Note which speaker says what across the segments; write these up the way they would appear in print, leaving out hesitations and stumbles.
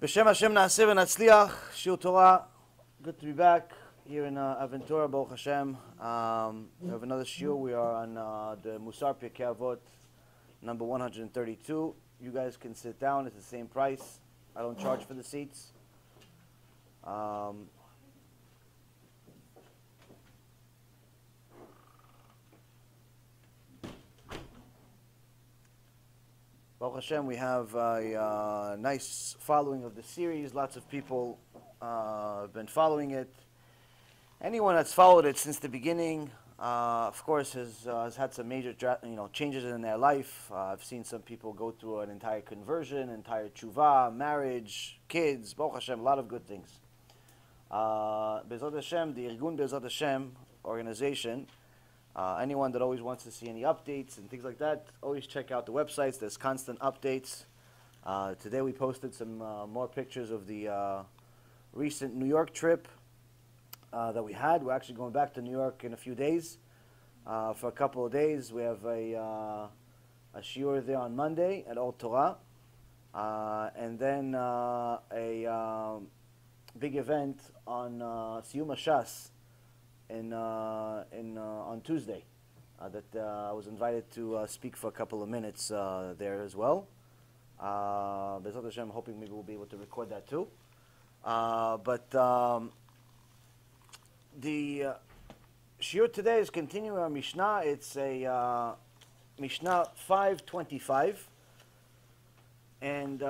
Speaker 1: B'Shem Hashem Na'aseh v'Natzliach, Shiur Torah. Good to be back here in Aventura, Baruch Hashem. We have another shiur. We are on the MUSSAR Pirkei Avot, number 132. You guys can sit down. It's the same price. I don't charge for the seats. Baruch Hashem, we have a nice following of the series. Lots of people have been following it. Anyone that's followed it since the beginning, of course, has had some major changes in their life. I've seen some people go through an entire conversion, entire tshuva, marriage, kids, Baruch Hashem, a lot of good things. Be'ezrat Hashem, the Irgun Be'ezrat Hashem organization, anyone that always wants to see any updates and things like that, always check out the websites. There's constant updates. Today we posted some more pictures of the recent New York trip that we had. We're actually going back to New York in a few days for a couple of days. We have a shiur there on Monday at Torah, and then a big event on Siyum Shas on Tuesday that I was invited to speak for a couple of minutes there as well. Be'ezrat Hashem, I'm hoping maybe we'll be able to record that too. But the shiur today is continuing our Mishnah. It's a Mishnah 525, and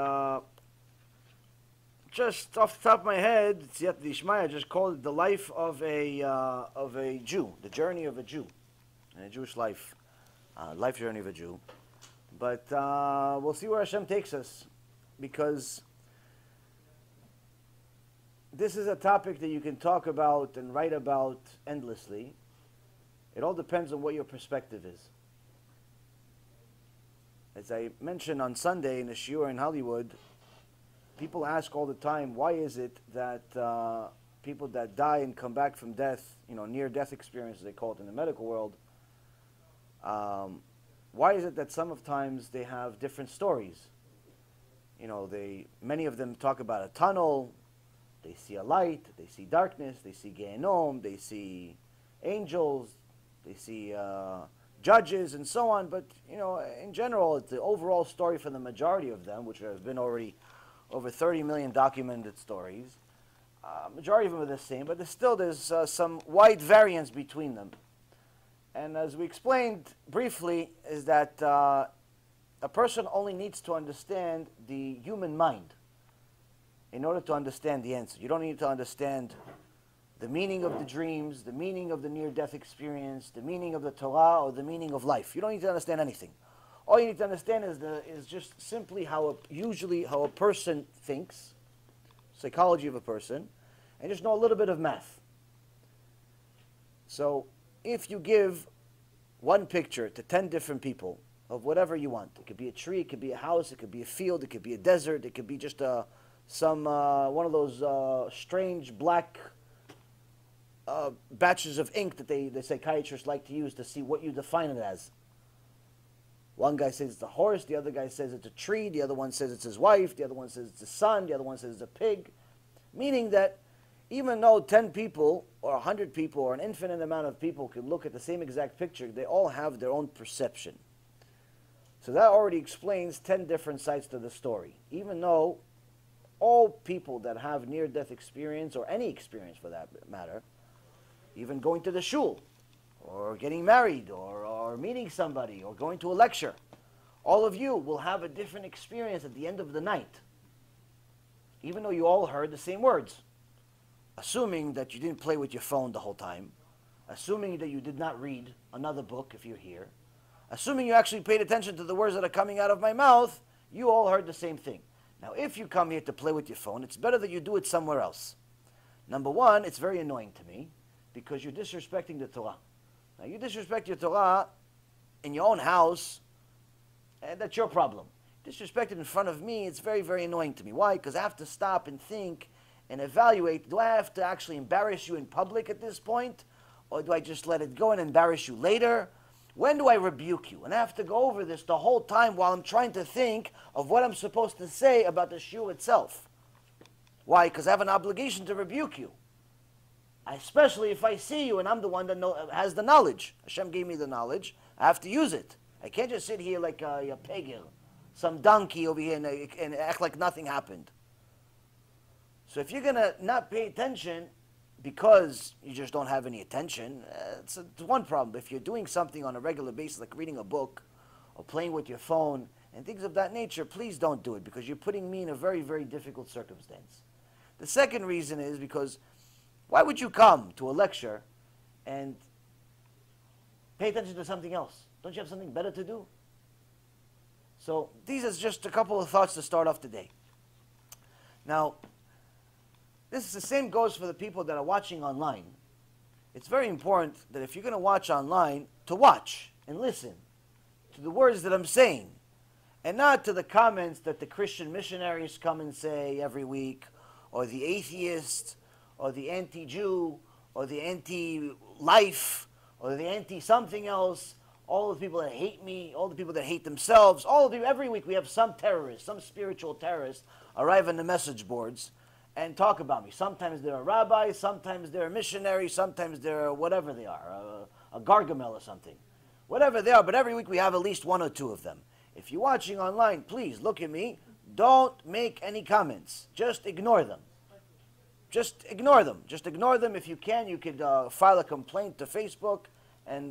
Speaker 1: just off the top of my head, it's yet the Ishmael just called it the life of a Jew, the journey of a Jew, and a Jewish life, life journey of a Jew. But we'll see where Hashem takes us, because this is a topic that you can talk about and write about endlessly. It all depends on what your perspective is. As I mentioned on Sunday in a shiur in Hollywood, people ask all the time, why is it that people that die and come back from death, near-death experiences, they call it in the medical world, why is it that sometimes they have different stories? Many of them talk about a tunnel, they see a light, they see darkness, they see Gehenom, they see angels, they see judges and so on. But, in general, it's the overall story for the majority of them, which have been already over 30 million documented stories. Majority of them are the same, but there's some wide variance between them. And as we explained briefly, is that a person only needs to understand the human mind in order to understand the answer. You don't need to understand the meaning of the dreams, the meaning of the near-death experience, the meaning of the Torah, or the meaning of life. You don't need to understand anything. All you need to understand is just simply how a person thinks, psychology of a person, and just know a little bit of math. So if you give one picture to 10 different people of whatever you want, it could be a tree, it could be a house, it could be a field, it could be a desert, it could be just one of those strange black batches of ink that the psychiatrists like to use to see what you define it as. One guy says it's a horse, the other guy says it's a tree, the other one says it's his wife, the other one says it's a son, the other one says it's a pig. Meaning that even though 10 people or 100 people or an infinite amount of people can look at the same exact picture, they all have their own perception. So that already explains 10 different sides to the story. Even though all people that have near-death experience, or any experience for that matter, even going to the shul, or getting married, or meeting somebody, or going to a lecture, all of you will have a different experience at the end of the night, even though you all heard the same words. Assuming that you didn't play with your phone the whole time, assuming that you did not read another book if you're here, assuming you actually paid attention to the words that are coming out of my mouth, you all heard the same thing. Now, if you come here to play with your phone, it's better that you do it somewhere else. Number one, it's very annoying to me because you're disrespecting the Torah. Now, you disrespect your Torah in your own house, and that's your problem. Disrespect it in front of me, it's very, very annoying to me. Why? Because I have to stop and think and evaluate, do I have to actually embarrass you in public at this point? Or do I just let it go and embarrass you later? When do I rebuke you? And I have to go over this the whole time while I'm trying to think of what I'm supposed to say about the shiur itself. Why? Because I have an obligation to rebuke you. Especially if I see you and I'm the one that has the knowledge. Hashem gave me the knowledge. I have to use it. I can't just sit here like a pegger, some donkey over here and act like nothing happened. So if you're going to not pay attention because you just don't have any attention, it's one problem. But if you're doing something on a regular basis, like reading a book or playing with your phone and things of that nature, please don't do it because you're putting me in a very, very difficult circumstance. The second reason is because why would you come to a lecture and pay attention to something else? Don't you have something better to do? So these are just a couple of thoughts to start off today. Now, this is the same goes for the people that are watching online. It's very important that if you're going to watch online, to watch and listen to the words that I'm saying and not to the comments that the Christian missionaries come and say every week, or the atheist, or the anti-Jew, or the anti-life, or the anti-something else, all the people that hate me, all the people that hate themselves, all of you, every week we have some terrorist, some spiritual terrorist arrive on the message boards and talk about me. Sometimes they're a rabbi, sometimes they're a missionary, sometimes they're whatever they are, a gargamel or something. Whatever they are, but every week we have at least one or two of them. If you're watching online, please look at me. Don't make any comments. Just ignore them. Just ignore them. Just ignore them. If you can, you could file a complaint to Facebook and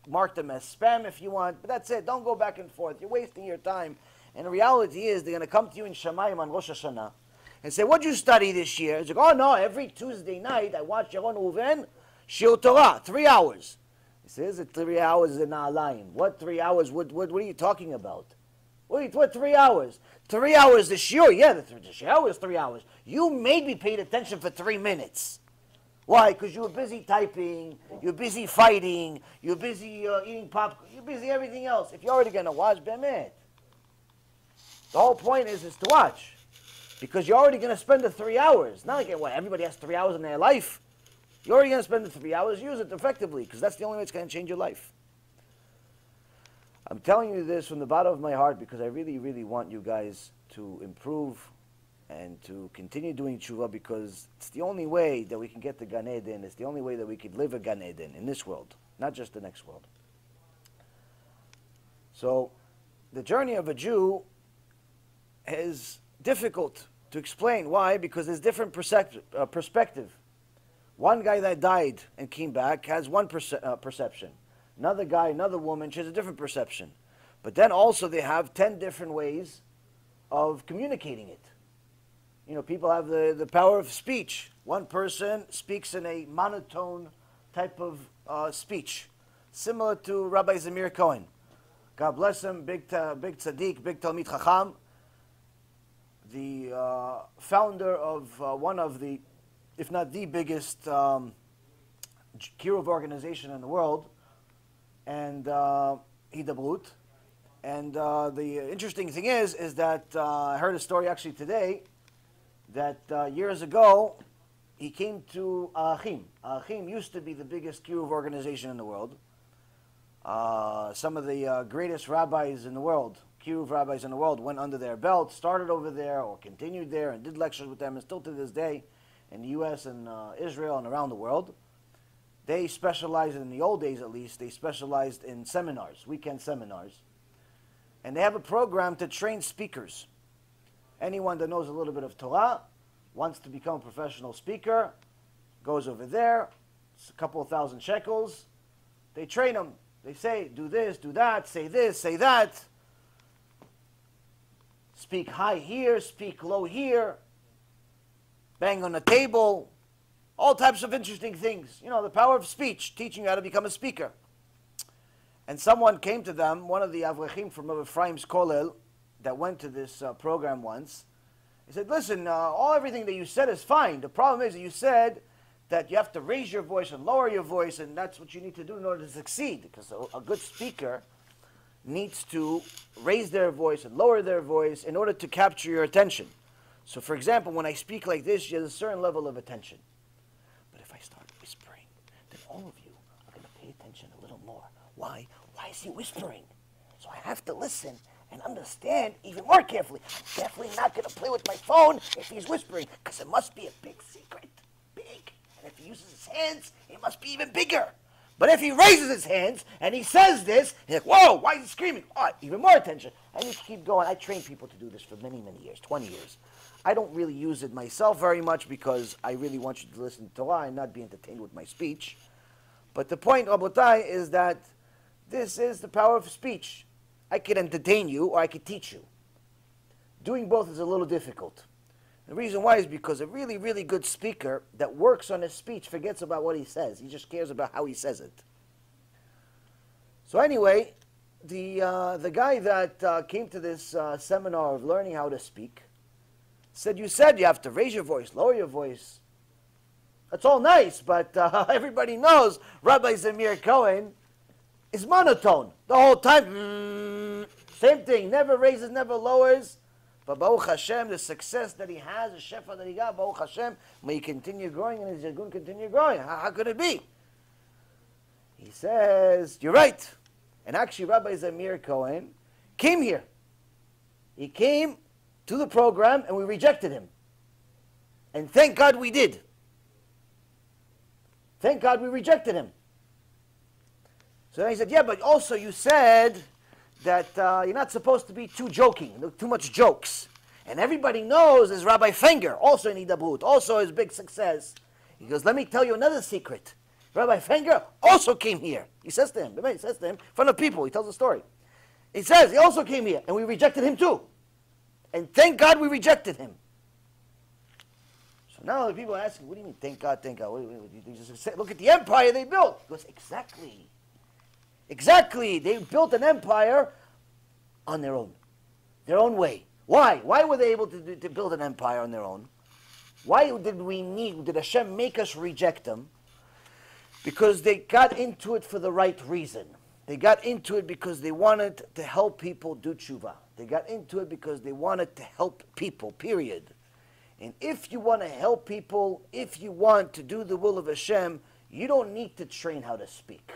Speaker 1: mark them as spam if you want. But that's it. Don't go back and forth. You're wasting your time. And the reality is they're going to come to you in Shamayim on Rosh Hashanah and say, what'd you study this year? It's like, oh no, every Tuesday night I watch Yaron Reuven, shiur Torah, 3 hours. He says, it's 3 hours in Na'alayim. What 3 hours? What are you talking about? What 3 hours? 3 hours the shiur? Yeah, the shiur is 3 hours. You maybe paid attention for 3 minutes. Why? Because you were busy typing, you're busy fighting, you're busy eating popcorn, you're busy everything else. If you're already going to watch, be'emet. The whole point is to watch. Because you're already going to spend the 3 hours. Not like, what, everybody has 3 hours in their life. You're already going to spend the 3 hours, use it effectively, because that's the only way it's going to change your life. I'm telling you this from the bottom of my heart because I really, really want you guys to improve and to continue doing tshuva because it's the only way that we can get to Gan Eden. It's the only way that we could live a Gan Eden in this world, not just the next world. So the journey of a Jew is difficult to explain. Why? Because there's different perspective. One guy that died and came back has one perception. Another guy, another woman, she has a different perception. But then also they have 10 different ways of communicating it. You know, people have the power of speech. One person speaks in a monotone type of speech, similar to Rabbi Zamir Cohen. God bless him, big tzaddik, big Talmid Chacham, the founder of one of the, if not the biggest Kiruv organization in the world, and Hidabrut. And the interesting thing is that I heard a story actually today that years ago he came to Achim. Achim used to be the biggest Kiruv organization in the world. Some of the greatest rabbis in the world, Kiruv rabbis in the world, went under their belt, started over there or continued there and did lectures with them, and still to this day in the U.S. and Israel and around the world. They specialized, in the old days at least, they specialized in seminars, weekend seminars. And they have a program to train speakers. Anyone that knows a little bit of Torah, wants to become a professional speaker, goes over there, it's a couple of thousand shekels. They train them. They say, do this, say that. Speak high here, speak low here. Bang on the table. All types of interesting things. You know, the power of speech, teaching you how to become a speaker. And someone came to them, one of the Avrechim from Rabbi Ephraim's Kollel, that went to this program once. He said, listen, everything that you said is fine. The problem is that you said that you have to raise your voice and lower your voice, and that's what you need to do in order to succeed. Because a good speaker needs to raise their voice and lower their voice in order to capture your attention. So, for example, when I speak like this, you have a certain level of attention. But if I start whispering, then all of you are going to pay attention a little more. Why? Why is he whispering? So I have to listen and understand even more carefully. I'm definitely not going to play with my phone if he's whispering, because it must be a big secret. Big. And if he uses his hands, it must be even bigger. But if he raises his hands and he says this, he's like, whoa, why is he screaming? Oh, even more attention. And you keep going. I train people to do this for many, many years, 20 years. I don't really use it myself very much because I really want you to listen to Torah and not be entertained with my speech. But the point, Rabotai, is that this is the power of speech. I could entertain you or I could teach you. Doing both is a little difficult. The reason why is because a really, really good speaker that works on his speech forgets about what he says. He just cares about how he says it. So anyway, the guy that came to this seminar of learning how to speak said you have to raise your voice, lower your voice. That's all nice, but everybody knows Rabbi Zamir Cohen is monotone the whole time. Same thing, never raises, never lowers. But Baruch Hashem, the success that he has, the shefa that he got, Baruch Hashem, may he continue growing and he's going to continue growing. How could it be? He says, you're right. And actually, Rabbi Zamir Cohen came here. He came to the program and we rejected him. And thank God we did. Thank God we rejected him. So then he said, yeah, but also you said that you're not supposed to be too joking, too much jokes. And everybody knows is Rabbi Fenger, also in Idabut, also his big success. He goes, let me tell you another secret. Rabbi Fenger also came here. He says to him, in front of people, he tells the story. He says, he also came here, and we rejected him too. And thank God we rejected him. So now the people are asking, what do you mean, thank God, thank God? Look at the empire they built. He goes, exactly. Exactly. They built an empire on their own way. Why? Why were they able to build an empire on their own? Why did Hashem make us reject them? Because they got into it for the right reason. They got into it because they wanted to help people do tshuva. They got into it because they wanted to help people, period. And if you want to help people, if you want to do the will of Hashem, you don't need to train how to speak.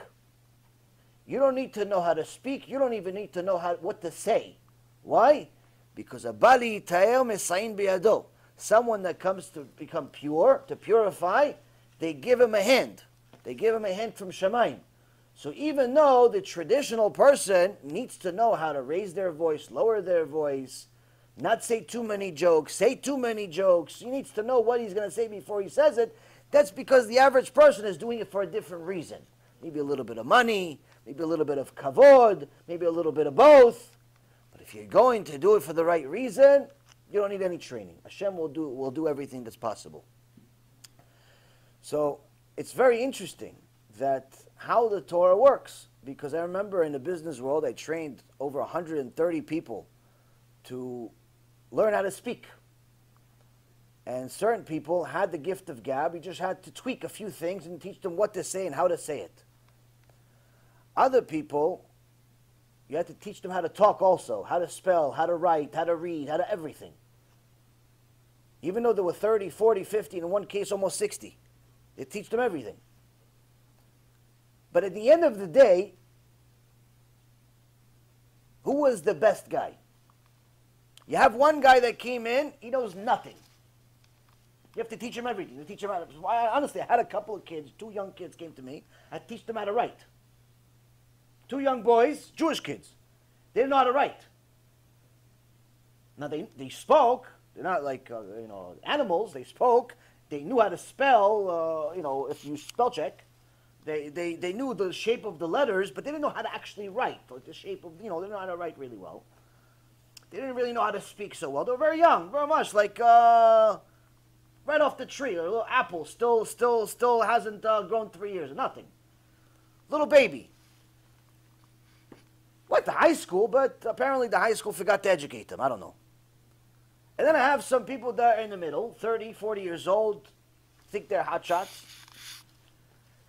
Speaker 1: You don't need to know how to speak. You don't even need to know what to say. Why? Because abali ta'er mesayin biyado. Someone that comes to become pure, to purify, they give him a hand. They give him a hand from Shemayim. So even though the traditional person needs to know how to raise their voice, lower their voice, not say too many jokes, say too many jokes, he needs to know what he's going to say before he says it. That's because the average person is doing it for a different reason. Maybe a little bit of money, maybe a little bit of kavod, maybe a little bit of both. But if you're going to do it for the right reason, you don't need any training. Hashem will do everything that's possible. So it's very interesting that how the Torah works. Because I remember in the business world, I trained over 130 people to learn how to speak. And certain people had the gift of gab. You just had to tweak a few things and teach them what to say and how to say it. Other people, you had to teach them how to talk also, how to spell, how to write, how to read, how to everything. Even though there were 30, 40, 50, and in one case almost 60. They teach them everything. But at the end of the day, who was the best guy? You have one guy that came in, he knows nothing. You have to teach him everything. You teach him how to, honestly, I had a couple of kids, 2 young kids came to me. I teach them how to write. 2 young boys, Jewish kids. They didn't know how to write. Now they spoke. They're not like animals. They spoke. They knew how to spell. If you spell check, they knew the shape of the letters, but they didn't know how to actually write. Like the shape of they didn't know how to write really well. They didn't really know how to speak so well. They were very young, very much like right off the tree. A little apple, still hasn't grown 3 years. Nothing. Little baby. Went to high school, but apparently the high school forgot to educate them. I don't know. And then I have some people that are in the middle, 30, 40 years old, think they're hot shots.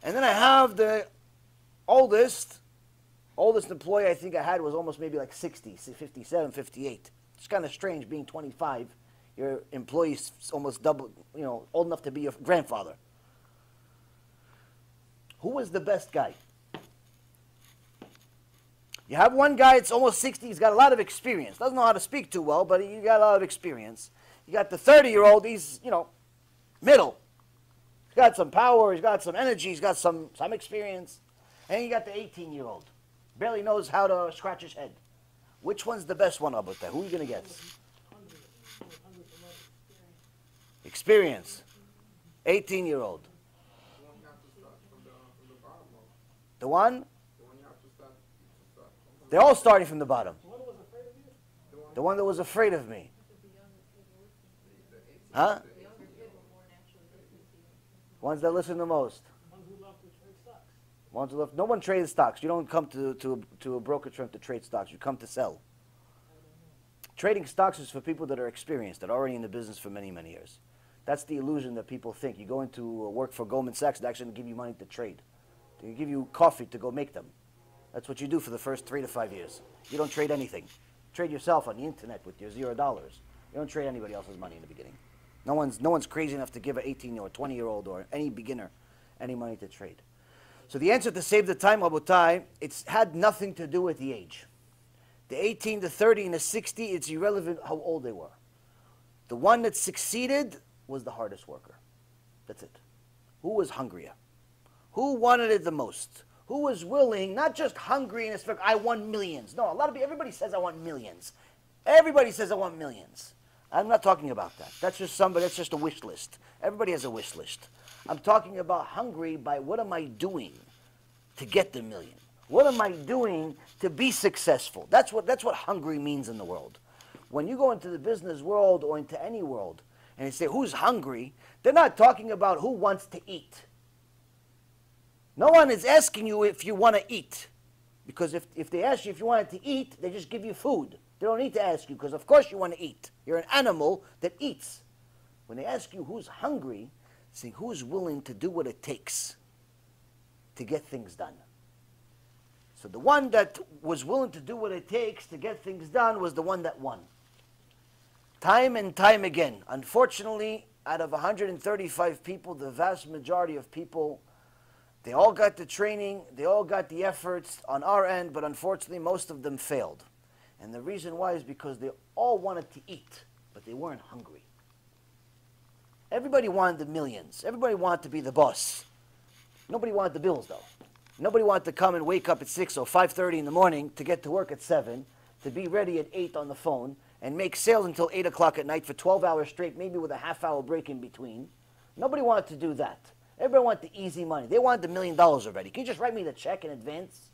Speaker 1: And then I have the oldest employee I think I had was almost maybe like 60, 57, 58. It's kind of strange being 25. Your employee's almost double, old enough to be your grandfather. Who was the best guy? You have one guy, it's almost 60, he's got a lot of experience. Doesn't know how to speak too well, but he got a lot of experience. You got the 30-year-old, he's, middle. He's got some power, he's got some energy, he's got some experience. And you got the 18-year-old. Barely knows how to scratch his head. Which one's the best one, Abutah? Who are you going to get? Experience. 18-year-old. The one? They're all starting from the bottom. The one that was afraid of me. Huh? Ones that listen the most. Ones who love. No one trades stocks. You don't come to a brokerage firm to trade stocks. You come to sell. Trading stocks is for people that are experienced, that are already in the business for many, many years. That's the illusion that people think. You go into work for Goldman Sachs, they're actually going to give you money to trade. They give you coffee to go make them. That's what you do for the first 3 to 5 years. You don't trade anything. Trade yourself on the internet with your $0. You don't trade anybody else's money in the beginning. No one's crazy enough to give an 18 or 20-year-old or any beginner any money to trade. So the answer to save the time, Rabotai, it's had nothing to do with the age. The 18, the 30, and the 60, it's irrelevant how old they were. The one that succeeded was the hardest worker. That's it. Who was hungrier? Who wanted it the most? Who was willing, not just hungry in aspect, I want millions. No, everybody says I want millions. Everybody says I want millions. I'm not talking about that. That's just a wish list. Everybody has a wish list. I'm talking about hungry by what am I doing to get the million? What am I doing to be successful? That's what hungry means in the world. When you go into the business world or into any world and they say who's hungry, they're not talking about who wants to eat. No one is asking you if you want to eat. Because if they ask you if you wanted to eat, they just give you food. They don't need to ask you because of course you want to eat. You're an animal that eats. When they ask you who's hungry, say who's willing to do what it takes to get things done. So the one that was willing to do what it takes to get things done was the one that won. Time and time again. Unfortunately, out of 135 people, the vast majority of people, they all got the training, they all got the efforts on our end, but unfortunately most of them failed. And the reason why is because they all wanted to eat, but they weren't hungry. Everybody wanted the millions. Everybody wanted to be the boss. Nobody wanted the bills, though. Nobody wanted to come and wake up at 6 or 5:30 in the morning to get to work at 7, to be ready at 8 on the phone, and make sales until 8 o'clock at night for 12 hours straight, maybe with a half-hour break in between. Nobody wanted to do that. Everybody wanted the easy money. They wanted the $1 million already. Can you just write me the check in advance?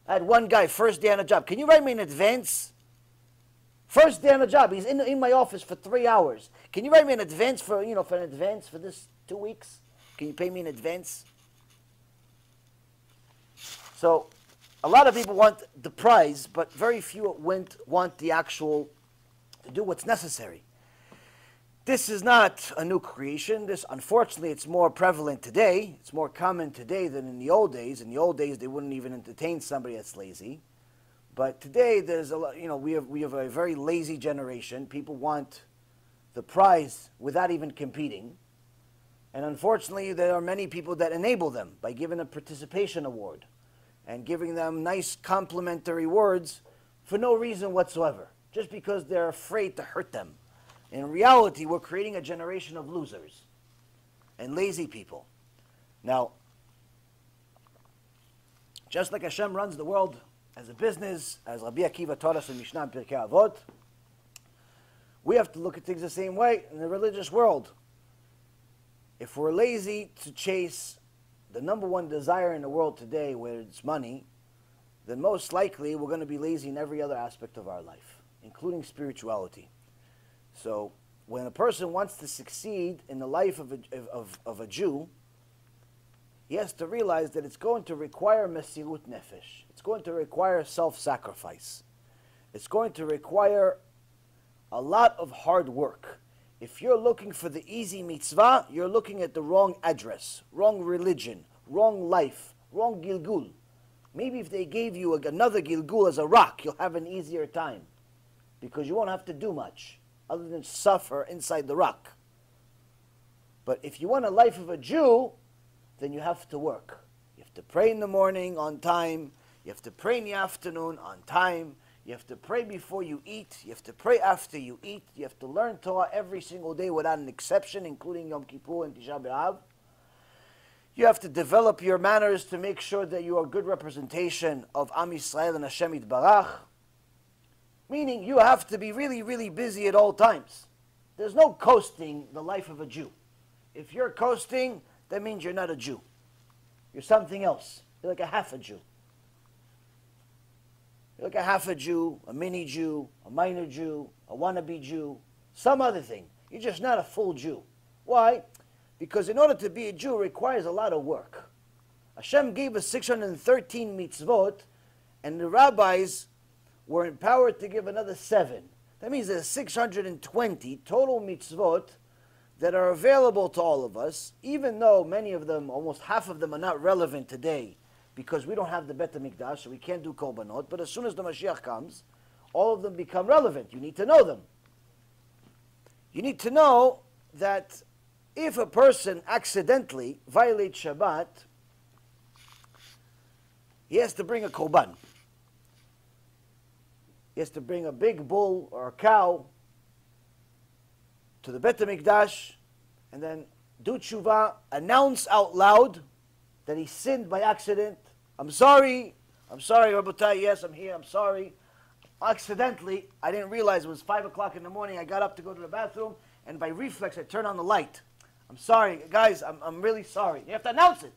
Speaker 1: I had one guy, first day on the job. Can you write me in advance? First day on the job. He's in my office for 3 hours. Can you write me in advance for this 2 weeks? Can you pay me in advance? So, a lot of people want the prize, but very few want the actual, to do what's necessary. This is not a new creation. This, unfortunately, it's more prevalent today. It's more common today than in the old days. In the old days, they wouldn't even entertain somebody that's lazy. But today, there's a lot. We have a very lazy generation. People want the prize without even competing, and unfortunately, there are many people that enable them by giving a participation award and giving them nice complimentary words for no reason whatsoever, just because they're afraid to hurt them. In reality, we're creating a generation of losers and lazy people. Now, just like Hashem runs the world as a business, as Rabbi Akiva taught us in Mishnah Pirkei Avot, we have to look at things the same way in the religious world. If we're lazy to chase the number one desire in the world today, where it's money, then most likely we're going to be lazy in every other aspect of our life, including spirituality. So when a person wants to succeed in the life of a Jew, he has to realize that it's going to require mesirut nefesh. It's going to require self-sacrifice. It's going to require a lot of hard work. If you're looking for the easy mitzvah, you're looking at the wrong address, wrong religion, wrong life, wrong gilgul. Maybe if they gave you another gilgul as a rock, you'll have an easier time, because you won't have to do much other than suffer inside the rock. But if you want a life of a Jew, then you have to work. You have to pray in the morning on time. You have to pray in the afternoon on time. You have to pray before you eat. You have to pray after you eat. You have to learn Torah every single day without an exception, including Yom Kippur and Tisha B'Av. You have to develop your manners to make sure that you are a good representation of Am Yisrael and Hashem Yitbarach. Meaning you have to be really, really busy at all times. There's no coasting the life of a Jew. If you're coasting, that means you're not a Jew. You're something else. You're like a half a Jew. You're like a half a Jew, a mini Jew, a minor Jew, a wannabe Jew, some other thing. You're just not a full Jew. Why? Because in order to be a Jew, it requires a lot of work. Hashem gave us 613 mitzvot, and the rabbis were empowered to give another 7. That means there's 620 total mitzvot that are available to all of us, even though many of them, almost half of them, are not relevant today because we don't have the Bet HaMikdash, so we can't do korbanot. But as soon as the Mashiach comes, all of them become relevant. You need to know them. You need to know that if a person accidentally violates Shabbat, he has to bring a korban. He has to bring a big bull or a cow to the Bet HaMikdash and then do tshuva, announce out loud that he sinned by accident. I'm sorry, Rabotai, yes, I'm here, I'm sorry. Accidentally, I didn't realize it was 5 o'clock in the morning. I got up to go to the bathroom, and by reflex, I turned on the light. I'm sorry, guys, I'm really sorry. You have to announce it.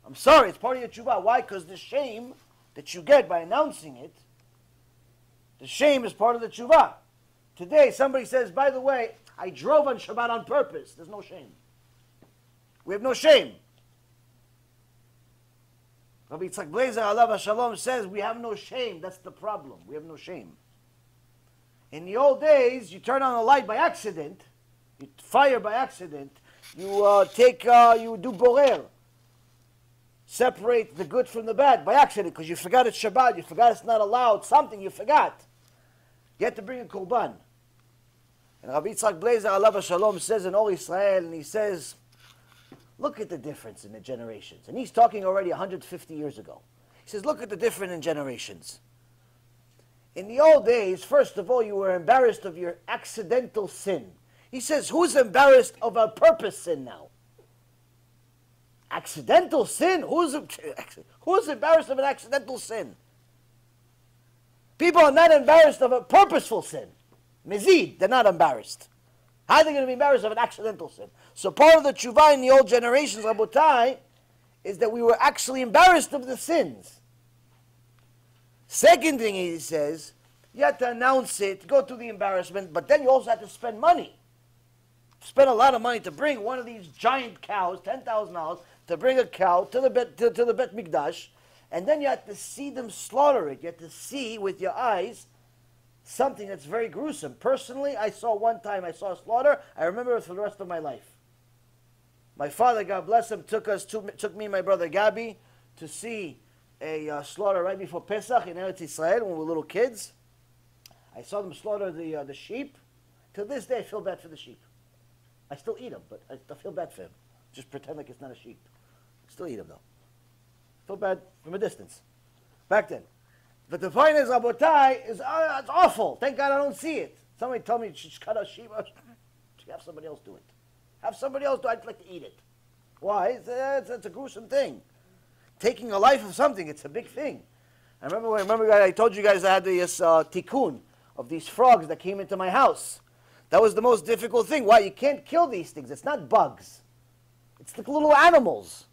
Speaker 1: I'm sorry, it's part of your tshuva. Why? Because the shame that you get by announcing it, the shame is part of the tshuva. Today, somebody says, by the way, I drove on Shabbat on purpose. There's no shame. We have no shame. Rabbi Yitzchak Blazer, alav hashalom, says we have no shame. That's the problem. We have no shame. In the old days, you turn on a light by accident. You fire by accident. You you do borer. Separate the good from the bad by accident because you forgot it's Shabbat. You forgot it's not allowed. Something you forgot. You have to bring a korban. And Rabbi Yitzchak Blazer, alav hashalom, says in Or Israel, and he says, look at the difference in the generations. And he's talking already 150 years ago. He says, look at the difference in generations. In the old days, first of all, you were embarrassed of your accidental sin. He says, who's embarrassed of a purpose sin now? Accidental sin? Who's embarrassed of an accidental sin? People are not embarrassed of a purposeful sin. Mezid, they're not embarrassed. How are they going to be embarrassed of an accidental sin? So part of the tshuva in the old generations, Rabotai, is that we were actually embarrassed of the sins. Second thing he says, you have to announce it, go through the embarrassment, but then you also have to spend money. Spend a lot of money to bring one of these giant cows, $10,000, to bring a cow to the Bet Mikdash, and then you have to see them slaughter it. You have to see with your eyes something that's very gruesome. Personally, I saw one time, I saw a slaughter. I remember it for the rest of my life. My father, God bless him, took me and my brother Gabi to see a slaughter right before Pesach in Eretz Israel when we were little kids. I saw them slaughter the sheep. To this day, I feel bad for the sheep. I still eat them, but I feel bad for him. Just pretend like it's not a sheep. Still eat them, though. Feel bad from a distance. Back then. But the point is, Rabotai, is it's awful. Thank God I don't see it. Somebody told me, just cut a sheep. Have somebody else do it. Have somebody else do it. I'd like to eat it. Why? It's a gruesome thing. Taking a life of something, it's a big thing. I remember I told you guys I had this tikkun of these frogs that came into my house. That was the most difficult thing. Why? You can't kill these things. It's not bugs. It's like little animals.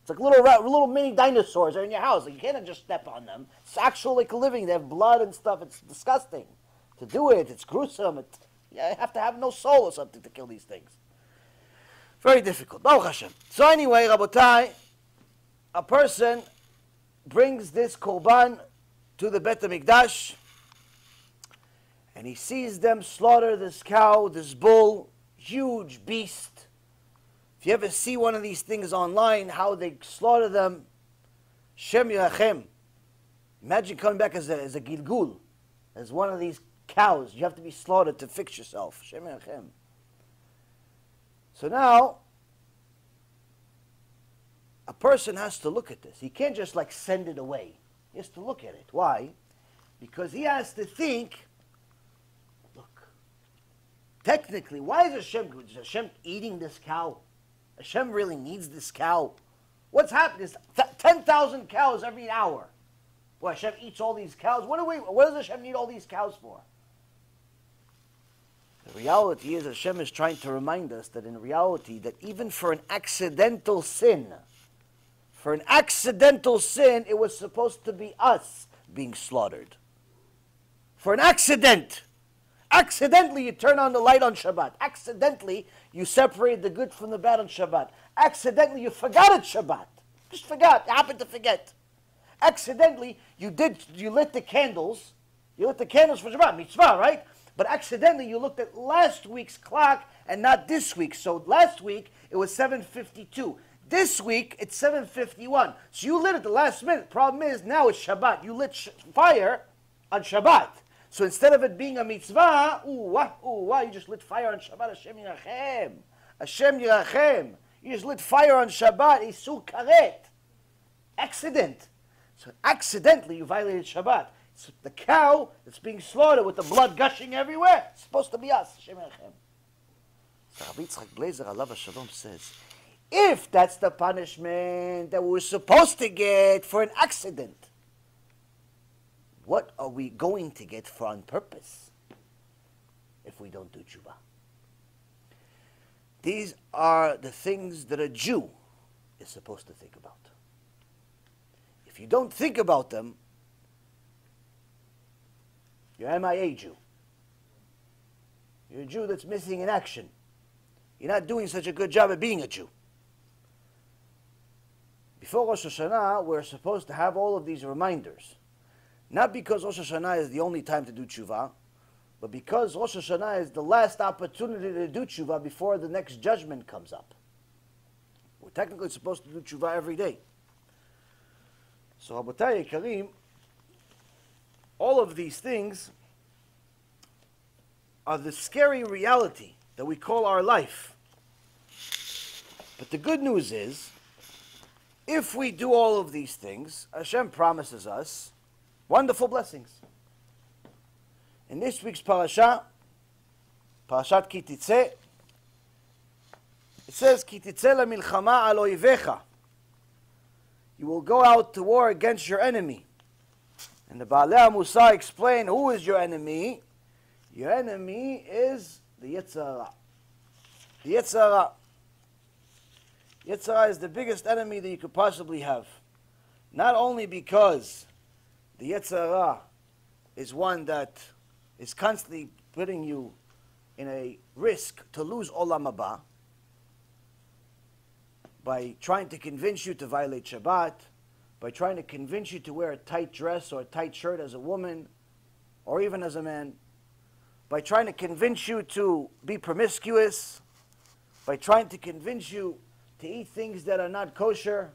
Speaker 1: It's like little mini dinosaurs are in your house. Like you can't just step on them. It's actual like living. They have blood and stuff. It's disgusting. To do it, it's gruesome. You have to have no soul or something to kill these things. Very difficult. Baruch Hashem. So anyway, Rabotai, a person brings this korban to the Bet HaMikdash, and he sees them slaughter this cow, this bull, huge beast. If you ever see one of these things online, how they slaughter them, Shem Yerachem. Imagine coming back as a gilgul, as one of these cows. You have to be slaughtered to fix yourself. Shem Yerachem. So now, a person has to look at this. He can't just like send it away. He has to look at it. Why? Because he has to think, look, technically, why is Hashem eating this cow? Hashem really needs this cow. What's happening? 10,000 cows every hour. Well, Hashem eats all these cows. What does Hashem need all these cows for? The reality is Hashem is trying to remind us that in reality, that even for an accidental sin, it was supposed to be us being slaughtered. For an accident. Accidentally, you turn on the light on Shabbat. Accidentally, you separate the good from the bad on Shabbat. Accidentally, you forgot it's Shabbat. Just forgot. You happened to forget. Accidentally, you lit the candles. You lit the candles for Shabbat. Mitzvah, right? But accidentally, you looked at last week's clock and not this week. So last week, it was 7:52. This week, it's 7:51. So you lit it the last minute. Problem is, now it's Shabbat. You lit fire on Shabbat. So instead of it being a mitzvah, you just lit fire on Shabbat. Hashem yirachem. Hashem yirachem. You just lit fire on Shabbat. Isur karet. Accident. So accidentally, you violated Shabbat. It's the cow that's being slaughtered with the blood gushing everywhere. It's supposed to be us. Hashem yirachem. So Rabbi Yitzchak Blazer, Alav HaShalom, says, if that's the punishment that we're supposed to get for an accident, what are we going to get for on purpose if we don't do tshuva? These are the things that a Jew is supposed to think about. If you don't think about them, you're MIA Jew. You're a Jew that's missing in action. You're not doing such a good job at being a Jew. Before Rosh Hashanah, we're supposed to have all of these reminders. Not because Rosh Hashanah is the only time to do tshuva, but because Rosh Hashanah is the last opportunity to do tshuva before the next judgment comes up. We're technically supposed to do tshuva every day. So, Rabotai Karim, all of these things are the scary reality that we call our life. But the good news is, if we do all of these things, Hashem promises us wonderful blessings. In this week's parasha, Parashat Ki Titzeh, it says, Ki titzeh lemilchama al oivecha. You will go out to war against your enemy. And the Baalei HaMussar explain, who is your enemy? Your enemy is the Yetzer Hara. The Yetzer Hara. Yetzer Hara is the biggest enemy that you could possibly have. Not only because the Yetzer Hara is one that is constantly putting you in a risk to lose Olam Haba by trying to convince you to violate Shabbat, by trying to convince you to wear a tight dress or a tight shirt as a woman, or even as a man, by trying to convince you to be promiscuous, by trying to convince you to eat things that are not kosher.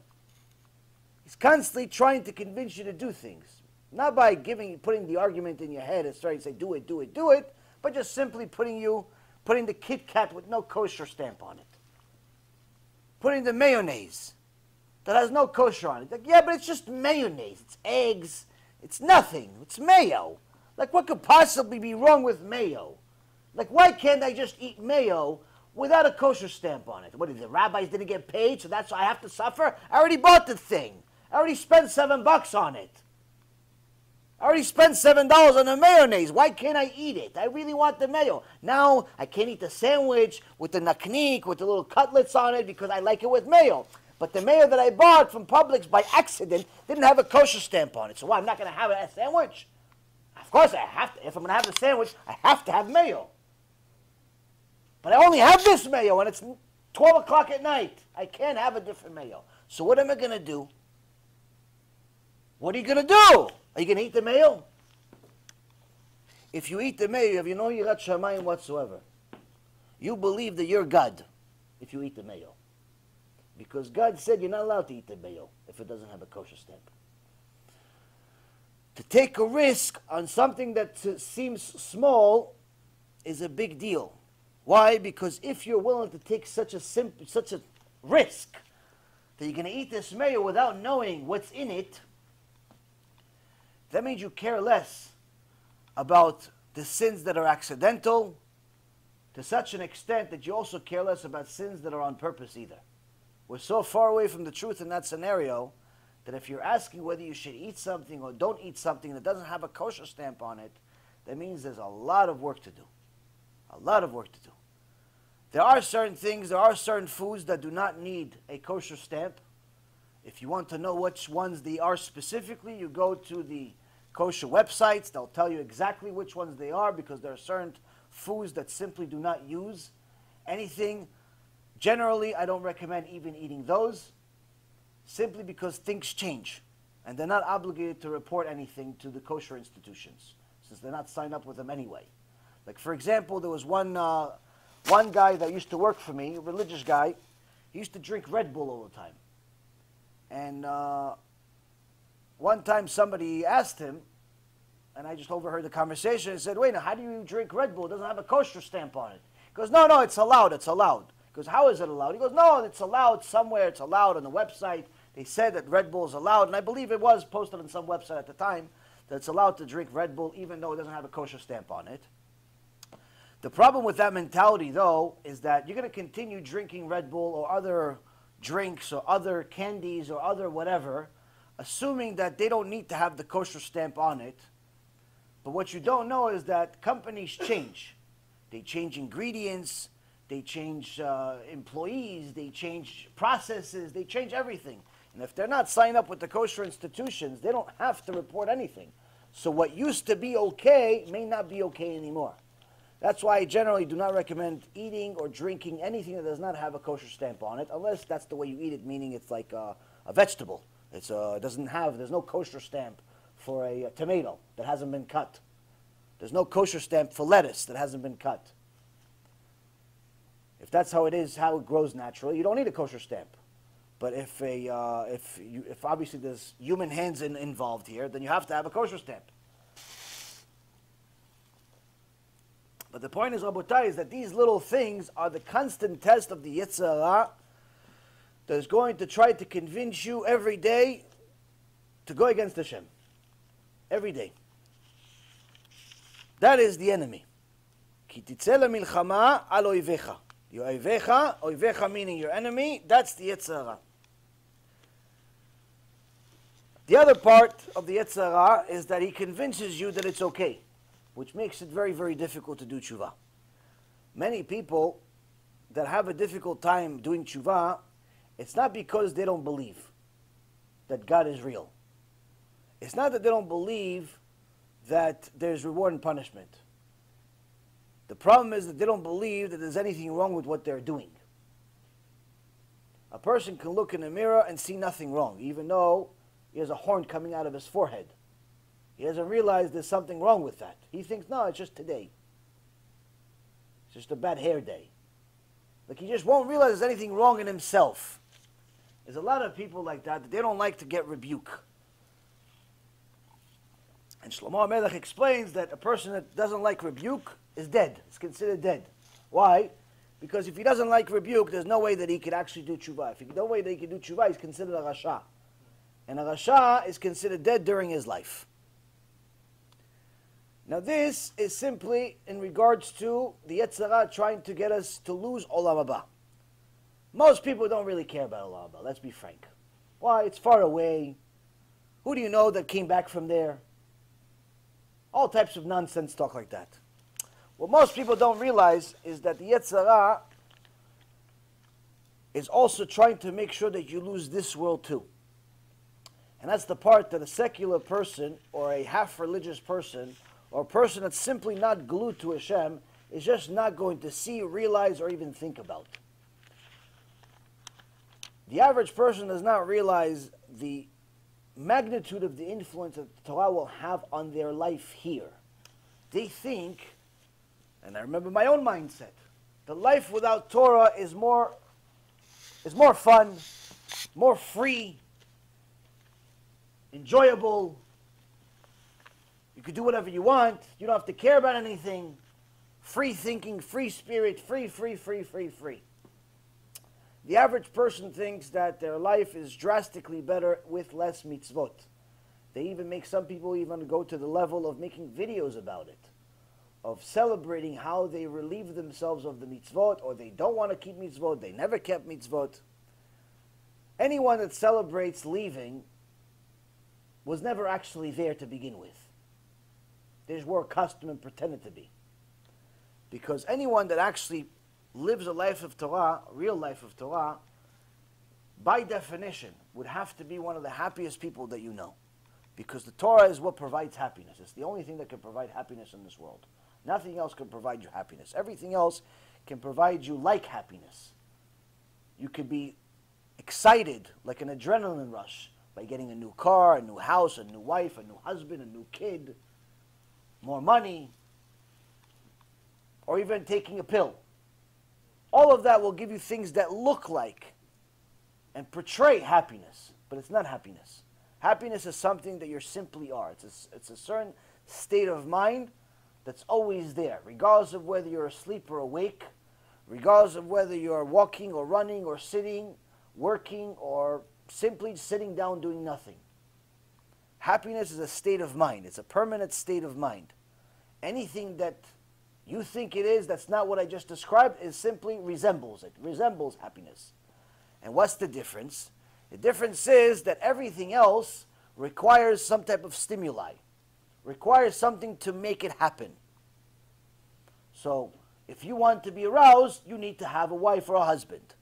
Speaker 1: He's constantly trying to convince you to do things. Not by putting the argument in your head and starting to say, do it, do it, do it, but just simply putting the Kit Kat with no kosher stamp on it. Putting the mayonnaise that has no kosher on it. Like, yeah, but it's just mayonnaise. It's eggs. It's nothing. It's mayo. Like, what could possibly be wrong with mayo? Like, why can't I just eat mayo without a kosher stamp on it? What is it? Rabbis didn't get paid, so that's why I have to suffer? I already bought the thing. I already spent $7 on it. I already spent $7 on the mayonnaise. Why can't I eat it? I really want the mayo. Now, I can't eat the sandwich with the naknik, with the little cutlets on it, because I like it with mayo. But the mayo that I bought from Publix by accident didn't have a kosher stamp on it. So why? I'm not going to have a sandwich? Of course I have to. If I'm going to have the sandwich, I have to have mayo. But I only have this mayo, and it's 12 o'clock at night. I can't have a different mayo. So what am I going to do? What are you going to do? Are you going to eat the mayo? If you eat the mayo, you have no yirat shamayim whatsoever. You believe that you're God if you eat the mayo. Because God said you're not allowed to eat the mayo if it doesn't have a kosher stamp. To take a risk on something that seems small is a big deal. Why? Because if you're willing to take such a risk that you're going to eat this mayo without knowing what's in it, that means you care less about the sins that are accidental, to such an extent that you also care less about sins that are on purpose either. We're so far away from the truth in that scenario that if you're asking whether you should eat something or don't eat something that doesn't have a kosher stamp on it, that means there's a lot of work to do. A lot of work to do. There are certain things, there are certain foods that do not need a kosher stamp. If you want to know which ones they are specifically, you go to the kosher websites. They'll tell you exactly which ones they are, because there are certain foods that simply do not use anything. Generally, I don't recommend even eating those, simply because things change, and they're not obligated to report anything to the kosher institutions, since they're not signed up with them anyway. Like, for example, there was one guy that used to work for me, a religious guy. He used to drink Red Bull all the time. And one time somebody asked him, and I just overheard the conversation, and said, wait, now, how do you drink Red Bull? It doesn't have a kosher stamp on it. He goes, no, it's allowed, it's allowed. He goes, how is it allowed? He goes, no, it's allowed somewhere, it's allowed on the website. They said that Red Bull is allowed, and I believe it was posted on some website at the time, that it's allowed to drink Red Bull even though it doesn't have a kosher stamp on it. The problem with that mentality, though, is that you're going to continue drinking Red Bull or other drinks or other candies or other whatever, assuming that they don't need to have the kosher stamp on it. But what you don't know is that companies change. They change ingredients, they change employees, they change processes, they change everything. And if they're not signed up with the kosher institutions, they don't have to report anything. So what used to be okay may not be okay anymore. That's why I generally do not recommend eating or drinking anything that does not have a kosher stamp on it, unless that's the way you eat it, meaning it's like a vegetable. It doesn't have, there's no kosher stamp for a tomato that hasn't been cut. There's no kosher stamp for lettuce that hasn't been cut. If that's how it is, how it grows naturally, you don't need a kosher stamp. But if obviously there's human hands involved here, then you have to have a kosher stamp. But the point is, Rabotai, is that these little things are the constant test of the Yetzer Hara that is going to try to convince you every day to go against Hashem. Every day. That is the enemy. Ki titzeh lemilchama al oivecha. Your oivecha meaning your enemy, that's the Yetzer Hara. The other part of the Yetzer Hara is that he convinces you that it's okay, which makes it very, very difficult to do tshuva. Many people that have a difficult time doing tshuva, it's not because they don't believe that God is real. It's not that they don't believe that there's reward and punishment. The problem is that they don't believe that there's anything wrong with what they're doing. A person can look in a mirror and see nothing wrong, even though he has a horn coming out of his forehead. He doesn't realize there's something wrong with that. He thinks, no, it's just today. It's just a bad hair day. Like, he just won't realize there's anything wrong in himself. There's a lot of people like that they don't like to get rebuke. And Shlomo HaMelech explains that a person that doesn't like rebuke is dead. It's considered dead. Why? Because if he doesn't like rebuke, there's no way that he could actually do tshuva. If there's no way that he can do tshuva, he's considered a rasha. And a rasha is considered dead during his life. Now this is simply in regards to the Yetzer Hara trying to get us to lose Olam Haba. Most people don't really care about Olam Haba, let's be frank. Why? It's far away. Who do you know that came back from there? All types of nonsense talk like that. What most people don't realize is that the Yetzer Hara is also trying to make sure that you lose this world too. And that's the part that a secular person or a half-religious person or a person that's simply not glued to Hashem is just not going to see, realize, or even think about. The average person does not realize the magnitude of the influence that the Torah will have on their life here. They think, and I remember my own mindset, the life without Torah is more fun, more free, enjoyable. You could do whatever you want. You don't have to care about anything. Free thinking, free spirit, free. The average person thinks that their life is drastically better with less mitzvot. They even make some people even go to the level of making videos about it, of celebrating how they relieve themselves of the mitzvot, or they don't want to keep mitzvot, they never kept mitzvot. Anyone that celebrates leaving was never actually there to begin with. They just wore a costume and pretended to be. Because anyone that actually lives a life of Torah, a real life of Torah, by definition, would have to be one of the happiest people that you know. Because the Torah is what provides happiness. It's the only thing that can provide happiness in this world. Nothing else can provide you happiness. Everything else can provide you like happiness. You could be excited, like an adrenaline rush, by getting a new car, a new house, a new wife, a new husband, a new kid, more money, or even taking a pill. All of that will give you things that look like and portray happiness, but it's not happiness. Happiness is something that you simply are. It's a certain state of mind that's always there, regardless of whether you're asleep or awake, regardless of whether you're walking or running or sitting, working, or simply sitting down doing nothing. Happiness is a state of mind. It's a permanent state of mind. Anything that you think it is that's not what I just described, is simply resembles it, resembles happiness. And what's the difference? The difference is that everything else requires some type of stimuli, requires something to make it happen. So, if you want to be aroused, you need to have a wife or a husband.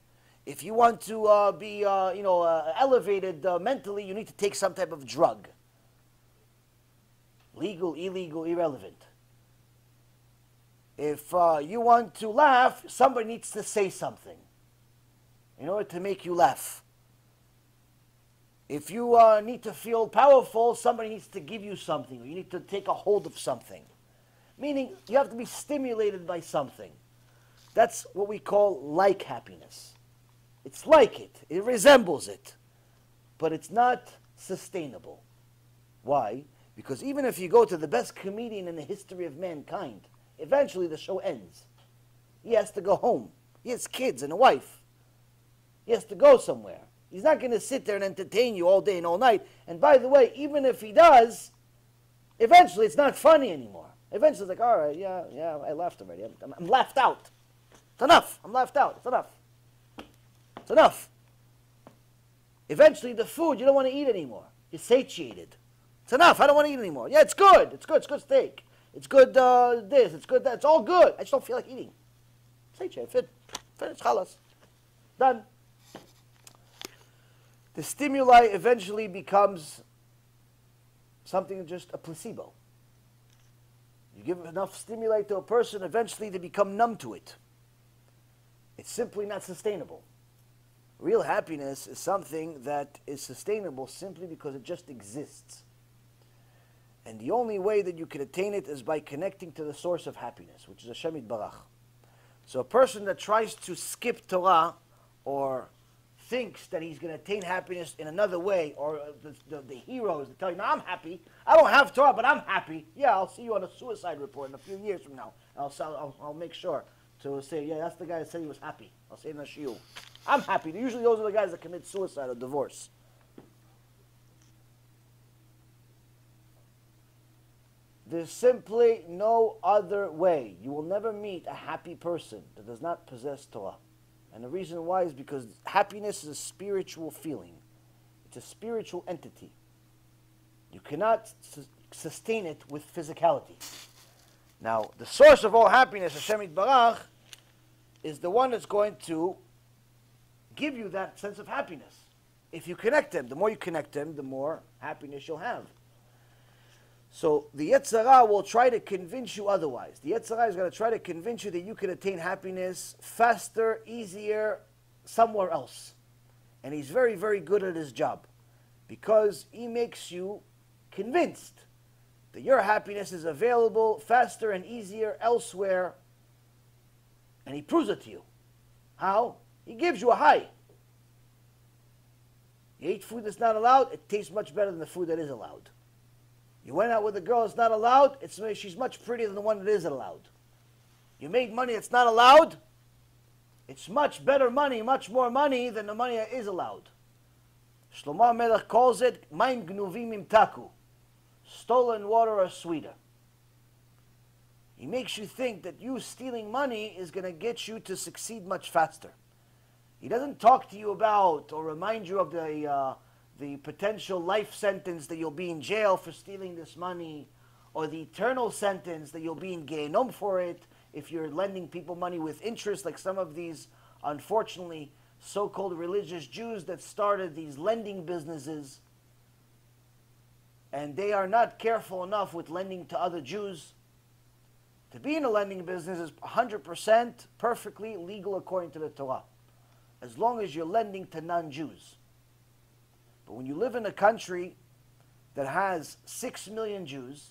Speaker 1: If you want to be elevated mentally, you need to take some type of drug. Legal, illegal, irrelevant. If you want to laugh, somebody needs to say something in order to make you laugh. If you need to feel powerful, somebody needs to give you something, or you need to take a hold of something. Meaning, you have to be stimulated by something. That's what we call like happiness. It's like it. It resembles it. But it's not sustainable. Why? Because even if you go to the best comedian in the history of mankind, eventually the show ends. He has to go home. He has kids and a wife. He has to go somewhere. He's not going to sit there and entertain you all day and all night. And by the way, even if he does, eventually it's not funny anymore. Eventually it's like, all right, yeah, I laughed already. I'm laughed out. It's enough. I'm laughed out. It's enough. It's enough. Eventually the food, you don't want to eat anymore. You're satiated. It's enough. I don't want to eat anymore. Yeah, it's good. It's good. It's good steak. It's good this. It's good that. It's all good. I just don't feel like eating. Satiated. Finished. Chalas. Done. The stimuli eventually becomes something just a placebo. You give enough stimuli to a person, eventually they become numb to it. It's simply not sustainable. Real happiness is something that is sustainable simply because it just exists. And the only way that you can attain it is by connecting to the source of happiness, which is Hashem Yitbarach. So a person that tries to skip Torah or thinks that he's going to attain happiness in another way, or the heroes that tell you, no, I'm happy. I don't have Torah, but I'm happy. Yeah, I'll see you on a suicide report in a few years from now. I'll make sure to say, yeah, that's the guy that said he was happy. I'll say in a shiur. I'm happy. Usually those are the guys that commit suicide or divorce. There's simply no other way. You will never meet a happy person that does not possess Torah. And the reason why is because happiness is a spiritual feeling. It's a spiritual entity. You cannot sustain it with physicality. Now, the source of all happiness, Hashem Yitbarach, is the one that's going to give you that sense of happiness. If you connect them, the more you connect them, the more happiness you'll have. So the Yetzer Hara will try to convince you otherwise. The Yetzer Hara is going to try to convince you that you can attain happiness faster, easier, somewhere else. And he's very, very good at his job. Because he makes you convinced that your happiness is available faster and easier elsewhere. And he proves it to you. How? He gives you a high. You eat food that's not allowed, it tastes much better than the food that is allowed. You went out with a girl that's not allowed, she's much prettier than the one that is allowed. You made money that's not allowed, it's much better money, much more money than the money that is allowed. Shlomo Melech calls it, Maim Gnuvim Imtaku. stolen water are sweeter. He makes you think that you stealing money is going to get you to succeed much faster. He doesn't talk to you about or remind you of the potential life sentence that you'll be in jail for stealing this money, or the eternal sentence that you'll be in Gehenom for it if you're lending people money with interest, like some of these, unfortunately, so-called religious Jews that started these lending businesses, and they are not careful enough with lending to other Jews. To be in a lending business is 100% perfectly legal according to the Torah, as long as you're lending to non-Jews. But when you live in a country that has 6 million Jews,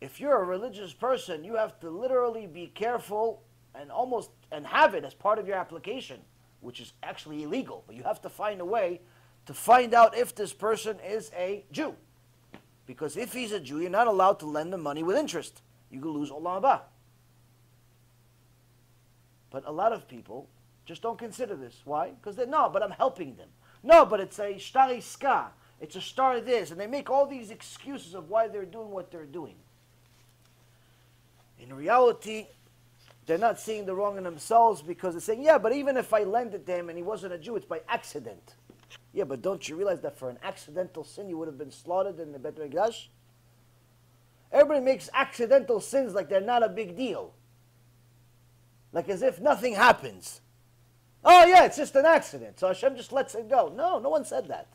Speaker 1: if you're a religious person, you have to literally be careful and have it as part of your application, which is actually illegal. But you have to find a way to find out if this person is a Jew. Because if he's a Jew, you're not allowed to lend them money with interest. You could lose Olam Haba. But a lot of people just don't consider this. Why? Because they're, no, but I'm helping them. No, but it's a shtar iska. It's a star this. And they make all these excuses of why they're doing what they're doing. In reality, they're not seeing the wrong in themselves, because they're saying, yeah, but even if I lend it to him and he wasn't a Jew, it's by accident. Yeah, but don't you realize that for an accidental sin you would have been slaughtered in the Bet Mikdash? Everybody makes accidental sins like they're not a big deal. Like as if nothing happens. Oh yeah, it's just an accident, so Hashem just lets it go. No, no one said that.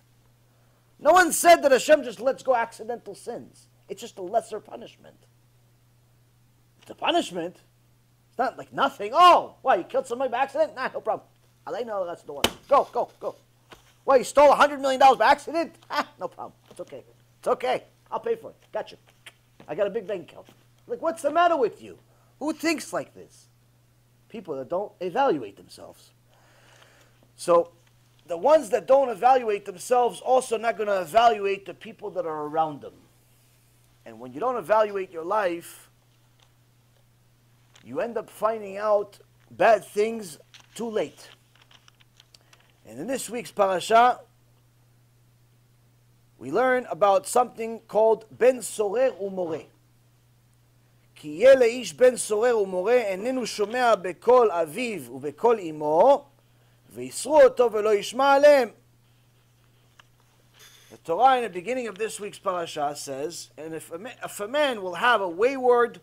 Speaker 1: No one said that Hashem just lets go accidental sins. It's just a lesser punishment. It's a punishment. It's not like nothing. Oh, why, you killed somebody by accident? Nah, no problem. I know that's the one. Go, go, go. Why, you stole $100 million by accident? Ah, no problem. It's okay. It's okay. I'll pay for it. Got you. I got a big bank account. Like, what's the matter with you? Who thinks like this? People that don't evaluate themselves. So, the ones that don't evaluate themselves also not going to evaluate the people that are around them. And when you don't evaluate your life, you end up finding out bad things too late. And in this week's parasha, we learn about something called Ben Sorer Umoreh. כי יהיה לאיש בן סורר ומורה איננו שומע בקול אביו ובקול אמו ויסרו אותו ולא ישמע עליהם. The Torah in the beginning of this week's parasha says, and if a man will have a wayward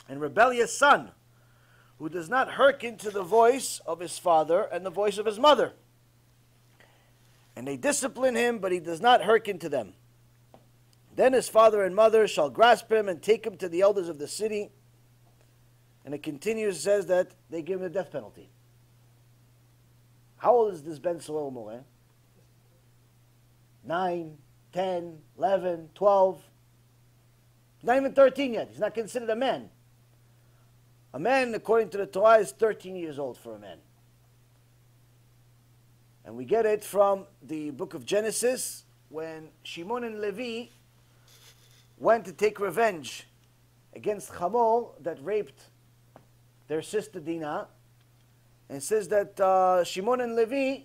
Speaker 1: and rebellious son who does not hearken to the voice of his father and the voice of his mother, and they discipline him, but he does not hearken to them, then his father and mother shall grasp him and take him to the elders of the city. And it continues, says that they give him the death penalty. How old is this Ben Sorer Umoreh? 9, 10, 11, 12. He's not even 13 yet. He's not considered a man. A man, according to the Torah, is 13 years old for a man. And we get it from the book of Genesis, when Shimon and Levi went to take revenge against Hamor that raped their sister Dinah. And it says that Shimon and Levi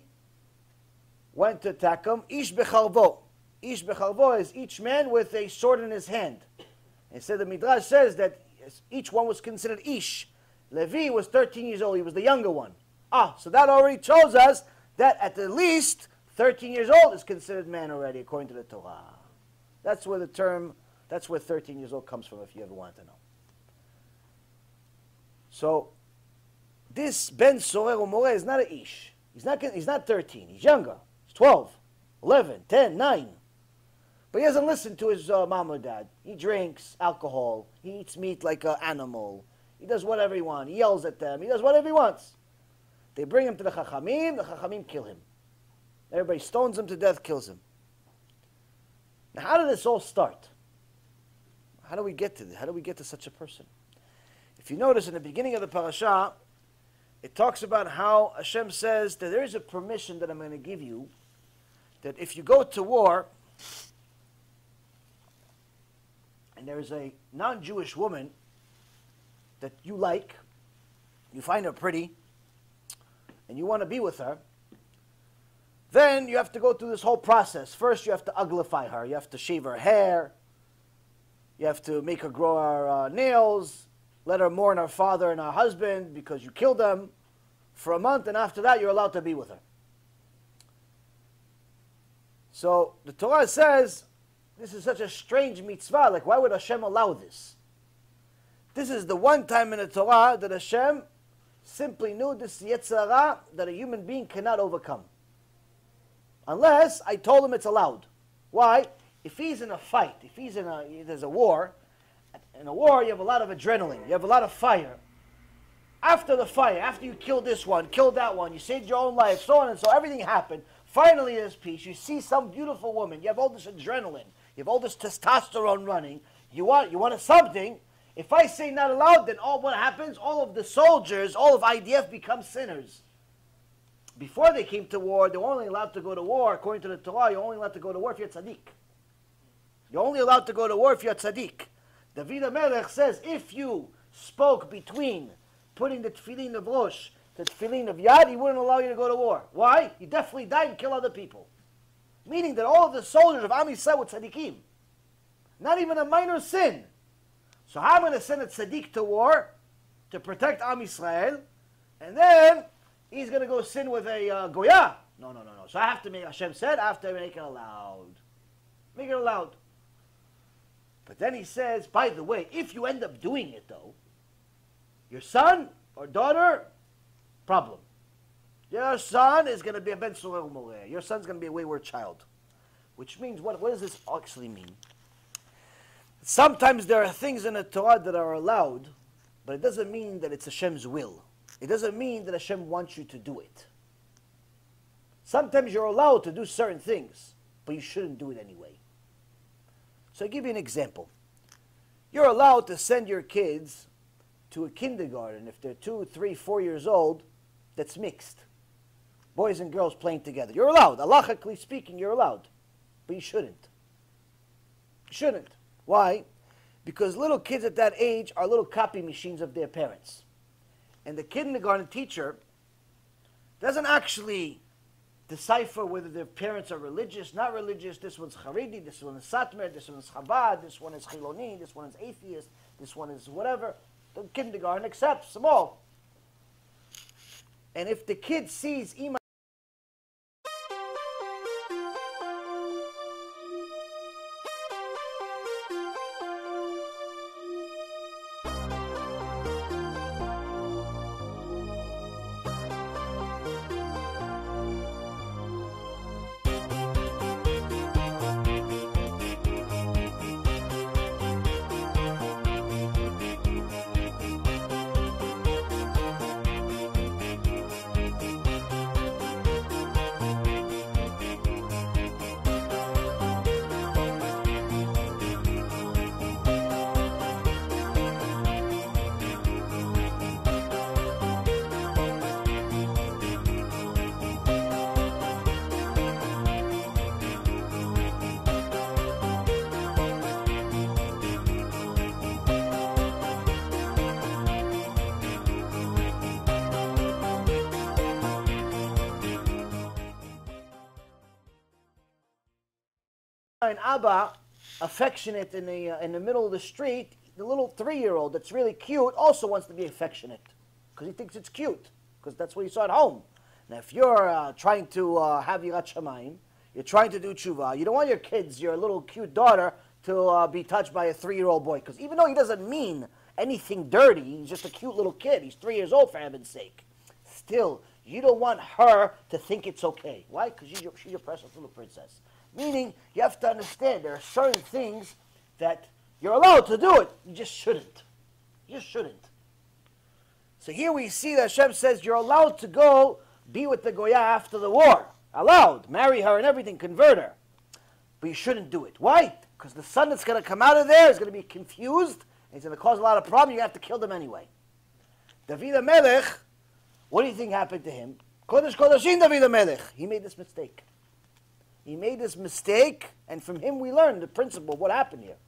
Speaker 1: went to attack him. Ish becharvo. Ish becharvo is each man with a sword in his hand. And so the Midrash says that each one was considered Ish. Levi was 13 years old. He was the younger one. So that already shows us that at the least 13 years old is considered man already, according to the Torah. That's where the term, that's where 13 years old comes from, if you ever want to know. So, this Ben Sorer Umoreh is not an Ish. He's not 13. He's younger. He's 12, 11, 10, 9. But he doesn't listen to his mom or dad. He drinks alcohol. He eats meat like an animal. He does whatever he wants. He yells at them. He does whatever he wants. They bring him to the Chachamim kill him. Everybody stones him to death, kills him. Now, how did this all start? How do we get to this? How do we get to such a person? If you notice in the beginning of the parasha, it talks about how Hashem says that there is a permission that I'm going to give you, that if you go to war, and there is a non-Jewish woman that you like, you find her pretty, and you want to be with her, then you have to go through this whole process. First, you have to uglify her. You have to shave her hair. You have to make her grow her nails, let her mourn her father and her husband because you killed them for a month, and after that you're allowed to be with her. So the Torah says, this is such a strange mitzvah, like why would Hashem allow this? This is the one time in the Torah that Hashem simply knew this Yetzer Hara that a human being cannot overcome. Unless I told him it's allowed. Why? If he's in a fight, if there's a war, in a war you have a lot of adrenaline, you have a lot of fire. After the fire, after you kill this one, kill that one, you saved your own life, so on and so, everything happened. Finally there's peace. You see some beautiful woman, you have all this adrenaline, you have all this testosterone running, you want something. If I say not allowed, then what happens? All of the soldiers, all of IDF become sinners. Before they came to war, they were only allowed to go to war, according to the Torah, you're only allowed to go to war if you're tzaddik. You're only allowed to go to war if you're tzaddik. David HaMelech says, if you spoke between putting the tefillin of Rosh, the tefillin of Yad, he wouldn't allow you to go to war. Why? You definitely die and kill other people. Meaning that all of the soldiers of Am Yisrael were tzaddikim. Not even a minor sin. So how am I going to send a tzaddik to war to protect Am Yisrael, and then he's going to go sin with a goya? No. So I have to make, Hashem said, I have to make it allowed. Make it allowed. But then he says, by the way, if you end up doing it though, your son or daughter, problem. Your son is going to be a ben sorel moleh. Your son's going to be a wayward child. Which means, what does this actually mean? Sometimes there are things in the Torah that are allowed, but it doesn't mean that it's Hashem's will. It doesn't mean that Hashem wants you to do it. Sometimes you're allowed to do certain things, but you shouldn't do it anyway. So I'll give you an example. You're allowed to send your kids to a kindergarten if they're 2, 3, 4 years old that's mixed. Boys and girls playing together. You're allowed. Halachically speaking, you're allowed. But you shouldn't. You shouldn't. Why? Because little kids at that age are little copy machines of their parents. And the kindergarten teacher doesn't actually decipher whether their parents are religious, not religious. This one's Haredi, this one is Satmar, this one is Chabad, this one is Chiloni, this one is atheist, this one is whatever. The kindergarten accepts them all. And if the kid sees Ima and Abba affectionate in the middle of the street, the little 3-year-old that's really cute also wants to be affectionate because he thinks it's cute because that's what he saw at home. Now, if you're trying to have Yirat Shamayim, you're trying to do tshuva, you don't want your kids, your little cute daughter, to be touched by a 3-year-old boy because even though he doesn't mean anything dirty, he's just a cute little kid. He's 3 years old for heaven's sake. Still, you don't want her to think it's okay. Why? Because she's your precious little princess. Meaning, you have to understand there are certain things that you're allowed to do it. You just shouldn't. You just shouldn't. So here we see that Hashem says you're allowed to go be with the Goya after the war. Allowed. Marry her and everything. Convert her. But you shouldn't do it. Why? Because the son that's going to come out of there is going to be confused. And he's going to cause a lot of problems. You have to kill them anyway. David HaMelech, what do you think happened to him? Kodesh Kodashim David HaMelech. He made this mistake. He made this mistake, and from him we learn the principle of what happened here.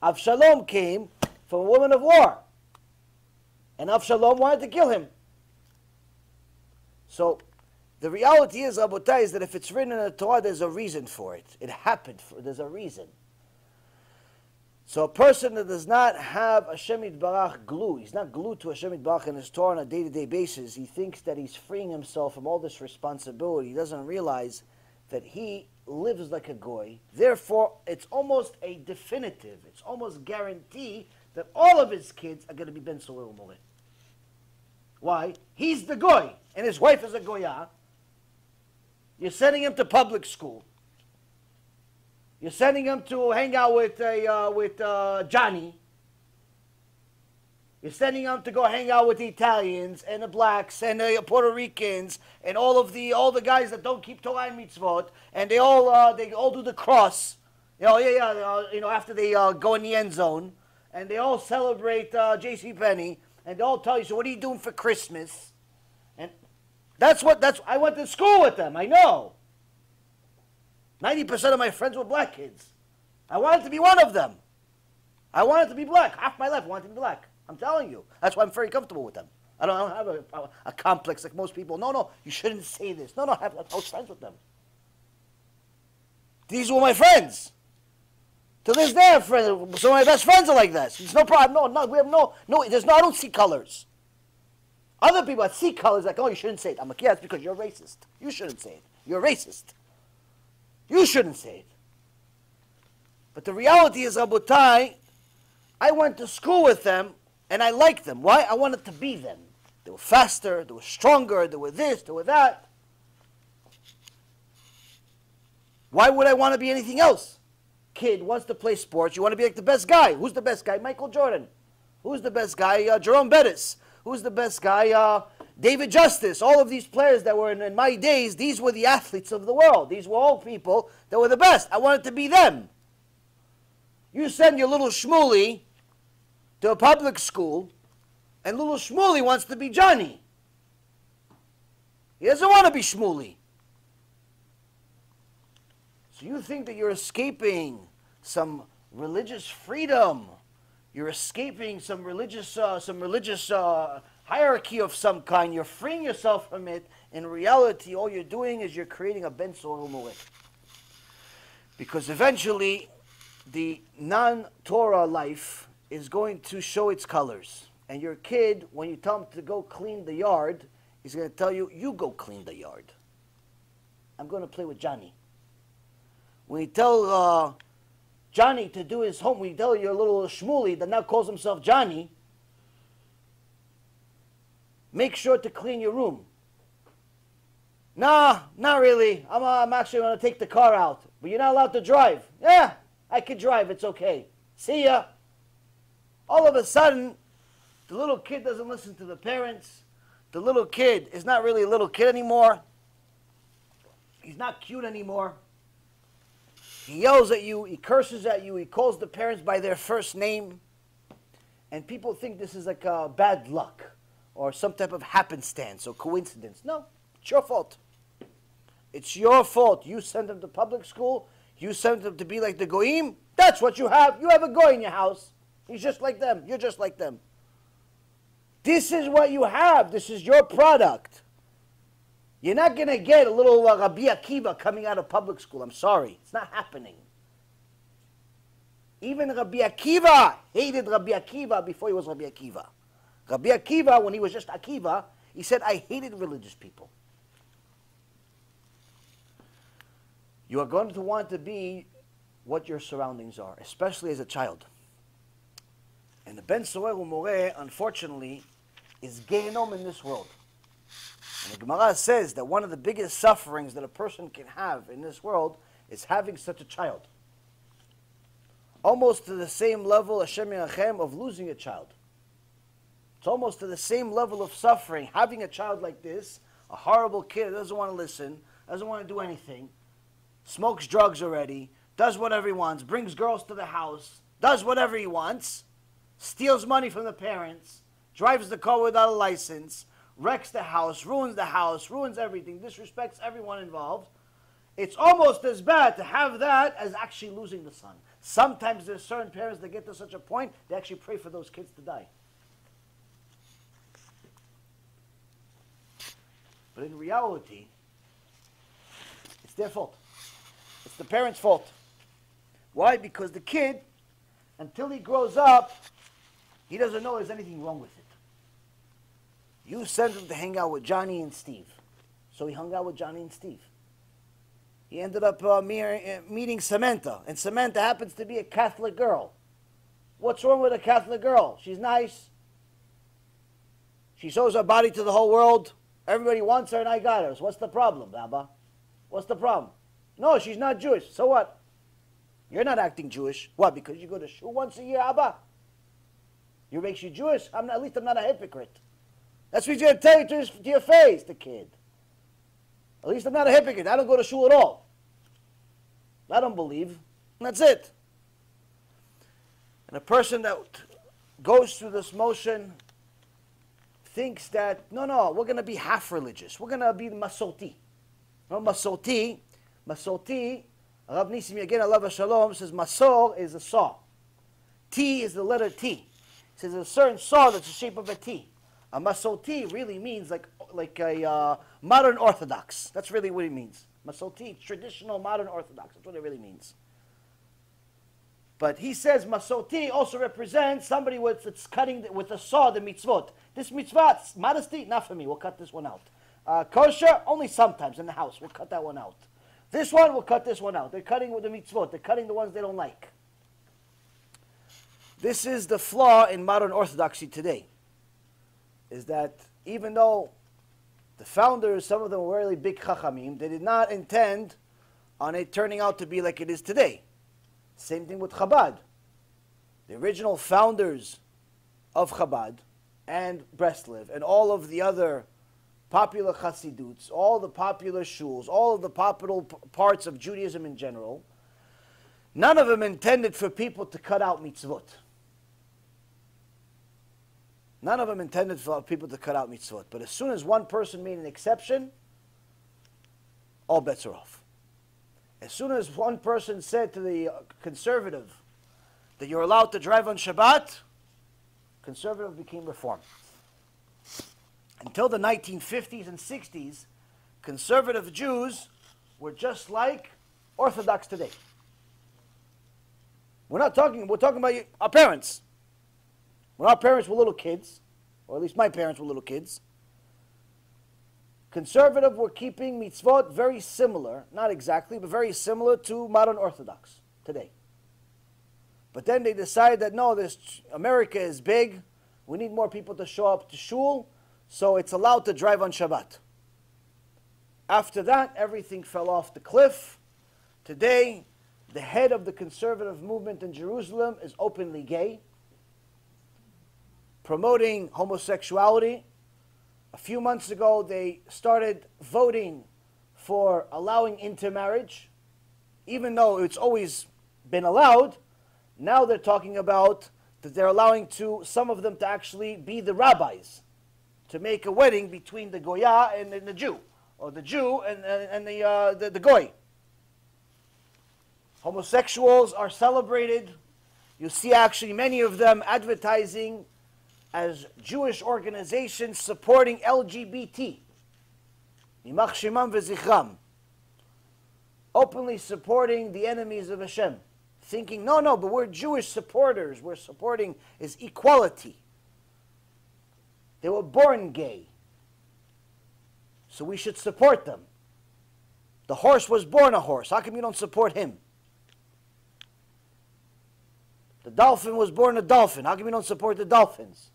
Speaker 1: Avshalom came from a woman of war, and Avshalom wanted to kill him. So, the reality is, Rabotai, is that if it's written in the Torah, there's a reason for it. It happened. There's a reason. So a person that does not have Hashem Yitbarach glue, he's not glued to Hashem Yitbarach in his Torah on a day-to-day basis, he thinks that he's freeing himself from all this responsibility. He doesn't realize that he lives like a goy. Therefore, it's almost a definitive, it's almost guarantee that all of his kids are going to be Ben Soel Umore. Why? He's the goy, and his wife is a goya. You're sending him to public school. You're sending him to hang out with Johnny. You're sending him to go hang out with the Italians and the blacks and the Puerto Ricans and all the guys that don't keep Torah and mitzvot, and they all do the cross. After they go in the end zone, and they all celebrate J.C. Penney, and they all tell you, so what are you doing for Christmas? And I went to school with them. I know. 90% of my friends were black kids. I wanted to be one of them. I wanted to be black. Half my life I wanted to be black. I'm telling you. That's why I'm very comfortable with them. I don't have a complex like most people. No, you shouldn't say this. No, I was friends with them. These were my friends. To this day, I'm friends. Some of my best friends are like this. There's no problem. I don't see colors. Other people that see colors like, oh, you shouldn't say it. I'm like, yeah, it's because you're racist. You shouldn't say it. You're racist. You shouldn't say it. But the reality is, Rabotai, I went to school with them, and I liked them. Why? I wanted to be them. They were faster, they were stronger, they were this, they were that. Why would I want to be anything else? Kid wants to play sports, you want to be like the best guy. Who's the best guy? Michael Jordan. Who's the best guy? Jerome Bettis. Who's the best guy? David Justice. All of these players that were in my days, these were the athletes of the world. These were all people that were the best. I wanted to be them. You send your little Shmuley to a public school, and little Shmuley wants to be Johnny. He doesn't want to be Shmuley. So you think that you're escaping some religious freedom. You're escaping some religious hierarchy of some kind. You're freeing yourself from it. In reality, all you're doing is you're creating a Ben Soel Umore. Because eventually, the non-Torah life is going to show its colors. And your kid, when you tell him to go clean the yard, he's going to tell you, you go clean the yard. I'm going to play with Johnny. When you tell Johnny to do his homework, when you tell your little Shmuley that now calls himself Johnny, make sure to clean your room. Nah, not really. I'm actually going to take the car out. But you're not allowed to drive. Yeah, I could drive. It's okay. See ya. All of a sudden, the little kid doesn't listen to the parents. The little kid is not really a little kid anymore. He's not cute anymore. He yells at you. He curses at you. He calls the parents by their first name. And people think this is like bad luck or some type of happenstance or coincidence. No, it's your fault. It's your fault. You sent them to public school. You sent them to be like the goyim. That's what you have. You have a goy in your house. He's just like them. You're just like them. This is what you have. This is your product. You're not going to get a little Rabbi Akiva coming out of public school. I'm sorry. It's not happening. Even Rabbi Akiva hated Rabbi Akiva before he was Rabbi Akiva. Rabbi Akiva, when he was just Akiva, he said, I hated religious people. You are going to want to be what your surroundings are, especially as a child. And the Ben Soel Umore, unfortunately, is Gehenom in this world. And the Gemara says that one of the biggest sufferings that a person can have in this world is having such a child. Almost to the same level, Hashem Yerachem, of losing a child. It's almost to the same level of suffering, having a child like this, a horrible kid that doesn't want to listen, doesn't want to do anything, smokes drugs already, does whatever he wants, brings girls to the house, does whatever he wants, steals money from the parents, drives the car without a license, wrecks the house, ruins everything, disrespects everyone involved. It's almost as bad to have that as actually losing the son. Sometimes there's certain parents that get to such a point, they actually pray for those kids to die. But in reality, it's their fault. It's the parents' fault. Why? Because the kid until he grows up, he doesn't know there's anything wrong with it. You sent him to hang out with Johnny and Steve. So he hung out with Johnny and Steve. He ended up meeting Samantha. And Samantha happens to be a Catholic girl. What's wrong with a Catholic girl? She's nice. She shows her body to the whole world. Everybody wants her and I got her. So what's the problem, Abba? What's the problem? No, she's not Jewish. So what? You're not acting Jewish. What, because you go to shul once a year, Abba? You makes you Jewish? At least I'm not a hypocrite. That's what he's going to tell you to your face, the kid. At least I'm not a hypocrite. I don't go to shul at all. I don't believe. And that's it. And a person that goes through this motion thinks that, no, we're going to be half religious. We're going to be Masorti. No, Masorti, Rav Nissim again, Allah Shalom, says Masor is a saw. T is the letter T. He says there's a certain saw that's the shape of a T. A Masorti really means like a modern Orthodox. That's really what it means. Masorti, traditional modern Orthodox. That's what it really means. But he says Masorti also represents somebody that's cutting with a saw the mitzvot. This mitzvah, modesty, not for me. We'll cut this one out. Kosher, only sometimes in the house. We'll cut that one out. This one, we'll cut this one out. They're cutting with the mitzvot. They're cutting the ones they don't like. This is the flaw in modern Orthodoxy today. Is that even though the founders, some of them were really big chachamim, they did not intend on it turning out to be like it is today. Same thing with Chabad. The original founders of Chabad and Breslev and all of the other popular chassiduts, all the popular shuls, all of the popular parts of Judaism in general, none of them intended for people to cut out mitzvot. None of them intended for people to cut out mitzvot. But as soon as one person made an exception, all bets are off. As soon as one person said to the conservative that you're allowed to drive on Shabbat, conservative became reform. Until the 1950s and 60s, conservative Jews were just like Orthodox today. We're talking about our parents. When our parents were little kids, or at least my parents were little kids, conservative were keeping mitzvot very similar, not exactly, but very similar to modern Orthodox today. But then they decided that no, America is big, we need more people to show up to shul, so it's allowed to drive on Shabbat. After that, everything fell off the cliff. Today, the head of the conservative movement in Jerusalem is openly gay, promoting homosexuality. A few months ago, they started voting for allowing intermarriage. Even though it's always been allowed, now they're talking about that they're allowing some of them to actually be the rabbis, to make a wedding between the Goya and the Jew, or the Jew and the Goy. Homosexuals are celebrated. You see actually many of them advertising as Jewish organizations supporting LGBT. Yimach Shemam v'zichram. Openly supporting the enemies of Hashem. Thinking, no, but we're Jewish supporters. We're supporting is equality. They were born gay. So we should support them. The horse was born a horse. How come you don't support him? The dolphin was born a dolphin. How come you don't support the dolphins?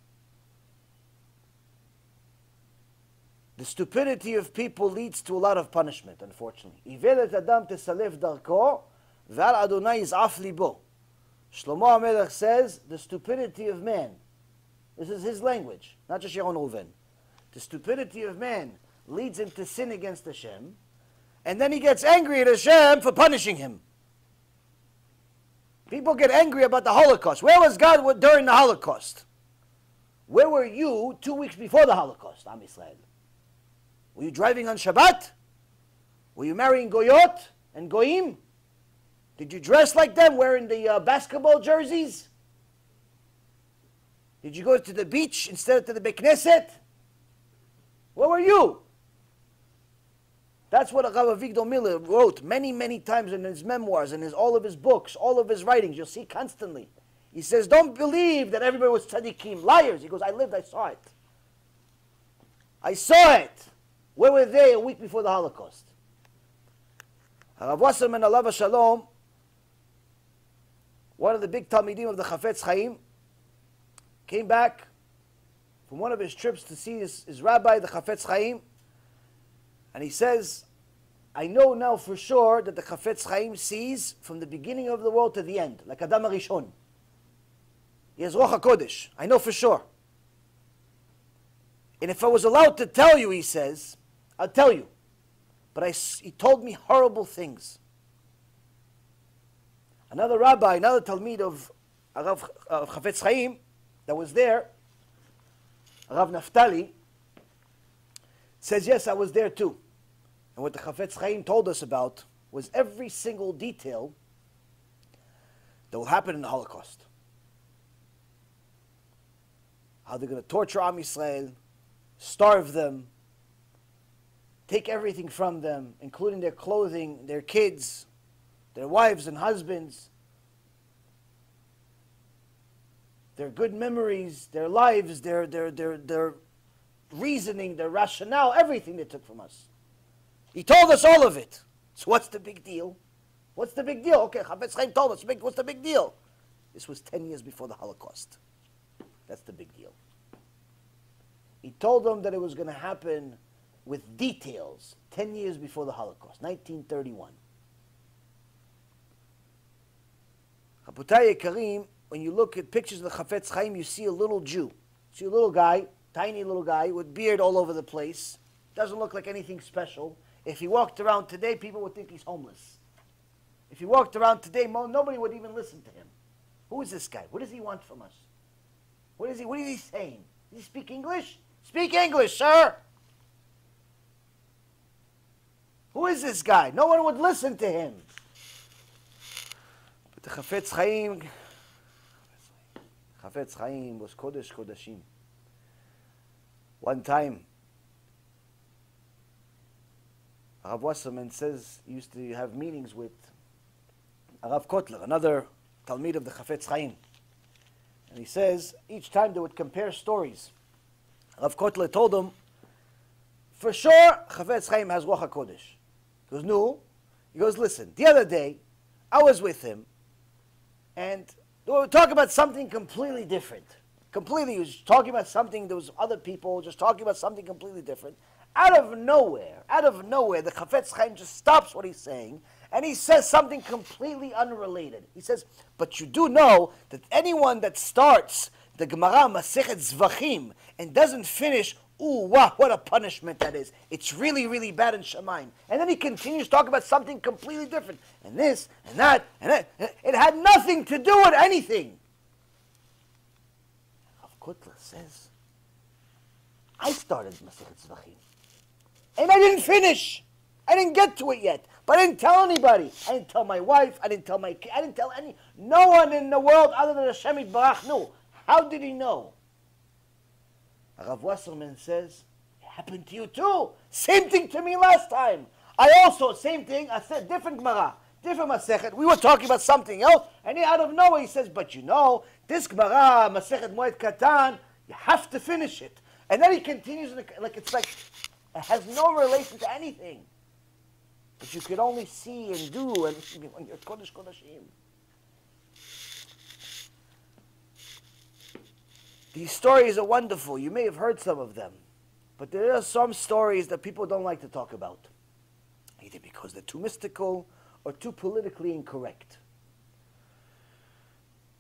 Speaker 1: The stupidity of people leads to a lot of punishment, unfortunately. Ivelet adam tesalef darko, v'al Adonai yiz'af libo. Shlomo HaMelech says, the stupidity of man. This is his language, not just Yaron Reuven. The stupidity of man leads him to sin against Hashem, and then he gets angry at Hashem for punishing him. People get angry about the Holocaust. Where was God during the Holocaust? Where were you 2 weeks before the Holocaust, Am Yisrael? Were you driving on Shabbat? Were you marrying Goyot and Goyim? Did you dress like them, wearing the basketball jerseys? Did you go to the beach instead of to the Beit Knesset? Where were you? That's what Rabbi Avigdor Miller wrote many, many times in his memoirs, in all of his books, all of his writings. You'll see constantly. He says, don't believe that everybody was tzaddikim, liars. He goes, I lived, I saw it. I saw it. Where were they a week before the Holocaust? Rav Wasserman, alav shalom, one of the big Talmidim of the Chofetz Chaim, came back from one of his trips to see his rabbi, the Chofetz Chaim, and he says, I know now for sure that the Chofetz Chaim sees from the beginning of the world to the end, like Adam HaRishon. He has Ruach HaKodesh. I know for sure. And if I was allowed to tell you, he says, I'll tell you. But he told me horrible things. Another rabbi, another Talmid of Chofetz Chaim that was there, Rav Naftali, says, yes, I was there too. And what the Chofetz Chaim told us about was every single detail that will happen in the Holocaust. How they're going to torture Am Yisrael, starve them, take everything from them, including their clothing, their kids, their wives and husbands, their good memories, their lives, their reasoning, their rationale, everything they took from us. He told us all of it. So what's the big deal? What's the big deal? Okay, Chofetz Chaim told us, what's the big deal? This was 10 years before the Holocaust. That's the big deal. He told them that it was going to happen with details 10 years before the Holocaust, 1931. Rabotai Yekarim, when you look at pictures of the Chofetz Chaim, you see a little Jew. You see a little guy, tiny little guy, with beard all over the place. Doesn't look like anything special. If he walked around today, people would think he's homeless. If he walked around today, nobody would even listen to him. Who is this guy? What does he want from us? What is he saying? Does he speak English? Speak English, sir! Who is this guy? No one would listen to him. But the Chofetz Chaim was Kodesh Kodashim. One time, Rav Wasserman says he used to have meetings with Rav Kotler, another Talmid of the Chofetz Chaim. And he says each time they would compare stories. Rav Kotler told him, for sure, Chofetz Chaim has Ruach HaKodesh. He goes, no. He goes, listen, the other day, I was with him, and they were talking about something completely different. Completely, he was talking about something, there was other people just talking about something completely different. Out of nowhere, the Chofetz Chaim just stops what he's saying, and he says something completely unrelated. He says, but you do know that anyone that starts the Gemara Masechet Zvachim and doesn't finish, ooh, wow, what a punishment that is. It's really, really bad in Shemaim. And then he continues talking about something completely different. And this, and that, and that. It had nothing to do with anything. Rav Kotler says, I started Masechet Zvachim. And I didn't finish. I didn't get to it yet. But I didn't tell anybody. I didn't tell my wife. I didn't tell my kid. I didn't tell no one in the world other than Hashem Yitbarach knew. How did he know? Rav Wasserman says, it happened to you too. Same thing to me last time. I also, same thing, I said different Gemara, different Masechet. We were talking about something else, and he out of nowhere he says, but you know, this Gemara, Masechet Moed Katan, you have to finish it. And then he continues, it's like, it has no relation to anything. But you could only see and do and when you're Kodesh Kodashim. These stories are wonderful. You may have heard some of them. But there are some stories that people don't like to talk about. Either because they're too mystical or too politically incorrect.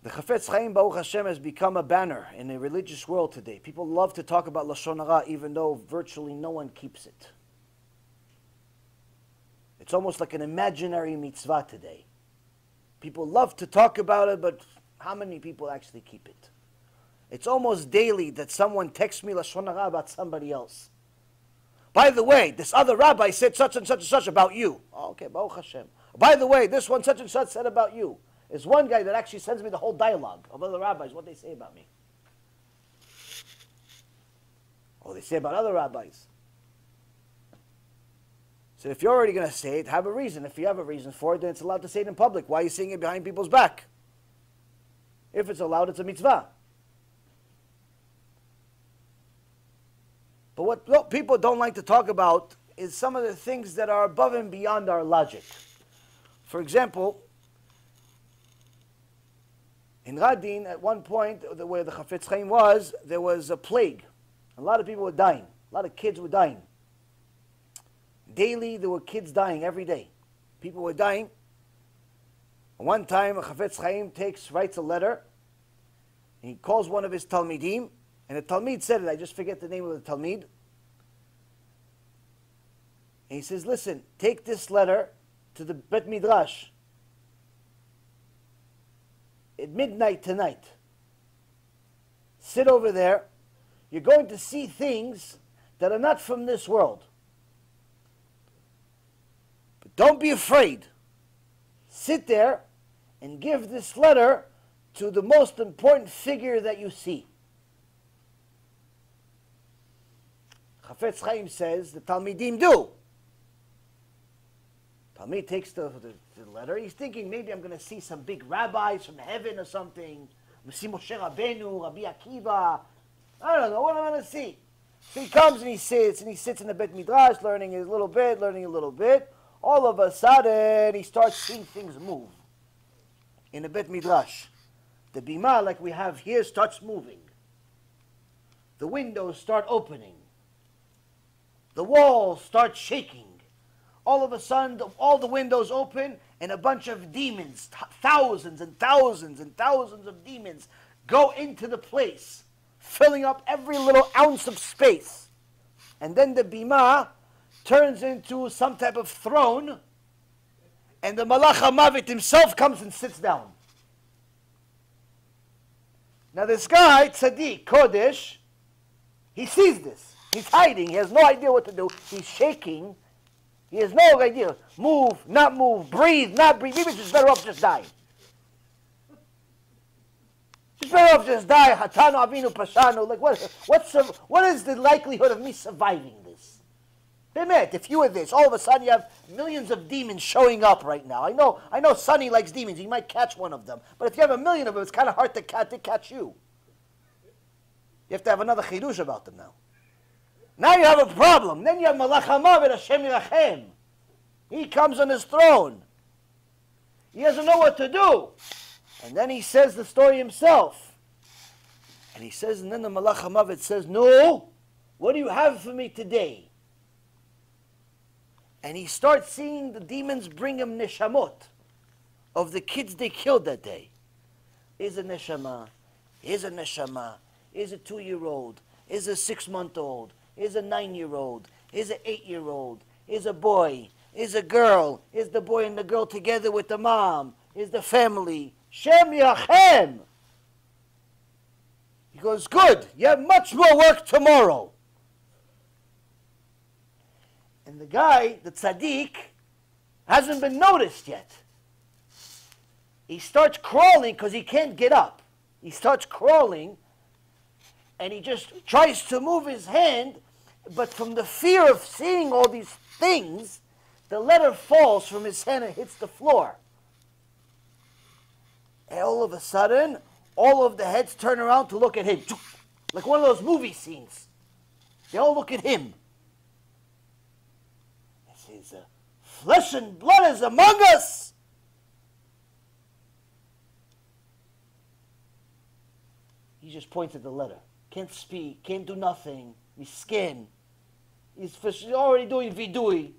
Speaker 1: The Chofetz Chaim, Baruch Hashem, has become a banner in the religious world today. People love to talk about Lashon Hara even though virtually no one keeps it. It's almost like an imaginary mitzvah today. People love to talk about it, but how many people actually keep it? It's almost daily that someone texts me Lashon Hara about somebody else. By the way, this other rabbi said such and such and such about you. Oh, okay, Baruch Hashem. By the way, this one such and such said about you. There's one guy that actually sends me the whole dialogue of other rabbis, what they say about me. Or they say about other rabbis. So if you're already going to say it, have a reason. If you have a reason for it, then it's allowed to say it in public. Why are you saying it behind people's back? If it's allowed, it's a mitzvah. But what people don't like to talk about is some of the things that are above and beyond our logic. For example, in Radin, at one point, where the Chofetz Chaim was, there was a plague. A lot of people were dying. A lot of kids were dying. Daily, there were kids dying every day. People were dying. One time, a Chofetz Chaim writes a letter. He calls one of his Talmidim, and the Talmid said it. I just forget the name of the Talmid. And he says, listen, take this letter to the Bet Midrash at midnight tonight. Sit over there. You're going to see things that are not from this world. But don't be afraid. Sit there and give this letter to the most important figure that you see. Chofetz Chaim says the Talmidim do. Talmid takes the letter. He's thinking maybe I'm going to see some big rabbis from heaven or something. I'm going to see Moshe Rabbeinu, Rabbi Akiva. I don't know what I'm going to see. So he comes and he sits in the Bet Midrash, learning a little bit. All of a sudden, he starts seeing things move in the Bet Midrash. The bima, like we have here, starts moving. The windows start opening. The walls start shaking. All of a sudden, all the windows open, and a bunch of demons, thousands and thousands and thousands of demons, go into the place, filling up every little ounce of space. And then the bima turns into some type of throne, and the Malach HaMavet himself comes and sits down. Now this guy, Tzaddik, Kodesh, he sees this. He's hiding. He has no idea what to do. He's shaking. He has no idea. Move, not move, breathe, not breathe. Maybe it's just better off just die. Just better off just die. Hatanu avinu pashanu. Like what is the likelihood of me surviving this? Bemet, if you were this, all of a sudden you have millions of demons showing up right now. I know Sonny likes demons. He might catch one of them. But if you have a million of them, it's kind of hard to catch you. You have to have another chidush about them now. Now you have a problem. Then you have Malach HaMavet, Hashem Yirachem. He comes on his throne. He doesn't know what to do. And then he says the story himself. And he says, and then the Malach HaMavet says, no, what do you have for me today? And he starts seeing the demons bring him neshamot of the kids they killed that day. Here's a neshama. Here's a neshama. Here's a 2-year-old. Here's a 6-month-old. Here's a 9-year-old. Here's an 8-year-old. Here's a boy. Here's a girl. Here's the boy and the girl together with the mom. Here's the family. Shem Yachem. He goes, good. You have much more work tomorrow. And the guy, the tzaddik, hasn't been noticed yet. He starts crawling because he can't get up. He starts crawling, and he just tries to move his hand, but from the fear of seeing all these things, the letter falls from his hand and hits the floor. And all of a sudden, all of the heads turn around to look at him. Like one of those movie scenes. They all look at him. He says, flesh and blood is among us. He just points at the letter. Can't speak, can't do nothing. He's skin. He's already doing vidui.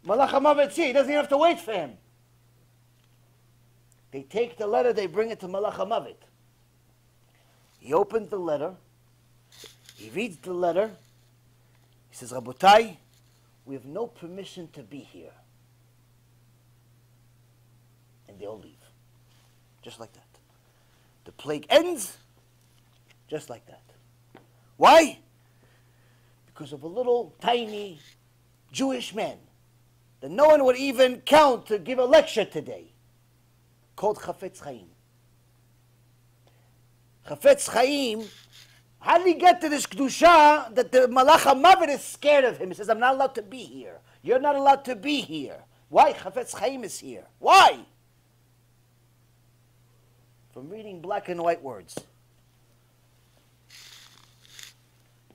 Speaker 1: Malach HaMavet, he doesn't even have to wait for him. They take the letter, they bring it to Malach HaMavet. He opens the letter. He reads the letter. He says, Rabotai, we have no permission to be here. And they all leave. Just like that. The plague ends just like that. Why? Because of a little tiny Jewish man that no one would even count to give a lecture today, called Chofetz Chaim. Chofetz Chaim, how did he get to this kedusha that the Malach HaMavet is scared of him? He says, I'm not allowed to be here. You're not allowed to be here. Why? Chofetz Chaim is here. Why? from reading black and white words.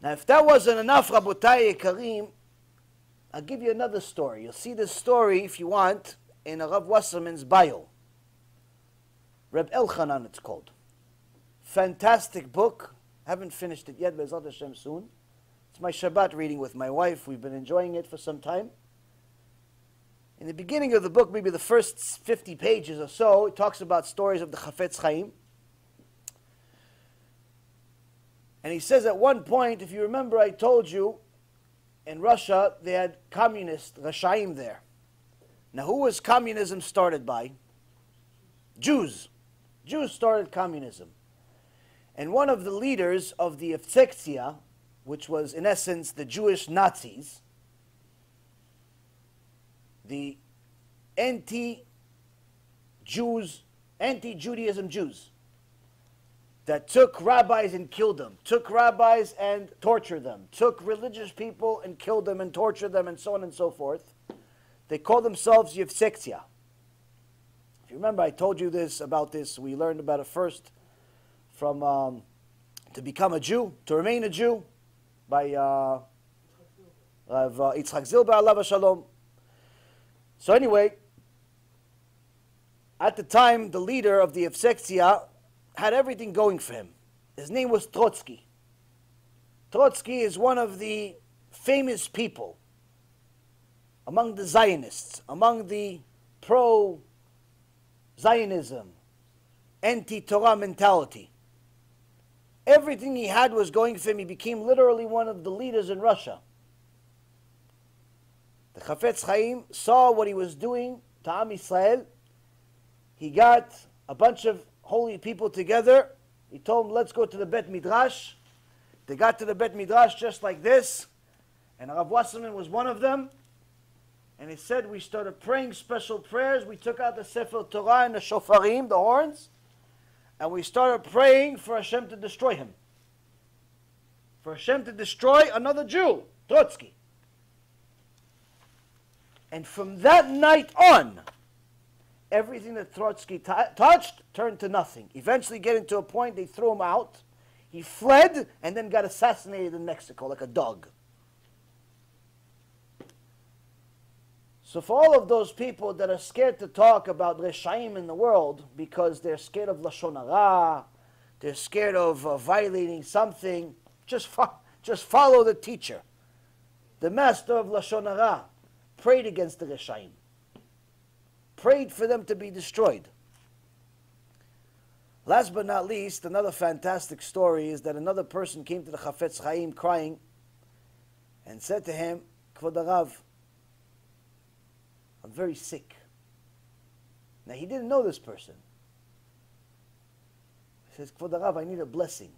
Speaker 1: Now, if that wasn't enough, Rabotai Yekarim, I'll give you another story. You'll see this story, if you want, in a Rav Wasserman's bio. Reb Elchanan, it's called. Fantastic book. Haven't finished it yet, but Bezrat Hashem soon. It's my Shabbat reading with my wife. We've been enjoying it for some time. In the beginning of the book, maybe the first 50 pages or so, it talks about stories of the Chofetz Chaim. And he says at one point, if you remember, I told you, in Russia, they had communist Rashaim there. Now, who was communism started by? Jews. Jews started communism. And one of the leaders of the Evsektia, which was in essence the Jewish Nazis, the anti-Jews, anti-Judaism Jews, that took rabbis and killed them, took rabbis and tortured them, took religious people and killed them and tortured them, and so on and so forth. They call themselves Yevsektia. If you remember, I told you this about this. We learned about it first from to become a Jew, to remain a Jew, by Rav Yitzchak Zilber Alav Shalom. So anyway, at the time, the leader of the Yevsektia had everything going for him. His name was Trotsky. Trotsky is one of the famous people among the Zionists, among the pro-Zionism, anti-Torah mentality. Everything he had was going for him. He became literally one of the leaders in Russia. The Chofetz Chaim saw what he was doing to Am Yisrael. He got a bunch of holy people together. He told them, let's go to the Bet Midrash. They got to the Bet Midrash just like this. And Rav Wasserman was one of them. And he said, we started praying special prayers. We took out the Sefer Torah and the shofarim, the horns. And we started praying for Hashem to destroy him. For Hashem to destroy another Jew, Trotsky. And from that night on, everything that Trotsky touched turned to nothing. Eventually getting to a point, they threw him out. He fled and then got assassinated in Mexico like a dog. So for all of those people that are scared to talk about Reshaim in the world because they're scared of Lashon Hara, they're scared of violating something, just follow the teacher. The master of Lashon Hara prayed against the Reshaim. Prayed for them to be destroyed. Last but not least, another fantastic story is that another person came to the Chofetz Chaim crying and said to him, Kvod Harav, I'm very sick. Now he didn't know this person. He says, Kvod Harav, I need a blessing.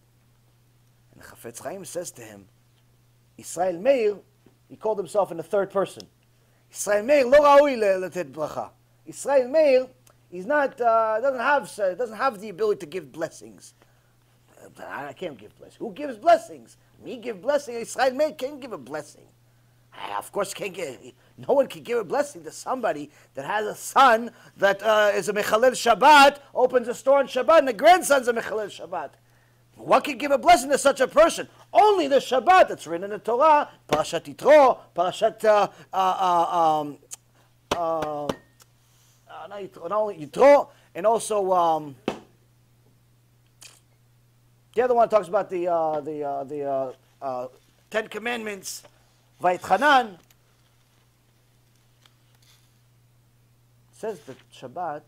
Speaker 1: And the Chofetz Chaim says to him, Israel Meir, he called himself in the third person. Israel Meir lo raui letet bracha. Israel Meir, he's not, doesn't have the ability to give blessings. I can't give blessings. Who gives blessings? Me give blessing. Israel Meir can't give a blessing. Of course, no one can give a blessing to somebody that has a son that is a Mechalel Shabbat, opens a store on Shabbat, and the grandson's a Mechalel Shabbat. What can give a blessing to such a person? Only the Shabbat that's written in the Torah, Parashat Yitro, Parashat not only Yitro, and also the other one talks about the Ten Commandments, Vayitchanan. Says that Shabbat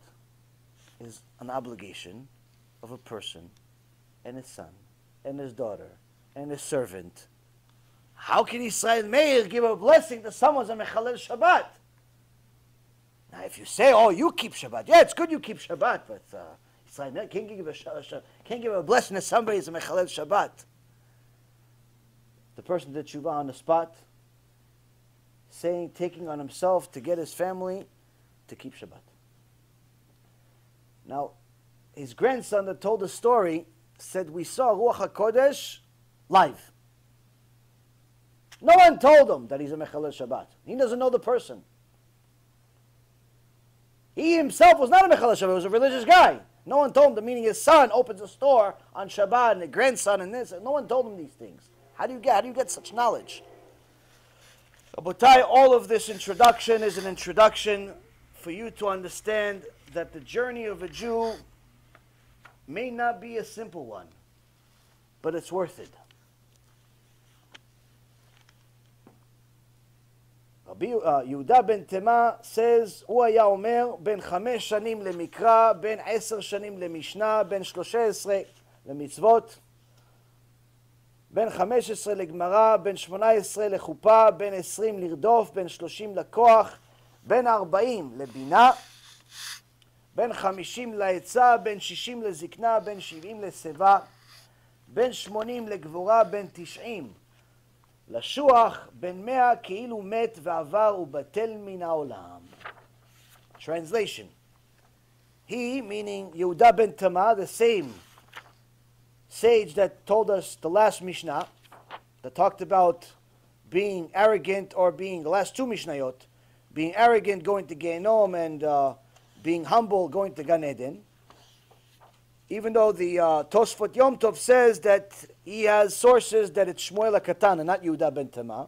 Speaker 1: is an obligation of a person and his son and his daughter and his servant. How can Israel Meir give a blessing to someone who's a Mechalel Shabbat? Now, if you say, "Oh, you keep Shabbat," yeah, it's good you keep Shabbat, but Israel Meir can't give a blessing to somebody who's a Mechalel Shabbat. The person did tshuva on the spot, taking on himself to get his family to keep Shabbat. Now, his grandson that told the story said, we saw Ruach HaKodesh live. No one told him that he's a Mechalel Shabbat. He doesn't know the person. He himself was not a Mechalel Shabbat, he was a religious guy. No one told him the meaning his son opens a store on Shabbat and a grandson and this. No one told him these things. How do you get such knowledge? Rabotai, all of this introduction is an introduction for you to understand that the journey of a Jew may not be a simple one, but it's worth it. Rabbi Yehuda ben Tema says, הוא היה אומר, בין 5 שנים למקרא, בין 10 שנים למשנה, בין 13 למצוות, בין 15 לגמרא, בין 18 לחופה, בין 20 לרדוף, בין 30 לכוח, בין 40 לבינה, בין 50 לעצה, בין 60 לזקנה, בין 70 לשיבה, בין 80 לגבורה, בין 90 לשוח, בין 100 כאילו מת ועבר ובטל מן העולם. Translation. He, meaning Yehuda ben Tema, the same sage that told us the last Mishnah, that talked about being arrogant or being, the last 2 Mishnayot, being arrogant going to Gehenom and being humble going to Gan Eden. Even though the Tosfot Yom Tov says that he has sources that it's Shmuel HaKatan and not Yehuda ben Tema.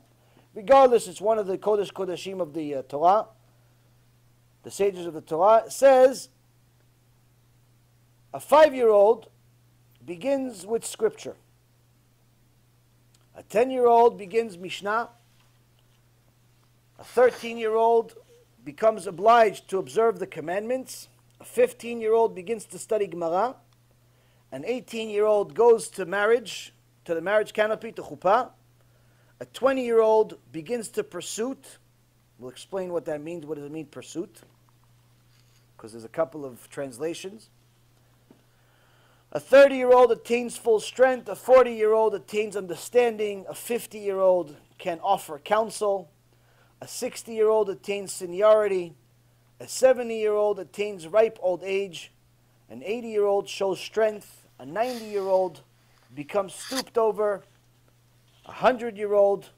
Speaker 1: Regardless, it's one of the Kodesh Kodashim of the Torah. The sages of the Torah says a 5-year-old begins with scripture. A 10-year-old begins Mishnah. A 13-year-old becomes obliged to observe the commandments. A 15-year-old begins to study Gemara. An 18-year-old goes to marriage, to the marriage canopy, to chuppah. A 20-year-old begins to pursuit. We'll explain what that means. What does it mean, pursuit? Because there's a couple of translations. A 30-year-old attains full strength. A 40-year-old attains understanding. A 50-year-old can offer counsel. A 60-year-old attains seniority. A 70-year-old attains ripe old age. An 80-year-old shows strength. A 90-year-old becomes stooped over. A 100-year-old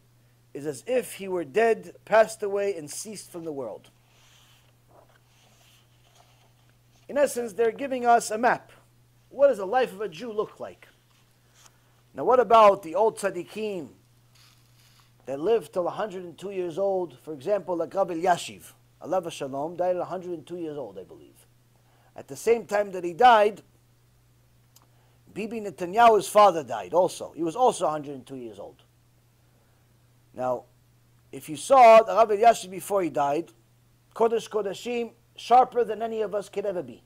Speaker 1: is as if he were dead, passed away, and ceased from the world. In essence, they're giving us a map. What does the life of a Jew look like? Now, what about the old tzaddikim that lived till 102 years old? For example, like Rabbi Yashiv, Alav Shalom, died at 102 years old, I believe. At the same time that he died, Bibi Netanyahu's father died also. He was also 102 years old. Now, if you saw the Rabbi Yashiv before he died, Kodesh Kodashim, sharper than any of us could ever be.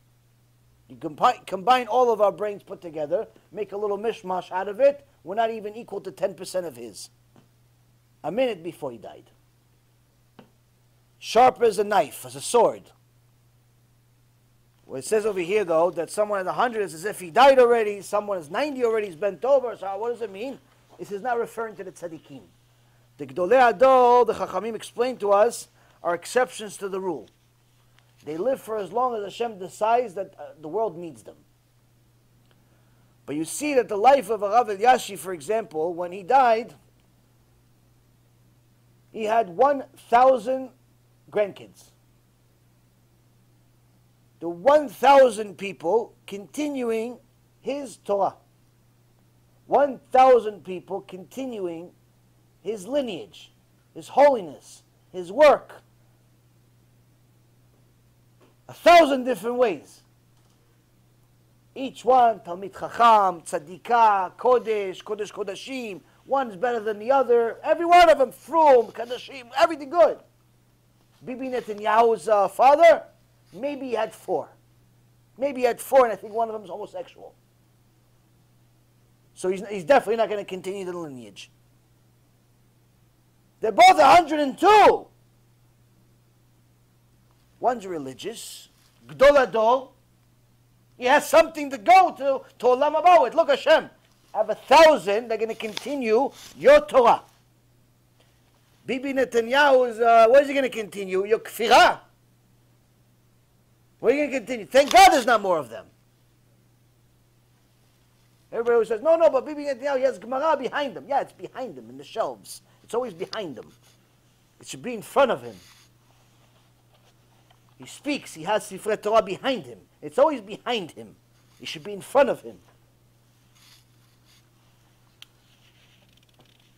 Speaker 1: You combine all of our brains put together, make a little mishmash out of it, we're not even equal to 10% of his. A minute before he died. Sharp as a knife, as a sword. Well, it says over here, though, that someone at 100 is as if he died already, someone is 90 already, he's bent over. So what does it mean? This is not referring to the tzaddikim. The Gdolei Ador, the Chachamim explained to us, are exceptions to the rule. They live for as long as Hashem decides that the world needs them. But you see that the life of Rav Elyashiv, for example, when he died, he had 1,000 grandkids. The 1,000 people continuing his Torah. 1,000 people continuing his lineage, his holiness, his work. 1,000 different ways. Each one, Talmid Chacham, Tzadikah, Kodesh, Kodesh Kodashim. One is better than the other. Every one of them, Frum, Kadashim, everything good. Bibi Netanyahu's father, maybe he had 4. Maybe he had 4, and I think one of them is homosexual. So he's definitely not going to continue the lineage. They're both 102. One's religious, Gdol Ador. He has something to go to Olam Haba with. Look, Hashem, I have 1,000. They're going to continue your Torah. Bibi Netanyahu is, what is he going to continue? Your Kfirah. What are you going to continue? Thank God there's not more of them. Everybody always says, no, but Bibi Netanyahu, he has Gemara behind him. Yeah, it's behind him in the shelves. It's always behind him. It should be in front of him. He speaks, he has Sifrei Torah behind him. It's always behind him. You should be in front of him.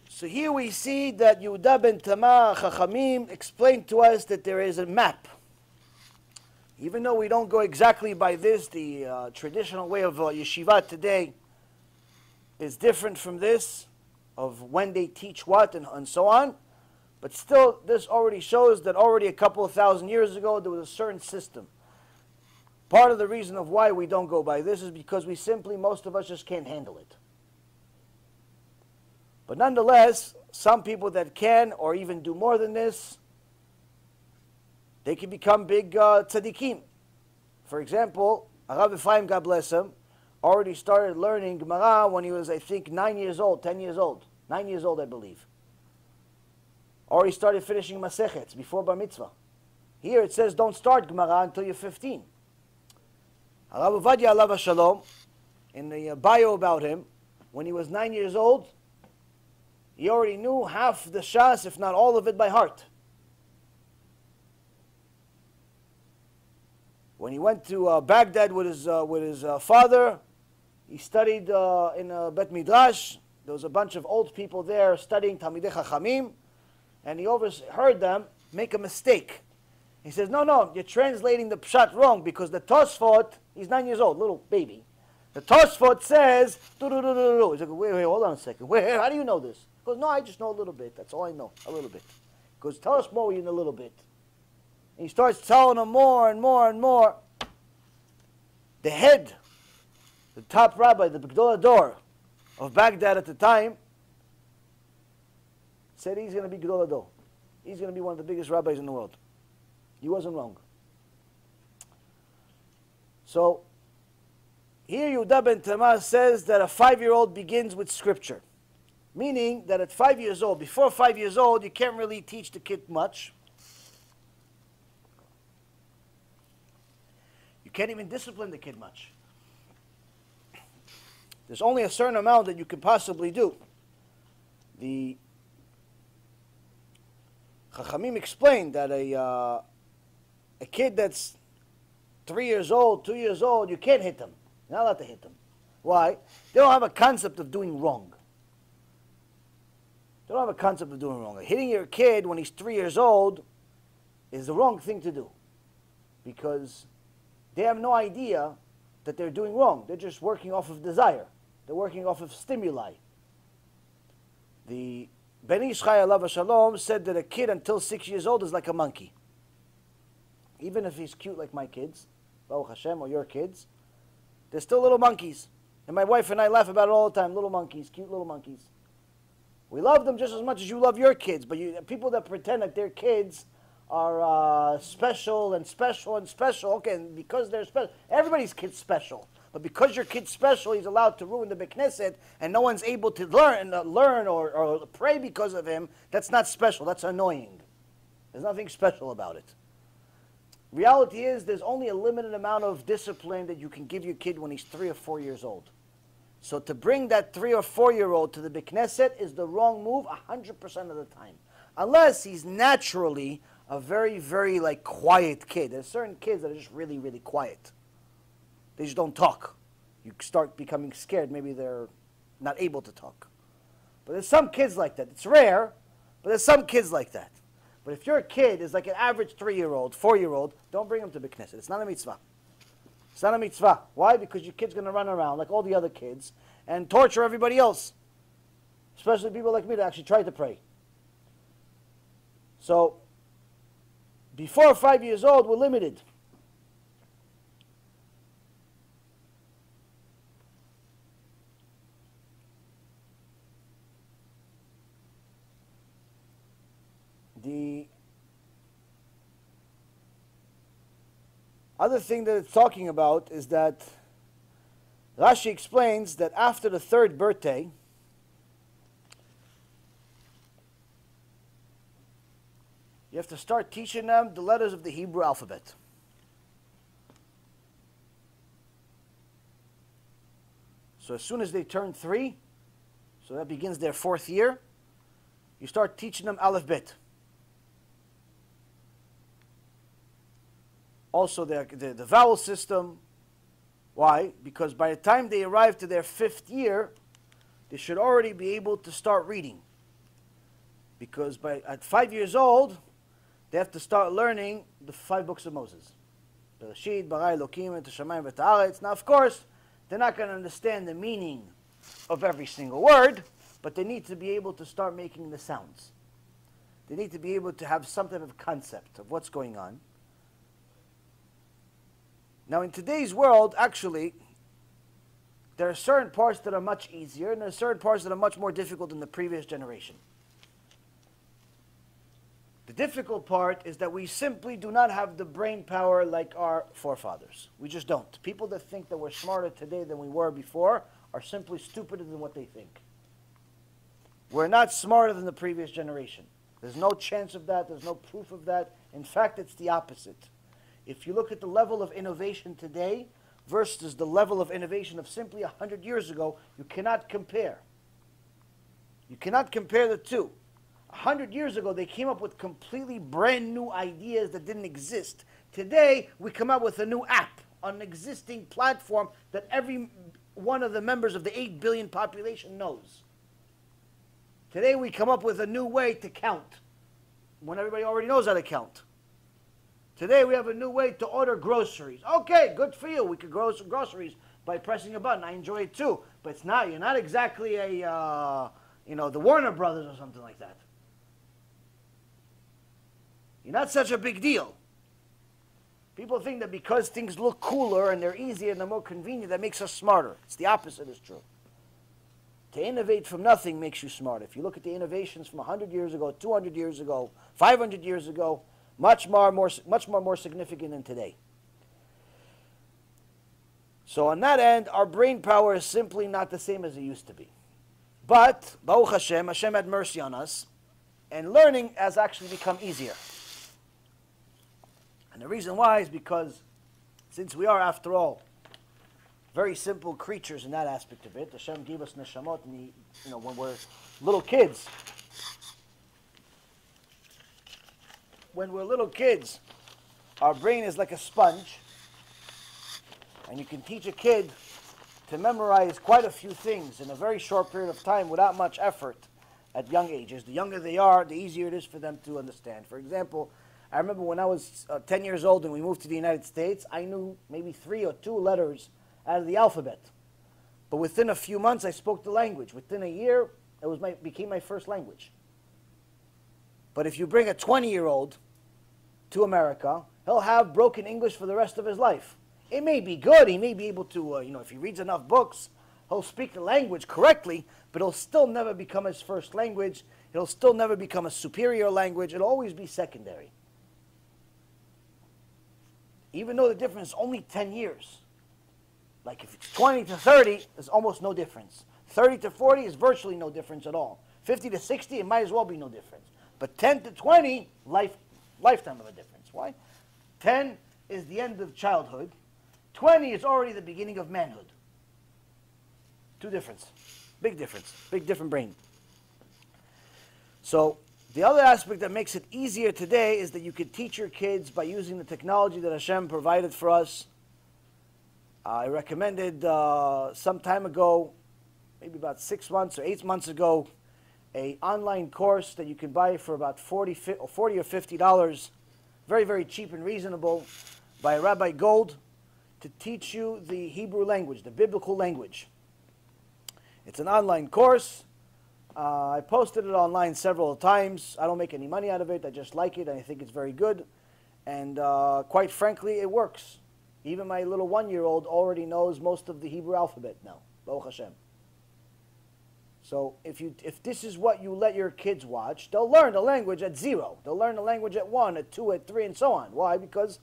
Speaker 1: So here we see that Yehuda ben Tamar Chachamim explained to us that there is a map. Even though we don't go exactly by this, the traditional way of yeshiva today is different from this, of when they teach what and so on. But still, this already shows that already a couple of thousand years ago, there was a certain system. Part of the reason of why we don't go by this is because we simply, most of us just can't handle it. But nonetheless, some people that can, or even do more than this, they can become big tzaddikim. For example, Rabbi Chaim, God bless him, already started learning Gemara when he was, I think, 9 years old, 10 years old. 9 years old, I believe. Or he started finishing Masechet before Bar Mitzvah. Here it says don't start Gemara until you're 15. Rabbi Ovadia Alav Shalom, in the bio about him, when he was 9 years old, he already knew half the Shas, if not all of it, by heart. When he went to Baghdad with his father, he studied in a Bet Midrash. There was a bunch of old people there studying Talmidei Chachamim, and he overheard them make a mistake. He says, no, you're translating the Pshat wrong, because the Tosfot, he's 9 years old, little baby. The Tosfot says, do-do-do-do-do. He's like, wait, hold on a second. How do you know this? He goes, no, I just know a little bit. That's all I know, a little bit. He goes, tell us more in a little bit. And he starts telling them more and more and more. The head, the top rabbi, the B'gdol Ador of Baghdad at the time, said he's going to be Gdol Ador. He's going to be one of the biggest rabbis in the world. He wasn't wrong. So, here Yehuda ben Tamar says that a 5-year-old begins with scripture. Meaning that at 5 years old, before 5 years old, you can't really teach the kid much. You can't even discipline the kid much. There's only a certain amount that you can possibly do. The Chachamim explained that a kid that's 3 years old, 2 years old, you can't hit them. You're not allowed to hit them. Why? They don't have a concept of doing wrong. They don't have a concept of doing wrong. Hitting your kid when he's 3 years old is the wrong thing to do, because they have no idea that they're doing wrong. They're just working off of desire. They're working off of stimuli. The Ben Ish Chai Alav Shalom said that a kid until 6 years old is like a monkey. Even if he's cute like my kids, Baruch Hashem, or your kids, they're still little monkeys. And my wife and I laugh about it all the time. Little monkeys, cute little monkeys. We love them just as much as you love your kids. But people that pretend that their kids are special and special and special, okay, and because they're special, everybody's kid's special. But because your kid's special, he's allowed to ruin the Beit Knesset, and no one's able to learn or pray because of him. That's not special. That's annoying. There's nothing special about it. Reality is there's only a limited amount of discipline that you can give your kid when he's 3 or 4 years old. So to bring that 3 or 4-year-old to the Beit Knesset is the wrong move 100% of the time. Unless he's naturally a very, very quiet kid. There's certain kids that are just really, really quiet. They just don't talk. You start becoming scared. Maybe they're not able to talk. But there's some kids like that. It's rare, but there's some kids like that. But if your kid is like an average 3-year-old, 4-year-old, don't bring him to Beit Knesset. It's not a mitzvah. It's not a mitzvah. Why? Because your kid's going to run around like all the other kids and torture everybody else. Especially people like me that actually try to pray. So, before 5 years old, we're limited. The other thing that it's talking about is that Rashi explains that after the 3rd birthday, you have to start teaching them the letters of the Hebrew alphabet. So as soon as they turn 3, so that begins their 4th year, you start teaching them Aleph Bet. Also the vowel system, Why? Because by the time they arrive to their 5th year, they should already be able to start reading. Because at 5 years old, they have to start learning the 5 books of Moses. Bereshit, Bara, Elokim, et Hashemayim, v'et haaretz. Now, of course, they're not going to understand the meaning of every single word, but they need to be able to start making the sounds. They need to be able to have some type of concept of what's going on. Now, in today's world, actually, there are certain parts that are much easier, and there are certain parts that are much more difficult than the previous generation. The difficult part is that we simply do not have the brain power like our forefathers. We just don't. People that think that we're smarter today than we were before are simply stupider than what they think. We're not smarter than the previous generation. There's no chance of that. There's no proof of that. In fact, it's the opposite. If you look at the level of innovation today versus the level of innovation of simply 100 years ago, you cannot compare. You cannot compare the two. 100 years ago, they came up with completely brand new ideas that didn't exist. Today, we come up with a new app on an existing platform that every one of the members of the 8 billion population knows. Today, we come up with a new way to count when everybody already knows how to count. Today, we have a new way to order groceries. Okay, good for you. We could grow some groceries by pressing a button. I enjoy it too. But it's not, you're not exactly a, the Warner Brothers or something like that. You're not such a big deal. People think that because things look cooler and they're easier and they're more convenient, that makes us smarter. It's the opposite is true. To innovate from nothing makes you smarter. If you look at the innovations from 100 years ago, 200 years ago, 500 years ago, much more significant than today. So on that end, our brain power is simply not the same as it used to be. But, Baruch Hashem, Hashem had mercy on us, and learning has actually become easier. And the reason why is because, since we are, after all, very simple creatures in that aspect of it, Hashem gave us neshamot, and when we're little kids. When we're little kids, our brain is like a sponge, and you can teach a kid to memorize quite a few things in a very short period of time without much effort at young ages. The younger they are, the easier it is for them to understand. For example, I remember when I was 10 years old and we moved to the United States, I knew maybe 3 or 2 letters out of the alphabet. But within a few months, I spoke the language. Within a year, it became my first language. But if you bring a 20-year-old to America, he'll have broken English for the rest of his life. It may be good. He may be able to, if he reads enough books, he'll speak the language correctly, but it'll still never become his first language. It'll still never become a superior language. It'll always be secondary. Even though the difference is only 10 years. Like if it's 20 to 30, there's almost no difference. 30 to 40 is virtually no difference at all. 50 to 60, it might as well be no difference. But 10 to 20, lifetime of a difference. Why? 10 is the end of childhood. 20 is already the beginning of manhood. 2 difference. Big difference. Big different brain. So the other aspect that makes it easier today is that you could teach your kids by using the technology that Hashem provided for us. I recommended some time ago, maybe about 6 months or 8 months ago, an online course that you can buy for about $40 or $50, very, very cheap and reasonable, by Rabbi Gold, to teach you the Hebrew language, the biblical language. It's an online course. I posted it online several times. I don't make any money out of it. I just like it, and I think it's very good. And quite frankly, it works. Even my little 1-year-old already knows most of the Hebrew alphabet now. Baruch Hashem. So if this is what you let your kids watch, they'll learn the language at 0. They'll learn the language at 1, at 2, at 3, and so on. Why? Because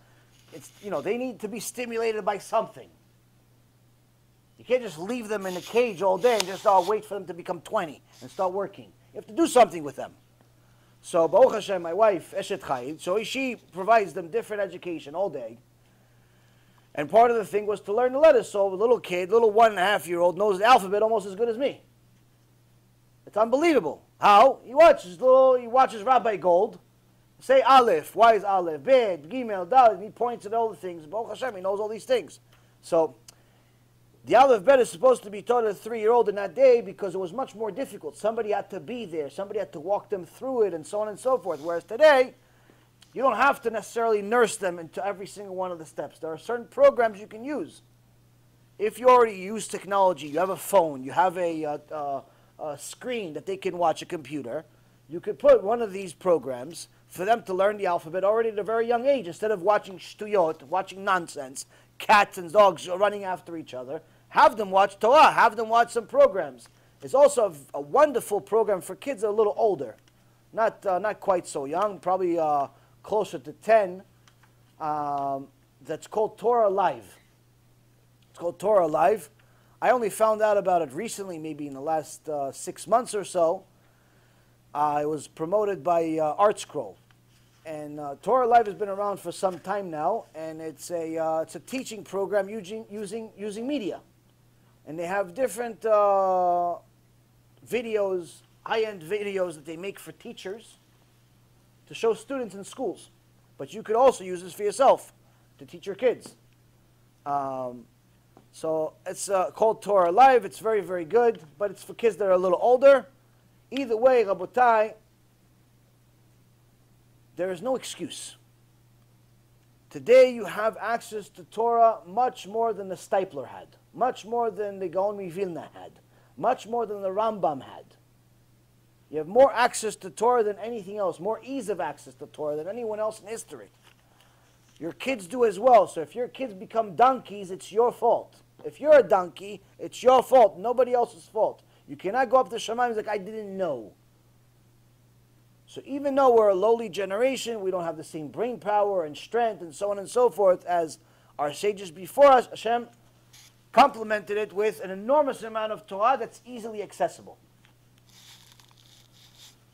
Speaker 1: it's, they need to be stimulated by something. You can't just leave them in a cage all day and just wait for them to become 20 and start working. You have to do something with them. So Baruch Hashem, my wife, Eshet Chaim, so she provides them different education all day. And part of the thing was to learn the letters. So a little kid, little 1.5-year-old, knows the alphabet almost as good as me. It's unbelievable. How? He watches Rabbi Gold say Aleph. Why is Aleph? Bet, Gimel, Dalet. He points at all the things. Baruch Hashem, he knows all these things. So The Aleph Bet is supposed to be taught to a 3-year-old in that day because it was much more difficult. Somebody had to be there. Somebody had to walk them through it and so on and so forth. Whereas today, you don't have to necessarily nurse them into every single one of the steps. There are certain programs you can use. If you already use technology, you have a phone, you have a screen that they can watch, a computer, you could put one of these programs for them to learn the alphabet already at a very young age. Instead of watching shtuyot, watching nonsense, cats and dogs running after each other, have them watch Torah, have them watch some programs. It's also a wonderful program for kids that are a little older, not quite so young, probably closer to 10, that's called Torah Live. It's called Torah Live. I only found out about it recently, maybe in the last 6 months or so. It was promoted by ArtScroll. And Torah Live has been around for some time now, and it's a teaching program using media. And they have different videos, high-end videos that they make for teachers to show students in schools. But you could also use this for yourself to teach your kids. So it's called Torah Live. It's very, very good, but it's for kids that are a little older. Either way, Rabotai, there is no excuse. Today you have access to Torah much more than the Stipler had, much more than the Gaon Vilna had, much more than the Rambam had. You have more access to Torah than anything else, more ease of access to Torah than anyone else in history. Your kids do as well, so if your kids become donkeys, it's your fault. If you're a donkey, it's your fault, nobody else's fault. You cannot go up to Shamayim like, I didn't know. So even though we're a lowly generation, we don't have the same brain power and strength and so on and so forth as our sages before us, Hashem complemented it with an enormous amount of Torah that's easily accessible.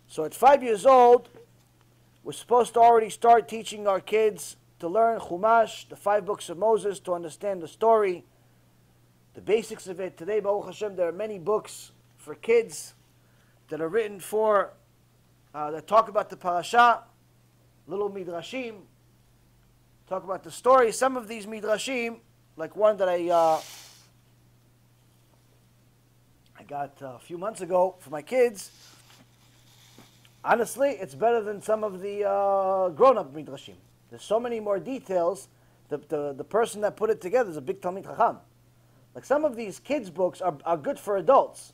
Speaker 1: So at 5 years old, we're supposed to already start teaching our kids to learn Chumash, the 5 books of Moses, to understand the story, the basics of it. Today, Baruch Hashem, there are many books for kids that are written for, that talk about the parasha, little midrashim, talk about the story. Some of these midrashim, like one that I got a few months ago for my kids, honestly, it's better than some of the grown-up midrashim. There's so many more details. The person that put it together is a big Talmid Chacham. Like some of these kids' books are good for adults.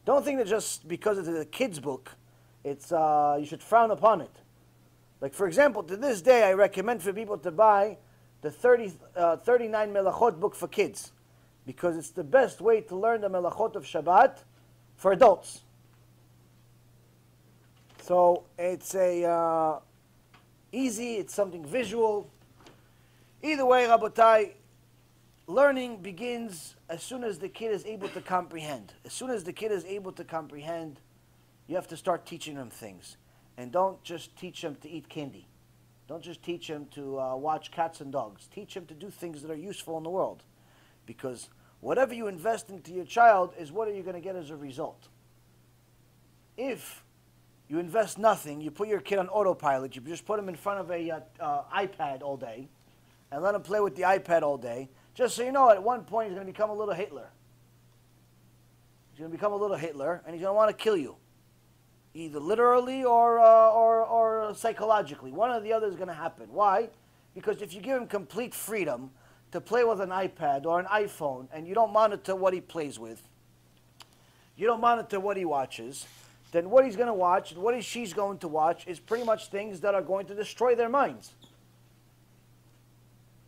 Speaker 1: Don't think that just because it's a kid's book, it's you should frown upon it. Like for example, to this day, I recommend for people to buy the 39 Melachot book for kids, because it's the best way to learn the Melachot of Shabbat for adults. So it's easy, it's something visual. Either way, Rabotai, learning begins as soon as the kid is able to comprehend. As soon as the kid is able to comprehend, you have to start teaching them things. And don't just teach them to eat candy. Don't just teach them to watch cats and dogs. Teach them to do things that are useful in the world. Because whatever you invest into your child is what are you going to get as a result. If you invest nothing, you put your kid on autopilot, you just put him in front of a iPad all day, and let him play with the iPad all day, just so you know, at one point he's going to become a little Hitler. He's going to become a little Hitler, and he's going to want to kill you. Either literally or psychologically. One or the other is going to happen. Why? Because if you give him complete freedom to play with an iPad or an iPhone, and you don't monitor what he plays with, you don't monitor what he watches, then what he's going to watch and what she's going to watch is pretty much things that are going to destroy their minds.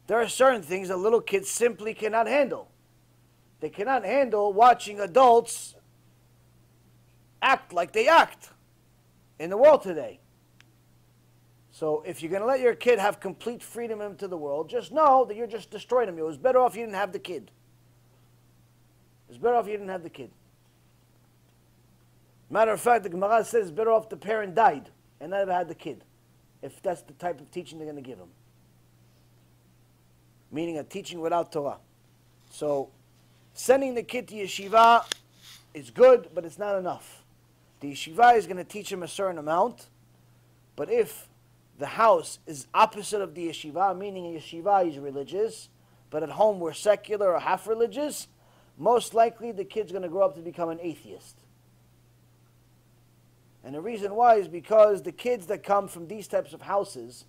Speaker 1: There are certain things that little kids simply cannot handle. They cannot handle watching adults act like they act in the world today. So if you're going to let your kid have complete freedom into the world, just know that you're just destroying him. It was better off you didn't have the kid. It was better off you didn't have the kid. Matter of fact, the Gemara says it's better off the parent died and never had the kid, if that's the type of teaching they're going to give him. Meaning a teaching without Torah. So sending the kid to yeshiva is good, but it's not enough. The yeshiva is going to teach him a certain amount, but if the house is opposite of the yeshiva, meaning in yeshiva he's religious, but at home we're secular or half religious, most likely the kid's going to grow up to become an atheist. And the reason why is because the kids that come from these types of houses,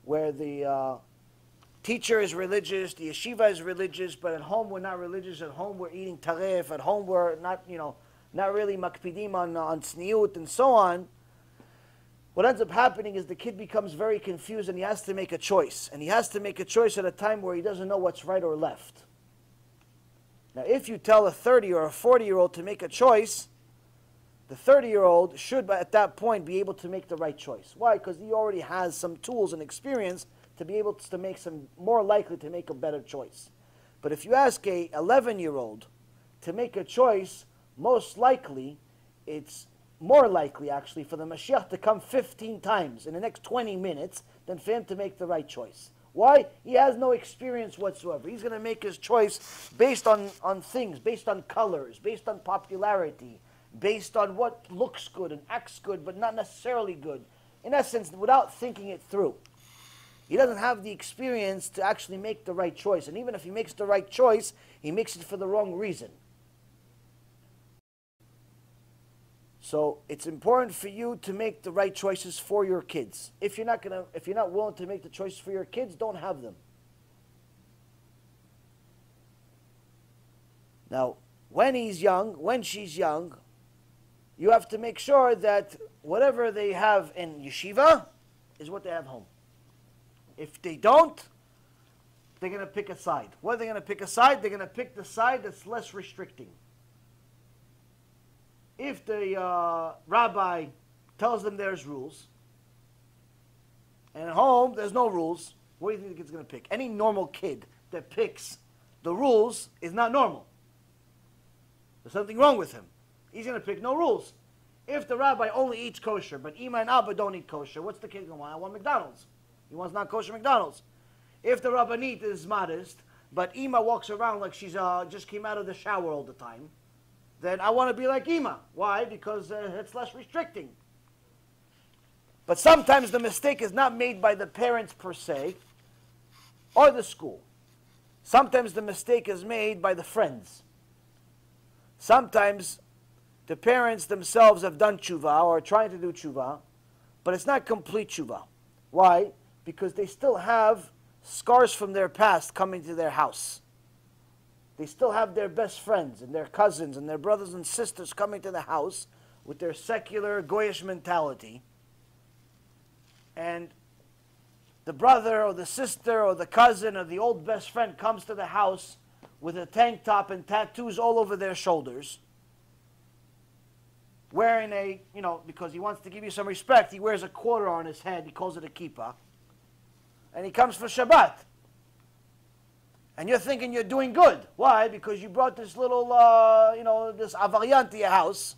Speaker 1: where the teacher is religious, the yeshiva is religious, but at home we're not religious, at home we're eating taref, at home we're not, not really makpidim on tzniut and so on, what ends up happening is the kid becomes very confused and he has to make a choice. And he has to make a choice at a time where he doesn't know what's right or left. Now, if you tell a 30 or a 40-year-old to make a choice, the 30-year-old should, at that point, be able to make the right choice. Why? Because he already has some tools and experience to be able to make more likely to make a better choice. But if you ask a 11-year-old to make a choice, most likely, it's more likely, actually, for the Mashiach to come 15 times in the next 20 minutes than for him to make the right choice. Why? He has no experience whatsoever. He's going to make his choice based on things, based on colors, based on popularity, based on what looks good and acts good, but not necessarily good. In essence, without thinking it through. He doesn't have the experience to actually make the right choice. And even if he makes the right choice, he makes it for the wrong reason. So it's important for you to make the right choices for your kids. If you're not willing to make the choices for your kids, don't have them. Now, when he's young, when she's young, you have to make sure that whatever they have in yeshiva is what they have home. If they don't, they're going to pick a side. What are they going to pick a side? They're going to pick the side that's less restricting. If the rabbi tells them there's rules, and at home there's no rules, what do you think the kid's going to pick? Any normal kid that picks the rules is not normal. There's something wrong with him. He's going to pick no rules. If the rabbi only eats kosher, but Ima and Abba don't eat kosher, what's the kid going to want? I want McDonald's. He wants not kosher McDonald's. If the rabbanit is modest, but Ima walks around like she's just came out of the shower all the time, then I want to be like Ima. Why? Because it's less restricting. But sometimes the mistake is not made by the parents per se, or the school. Sometimes the mistake is made by the friends. Sometimes the parents themselves have done tshuva or are trying to do tshuva, but it's not complete tshuva. Why? Because they still have scars from their past coming to their house. They still have their best friends and their cousins and their brothers and sisters coming to the house with their secular, goyish mentality. And the brother or the sister or the cousin or the old best friend comes to the house with a tank top and tattoos all over their shoulders, wearing because he wants to give you some respect, he wears a quarter on his head, he calls it a kippah, and he comes for Shabbat. And you're thinking you're doing good. Why? Because you brought this little, this avarian to your house.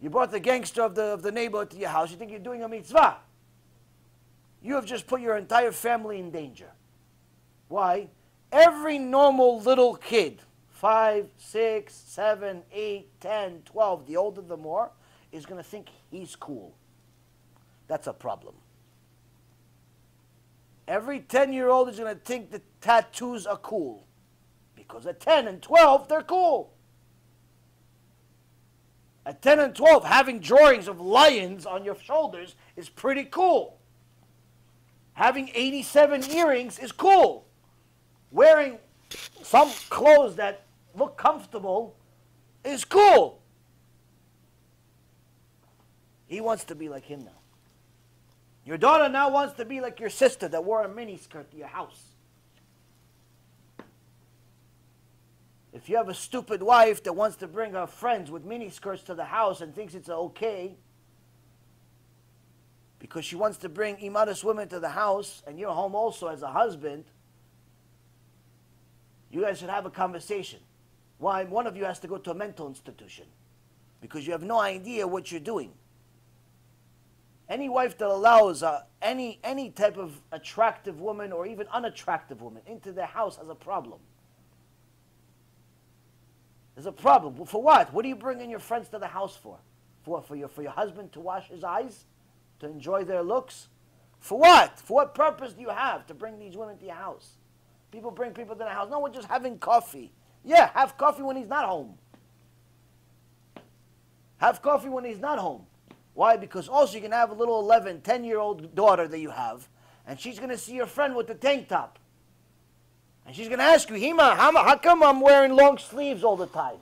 Speaker 1: You brought the gangster of the neighborhood to your house. You think you're doing a mitzvah. You have just put your entire family in danger. Why? Every normal little kid, 5, 6, 7, 8, 10, 12, the older the more, is going to think he's cool. That's a problem. Every 10-year-old is going to think that tattoos are cool. Because at 10 and 12, they're cool. At 10 and 12, having drawings of lions on your shoulders is pretty cool. Having 87 earrings is cool. Wearing some clothes that look comfortable is cool. He wants to be like him now. Your daughter now wants to be like your sister that wore a miniskirt to your house. If you have a stupid wife that wants to bring her friends with miniskirts to the house and thinks it's okay because she wants to bring immodest women to the house and you're home also as a husband, you guys should have a conversation. Why? One of you has to go to a mental institution because you have no idea what you're doing. Any wife that allows any type of attractive woman or even unattractive woman into their house has a problem. There's a problem. For what? What are you bringing your friends to the house for? For your husband to wash his eyes? To enjoy their looks? For what? For what purpose do you have to bring these women to your house? People bring people to the house. No, we're just having coffee. Yeah, have coffee when he's not home. Have coffee when he's not home. Why? Because also you can have a little 11, 10-year-old daughter that you have, and she's going to see your friend with the tank top. And she's going to ask you, Hima, how come I'm wearing long sleeves all the time?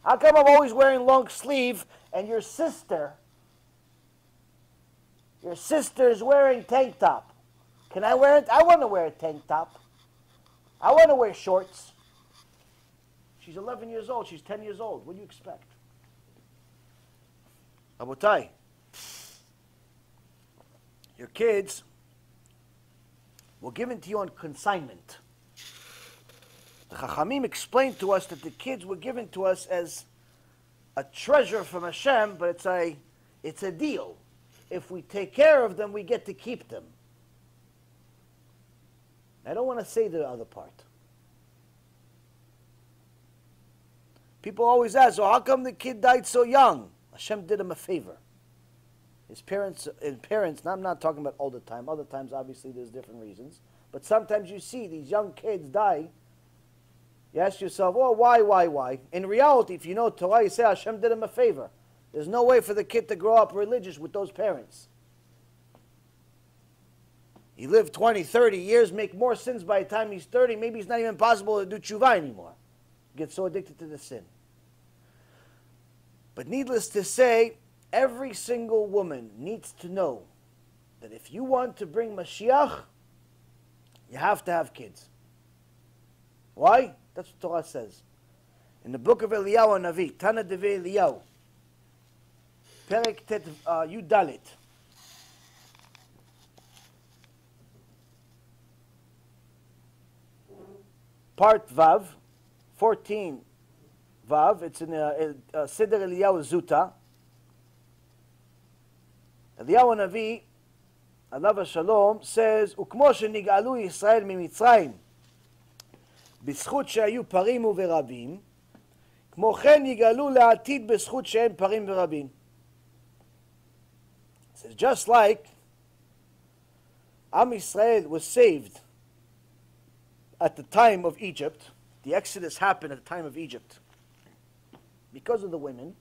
Speaker 1: How come I'm always wearing long sleeve and your sister is wearing tank top? Can I wear it? I want to wear a tank top. I want to wear shorts. She's 11 years old. She's 10 years old. What do you expect? Rabotai, your kids were given to you on consignment. The Chachamim explained to us that the kids were given to us as a treasure from Hashem, but it's a deal. If we take care of them, we get to keep them. I don't want to say the other part. People always ask, "Oh, how come the kid died so young?" Hashem did him a favor. His parents, now I'm not talking about all the time. Other times, obviously, there's different reasons. But sometimes you see these young kids die. You ask yourself, oh, why? In reality, if you know Torah, you say Hashem did him a favor. There's no way for the kid to grow up religious with those parents. He lived 20, 30 years, make more sins by the time he's 30. Maybe it's not even possible to do tshuva anymore. Get so addicted to the sin. But needless to say, every single woman needs to know that if you want to bring Mashiach, you have to have kids. Why? That's what Torah says. In the book of Eliyahu Navi, Tana Deve Eliyahu, Perek Tet Yud Dalet, Part Vav, 14 Vav, it's in Seder Eliyahu Zuta. Eliyahu Navi, Alav Shalom, says, "Ukmo shenigalu Yisrael mimitzrayim, b'zchut shehayu parim uverabim, כמו כן יגאלו לעתיד בזכות שאין פרים ורבים." It says, just like Am Yisrael was saved at the time of Egypt, the Exodus happened at the time of Egypt because of the women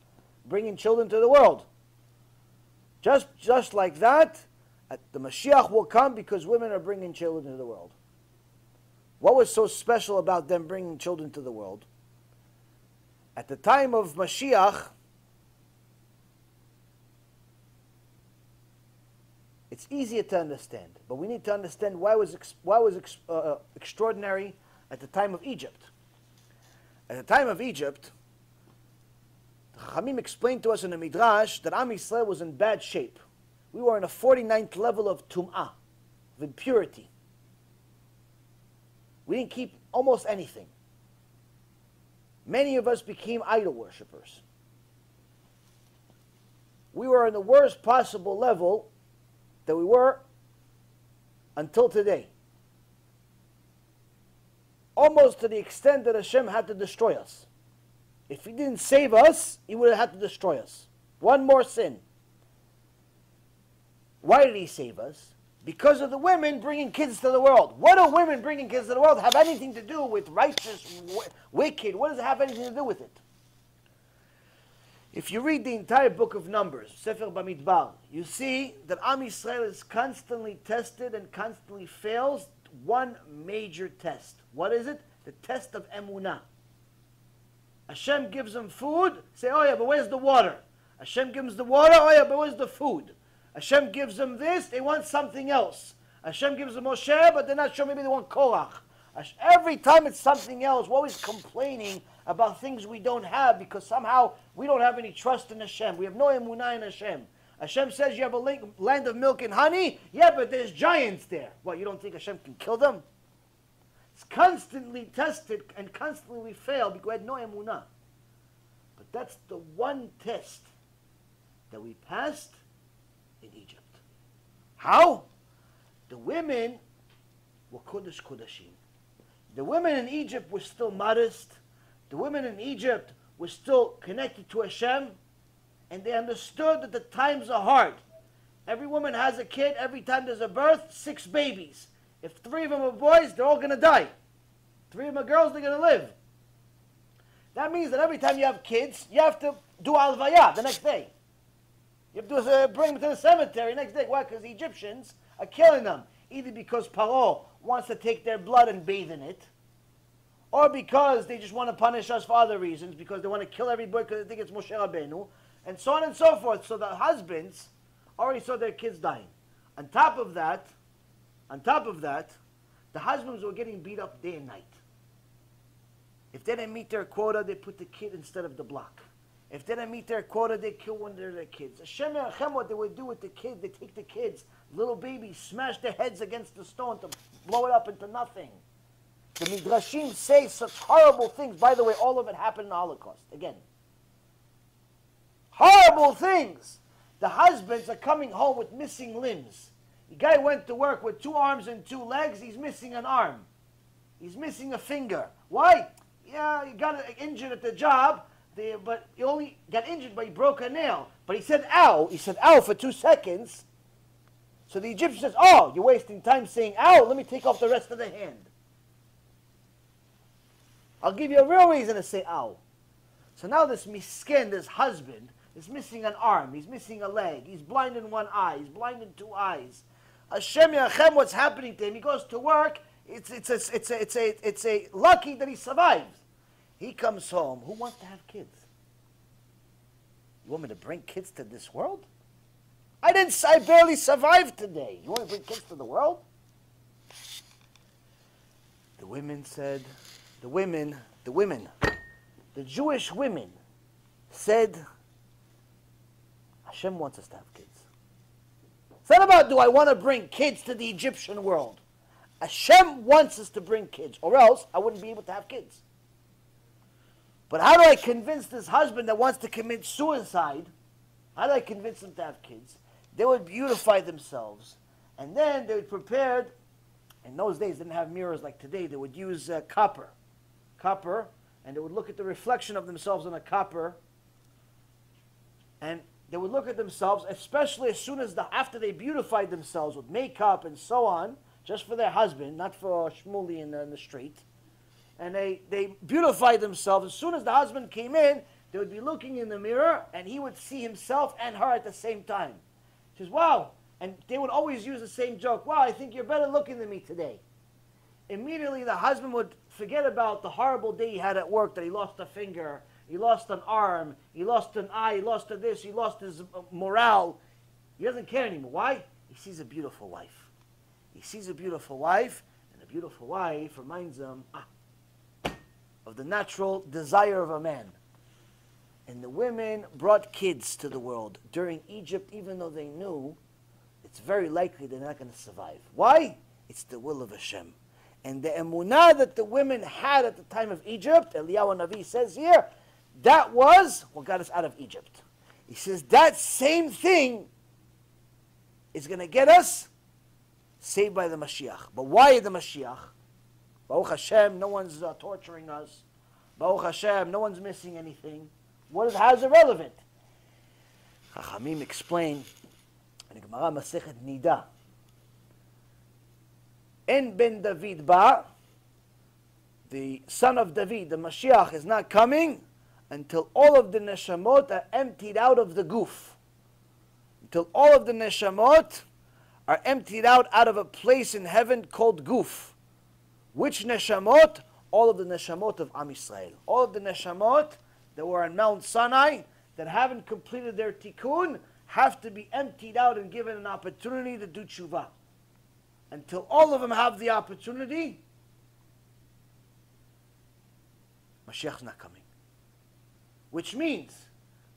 Speaker 1: bringing children to the world. Just like that, the Mashiach will come because women are bringing children to the world. What was so special about them bringing children to the world? At the time of Mashiach, it's easier to understand, but we need to understand why was extraordinary at the time of Egypt. At the time of Egypt, the Chachamim explained to us in the Midrash that Am Yisrael was in bad shape. We were in a 49th level of tum'ah, of impurity. We didn't keep almost anything. Many of us became idol worshippers. We were in the worst possible level that we were until today. Almost to the extent that Hashem had to destroy us. If He didn't save us, He would have had to destroy us. One more sin. Why did He save us? Because of the women bringing kids to the world. What do women bringing kids to the world have anything to do with righteous, wicked? What does it have anything to do with it? If you read the entire book of Numbers, Sefer Bamidbar, you see that Am Yisrael is constantly tested and constantly fails one major test. What is it? The test of emunah. Hashem gives them food, say, oh yeah, but where's the water? Hashem gives the water, oh yeah, but where's the food? Hashem gives them this, they want something else. Hashem gives them Moshe, but they're not sure, maybe they want Korach. Every time it's something else, we're always complaining about things we don't have because somehow we don't have any trust in Hashem. We have no emunah in Hashem. Hashem says you have a land of milk and honey. Yeah, but there's giants there. What, you don't think Hashem can kill them? It's constantly tested and constantly we fail because we had no emunah. But that's the one test that we passed in Egypt. How? The women were Kodesh Kodashim. The women in Egypt were still modest. The women in Egypt were still connected to Hashem. And they understood that the times are hard. Every woman has a kid. Every time there's a birth, 6 babies. If 3 of them are boys, they're all going to die. 3 of them are girls, they're going to live. That means that every time you have kids, you have to do alvaya the next day. You have to bring them to the cemetery next day. Why? Because the Egyptians are killing them. Either because Paro wants to take their blood and bathe in it, or because they just want to punish us for other reasons, because they want to kill everybody because they think it's Moshe Rabbeinu, and so on and so forth. So the husbands already saw their kids dying. On top of that, the husbands were getting beat up day and night. If they didn't meet their quota, they put the kid instead of the block. If they didn't meet their quota, they kill one of their kids. Hashem Yerachem, what they would do with the kids, they take the kids, little babies, smash their heads against the stone to blow it up into nothing. The Midrashim say such horrible things. By the way, all of it happened in the Holocaust. Again. Horrible things. The husbands are coming home with missing limbs. The guy went to work with 2 arms and 2 legs. He's missing an arm. He's missing a finger. Why? Yeah, he got injured at the job, but he only got injured, but he broke a nail. But he said, ow. He said, ow, for 2 seconds. So the Egyptian says, oh, you're wasting time saying, ow, let me take off the rest of the hand. I'll give you a real reason to say, ow. So now this miskin, this husband, is missing an arm. He's missing a leg. He's blind in 1 eye. He's blind in 2 eyes. Hashem Yerachem, what's happening to him? He goes to work. It's a lucky that he survives. He comes home. Who wants to have kids? You want me to bring kids to this world? I barely survived today. You want to bring kids to the world? The women said, the Jewish women said, Hashem wants us to have kids. It's not about, do I want to bring kids to the Egyptian world? Hashem wants us to bring kids, or else I wouldn't be able to have kids. But how do I convince this husband that wants to commit suicide? How do I convince him to have kids? They would beautify themselves, and then they would prepare. In those days, they didn't have mirrors like today. They would use copper, and they would look at the reflection of themselves in a copper, and they would look at themselves, especially as soon as after they beautified themselves with makeup and so on, just for their husband, not for Shmuley in the street. And they beautified themselves. As soon as the husband came in, they would be looking in the mirror, and he would see himself and her at the same time. She says, wow. And they would always use the same joke. Wow, I think you're better looking than me today. Immediately, the husband would forget about the horrible day he had at work, that he lost a finger, he lost an arm, he lost an eye, he lost this, he lost his morale. He doesn't care anymore. Why? He sees a beautiful wife. He sees a beautiful wife, and a beautiful wife reminds him of the natural desire of a man. And the women brought kids to the world during Egypt, even though they knew it's very likely they're not going to survive. Why? It's the will of Hashem. And the emunah that the women had at the time of Egypt, Eliyahu Navi says here, that was what got us out of Egypt. He says that same thing is going to get us saved by the Mashiach. But why the Mashiach? Baruch Hashem, no one's torturing us. Baruch Hashem, no one's missing anything. How is it relevant? Chachamim explain in Gemara Masechet Nida. En ben David ba, the son of David, the Mashiach, is not coming until all of the neshamot are emptied out of the guf. Until all of the neshamot are emptied out of a place in heaven called guf. Which neshamot? All of the neshamot of Am Yisrael. All of the neshamot that were on Mount Sinai that haven't completed their tikkun have to be emptied out and given an opportunity to do tshuva. Until all of them have the opportunity, Mashiach's not coming. Which means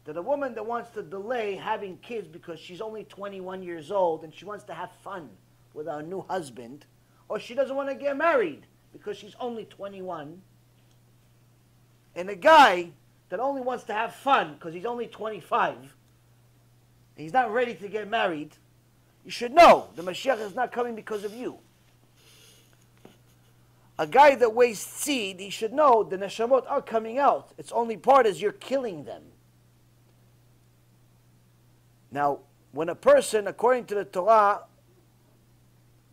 Speaker 1: that a woman that wants to delay having kids because she's only 21 years old and she wants to have fun with her new husband, or she doesn't want to get married because she's only 21, and a guy that only wants to have fun because he's only 25, he's not ready to get married, you should know the Mashiach is not coming because of you. A guy that wastes seed, he should know the neshamot are coming out. Its only part is you're killing them. Now, when a person, according to the Torah,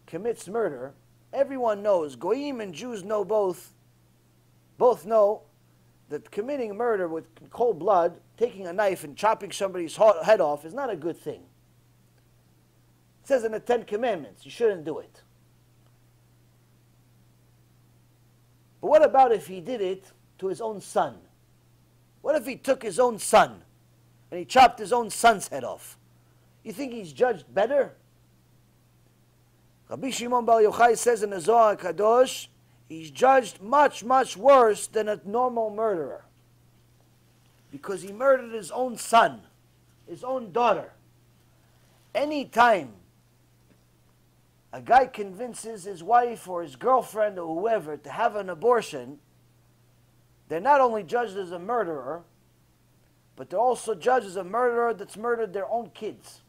Speaker 1: commits murder, Everyone knows, Goyim and Jews know both know that committing murder with cold blood, taking a knife and chopping somebody's head off is not a good thing. It says in the Ten Commandments, you shouldn't do it. But what about if he did it to his own son? What if he took his own son and he chopped his own son's head off? You think he's judged better? Rabbi Shimon Bar Yochai says in the Zohar Kadosh, he's judged much, much worse than a normal murderer. Because he murdered his own son, his own daughter. Any time a guy convinces his wife or his girlfriend or whoever to have an abortion, they're not only judged as a murderer, but they're also judged as a murderer that's murdered their own kids.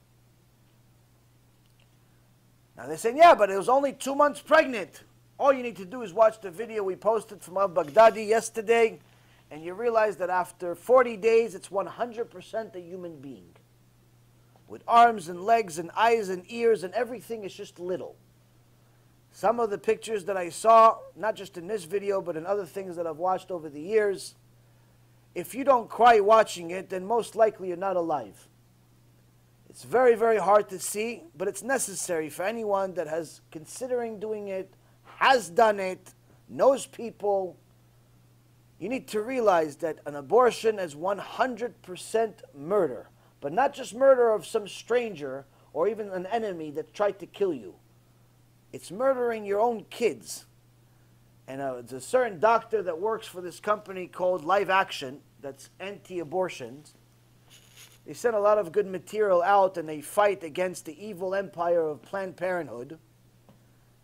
Speaker 1: Now they're saying, yeah, but it was only 2 months pregnant. All you need to do is watch the video we posted from al-Baghdadi yesterday, and you realize that after 40 days, it's 100% a human being. With arms and legs and eyes and ears and everything is just little. Some of the pictures that I saw, not just in this video, but in other things that I've watched over the years, if you don't cry watching it, then most likely you're not alive. It's very, very hard to see, but it's necessary for anyone that has considering doing it, has done it, knows people. You need to realize that an abortion is 100% murder. But not just murder of some stranger or even an enemy that tried to kill you. It's murdering your own kids. And there's a certain doctor that works for this company called Live Action that's anti-abortions. They send a lot of good material out and they fight against the evil empire of Planned Parenthood.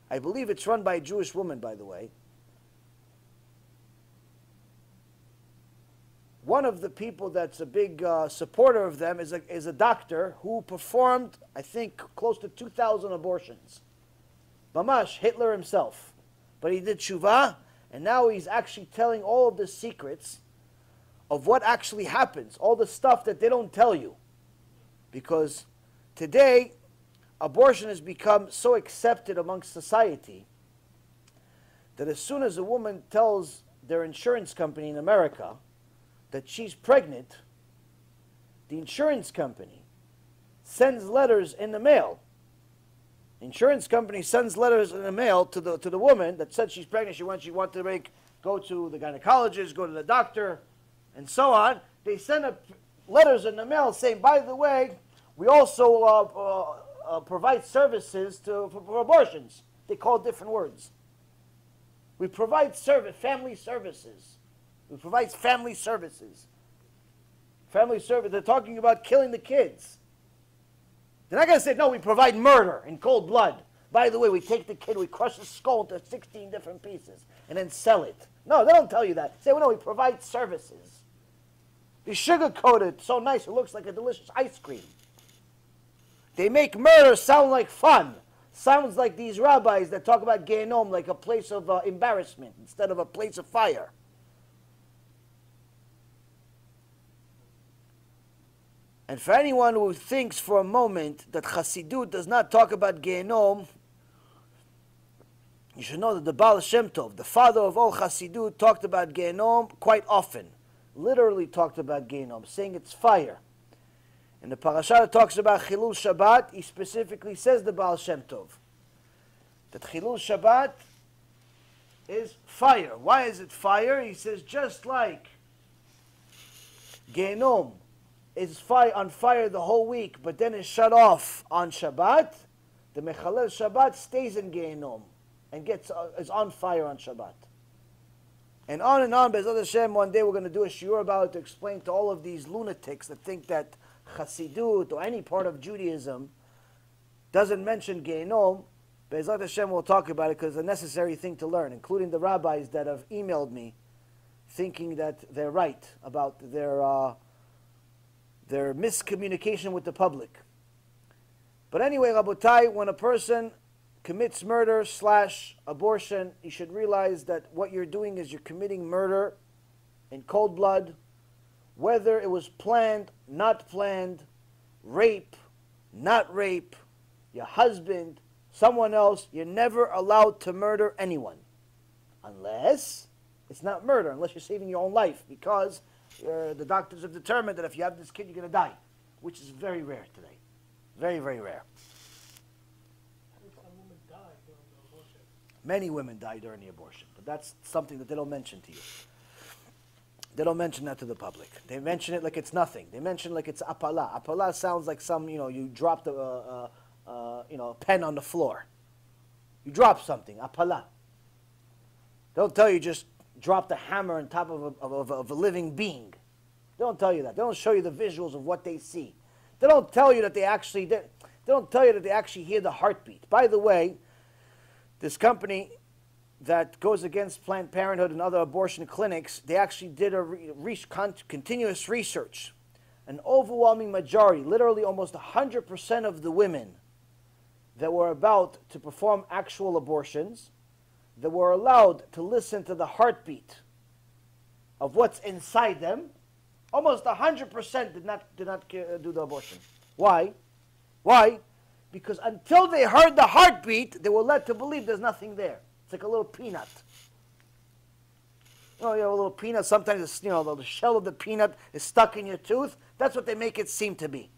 Speaker 1: I believe it's run by a Jewish woman, by the way. One of the people that's a big supporter of them is a doctor who performed, I think, close to 2,000 abortions. Mamash, Hitler himself. But he did tshuva, and now he's actually telling all of the secrets of what actually happens, all the stuff that they don't tell you. Because today, abortion has become so accepted amongst society that as soon as a woman tells their insurance company in America that she's pregnant, the insurance company sends letters in the mail. The insurance company sends letters in the mail to the woman that said she's pregnant. She wants to go to the gynecologist, go to the doctor, and so on. They send letters in the mail saying, by the way, we also provide services for abortions. They call different words. We provide family services. We provide family services. Family service, they're talking about killing the kids. They're not going to say, no, we provide murder in cold blood. By the way, we take the kid, we crush his skull into 16 different pieces, and then sell it. No, they don't tell you that. They say, well, no, we provide services. They sugarcoat it so nice it looks like a delicious ice cream. They make murder sound like fun. Sounds like these rabbis that talk about Gehenom like a place of embarrassment instead of a place of fire. And for anyone who thinks for a moment that Chassidut does not talk about Gehenom, you should know that the Baal Shem Tov, the father of all Chassidut, talked about Gehenom quite often. Literally talked about Gehenom, saying it's fire. In the parasha that talks about Chilul Shabbat, he specifically says, the Baal Shem Tov, that Chilul Shabbat is fire. Why is it fire? He says, just like Gehenom is on fire the whole week, but then is shut off on Shabbat, the Mechalel Shabbat stays in Gehenom and is on fire on Shabbat. And on, Be'ezrat Hashem, one day we're going to do a shiur about it to explain to all of these lunatics that think that Chassidut or any part of Judaism doesn't mention Gehenom. Be'ezrat Hashem, we'll talk about it because it's a necessary thing to learn, including the rabbis that have emailed me thinking that they're right about their miscommunication with the public. But anyway, Rabotai, when a person commits murder / abortion, you should realize that what you're doing is you're committing murder in cold blood, whether it was planned, not planned, rape, not rape, your husband, someone else, you're never allowed to murder anyone. Unless it's not murder, unless you're saving your own life, because the doctors have determined that if you have this kid, you're going to die, which is very rare today. Very, very rare.
Speaker 2: Some women die during the abortion.
Speaker 1: Many women die during the abortion, but that's something that they don't mention to you. They don't mention that to the public. They mention it like it's nothing. They mention it like it's apala. Apala sounds like you dropped a pen on the floor. You dropped something, apala. They don't tell you just dropped a hammer on top of a living being. They don't tell you that. They don't show you the visuals of what they see. They don't tell you that they don't tell you that they actually hear the heartbeat. By the way, this company that goes against Planned Parenthood and other abortion clinics, they actually did a continuous research. An overwhelming majority, literally almost 100% of the women that were about to perform actual abortions, that were allowed to listen to the heartbeat of what's inside them, almost 100% did not do the abortion. Why? Why? Because until they heard the heartbeat, they were led to believe there's nothing there. It's like a little peanut. You have a little peanut. Sometimes it's, the shell of the peanut is stuck in your tooth. That's what they make it seem to be.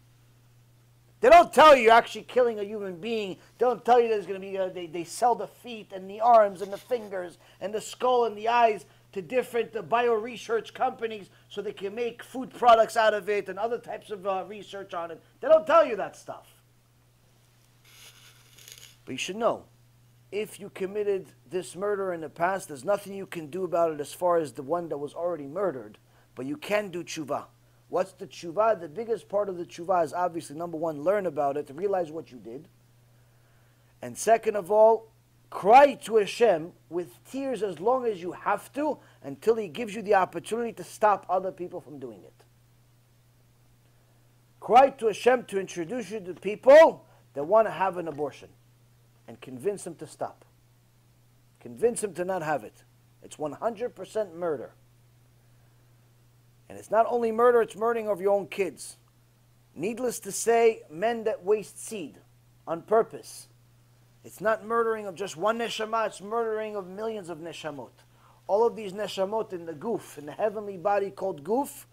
Speaker 1: They don't tell you you're actually killing a human being. They don't tell you there's going to be, they sell the feet and the arms and the fingers and the skull and the eyes to different bio-research companies so they can make food products out of it and other types of research on it. They don't tell you that stuff. But you should know, if you committed this murder in the past, there's nothing you can do about it as far as the one that was already murdered, but you can do tshuva. What's the tshuva? The biggest part of the tshuva is obviously, number one, learn about it, to realize what you did. And second of all, cry to Hashem with tears as long as you have to, until He gives you the opportunity to stop other people from doing it. Cry to Hashem to introduce you to people that want to have an abortion, and convince them to stop. Convince them to not have it. It's 100% murder. And it's not only murder, it's murdering of your own kids. Needless to say, men that waste seed on purpose. It's not murdering of just one neshama, it's murdering of millions of neshamot. All of these neshamot in the goof, in the heavenly body called goof,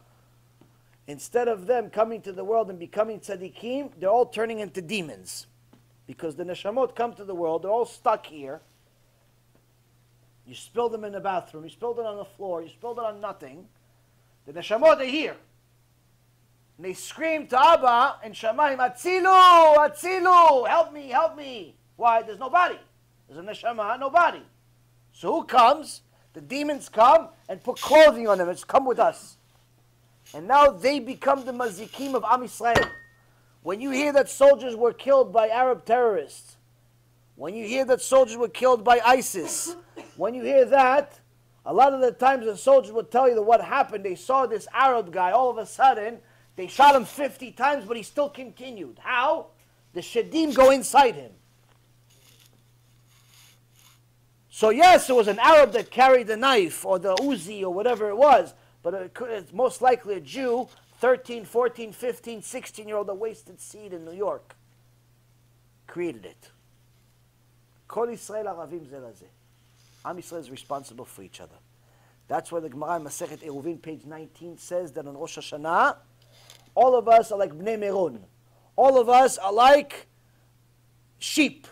Speaker 1: instead of them coming to the world and becoming tzaddikim, they're all turning into demons. Because the neshamot come to the world, they're all stuck here. You spill them in the bathroom, you spilled it on the floor, you spilled it on nothing. The neshamot are here. And they scream to Abba in Shamayim, Atzilu, Atzilu, help me, help me. Why? There's nobody. There's a neshama, nobody. So who comes? The demons come and put clothing on them. It's come with us. And now they become the mazikim of Am Yisrael. When you hear that soldiers were killed by Arab terrorists, when you hear that soldiers were killed by ISIS, when you hear that, a lot of the times the soldiers would tell you that what happened, they saw this Arab guy, all of a sudden, they shot him 50 times, but he still continued. How? The shadim go inside him. So yes, it was an Arab that carried the knife, or the Uzi, or whatever it was, but it's most likely a Jew, 13, 14, 15, 16-year-old that wasted seed in New York, created it. Kol Yisrael Aravim Zeh Lazeh. Am Yisrael is responsible for each other. That's why the Gemara in Masechet Eruvin, page 19, says that on Rosh Hashanah, all of us are like Bnei Meron. All of us are like sheep,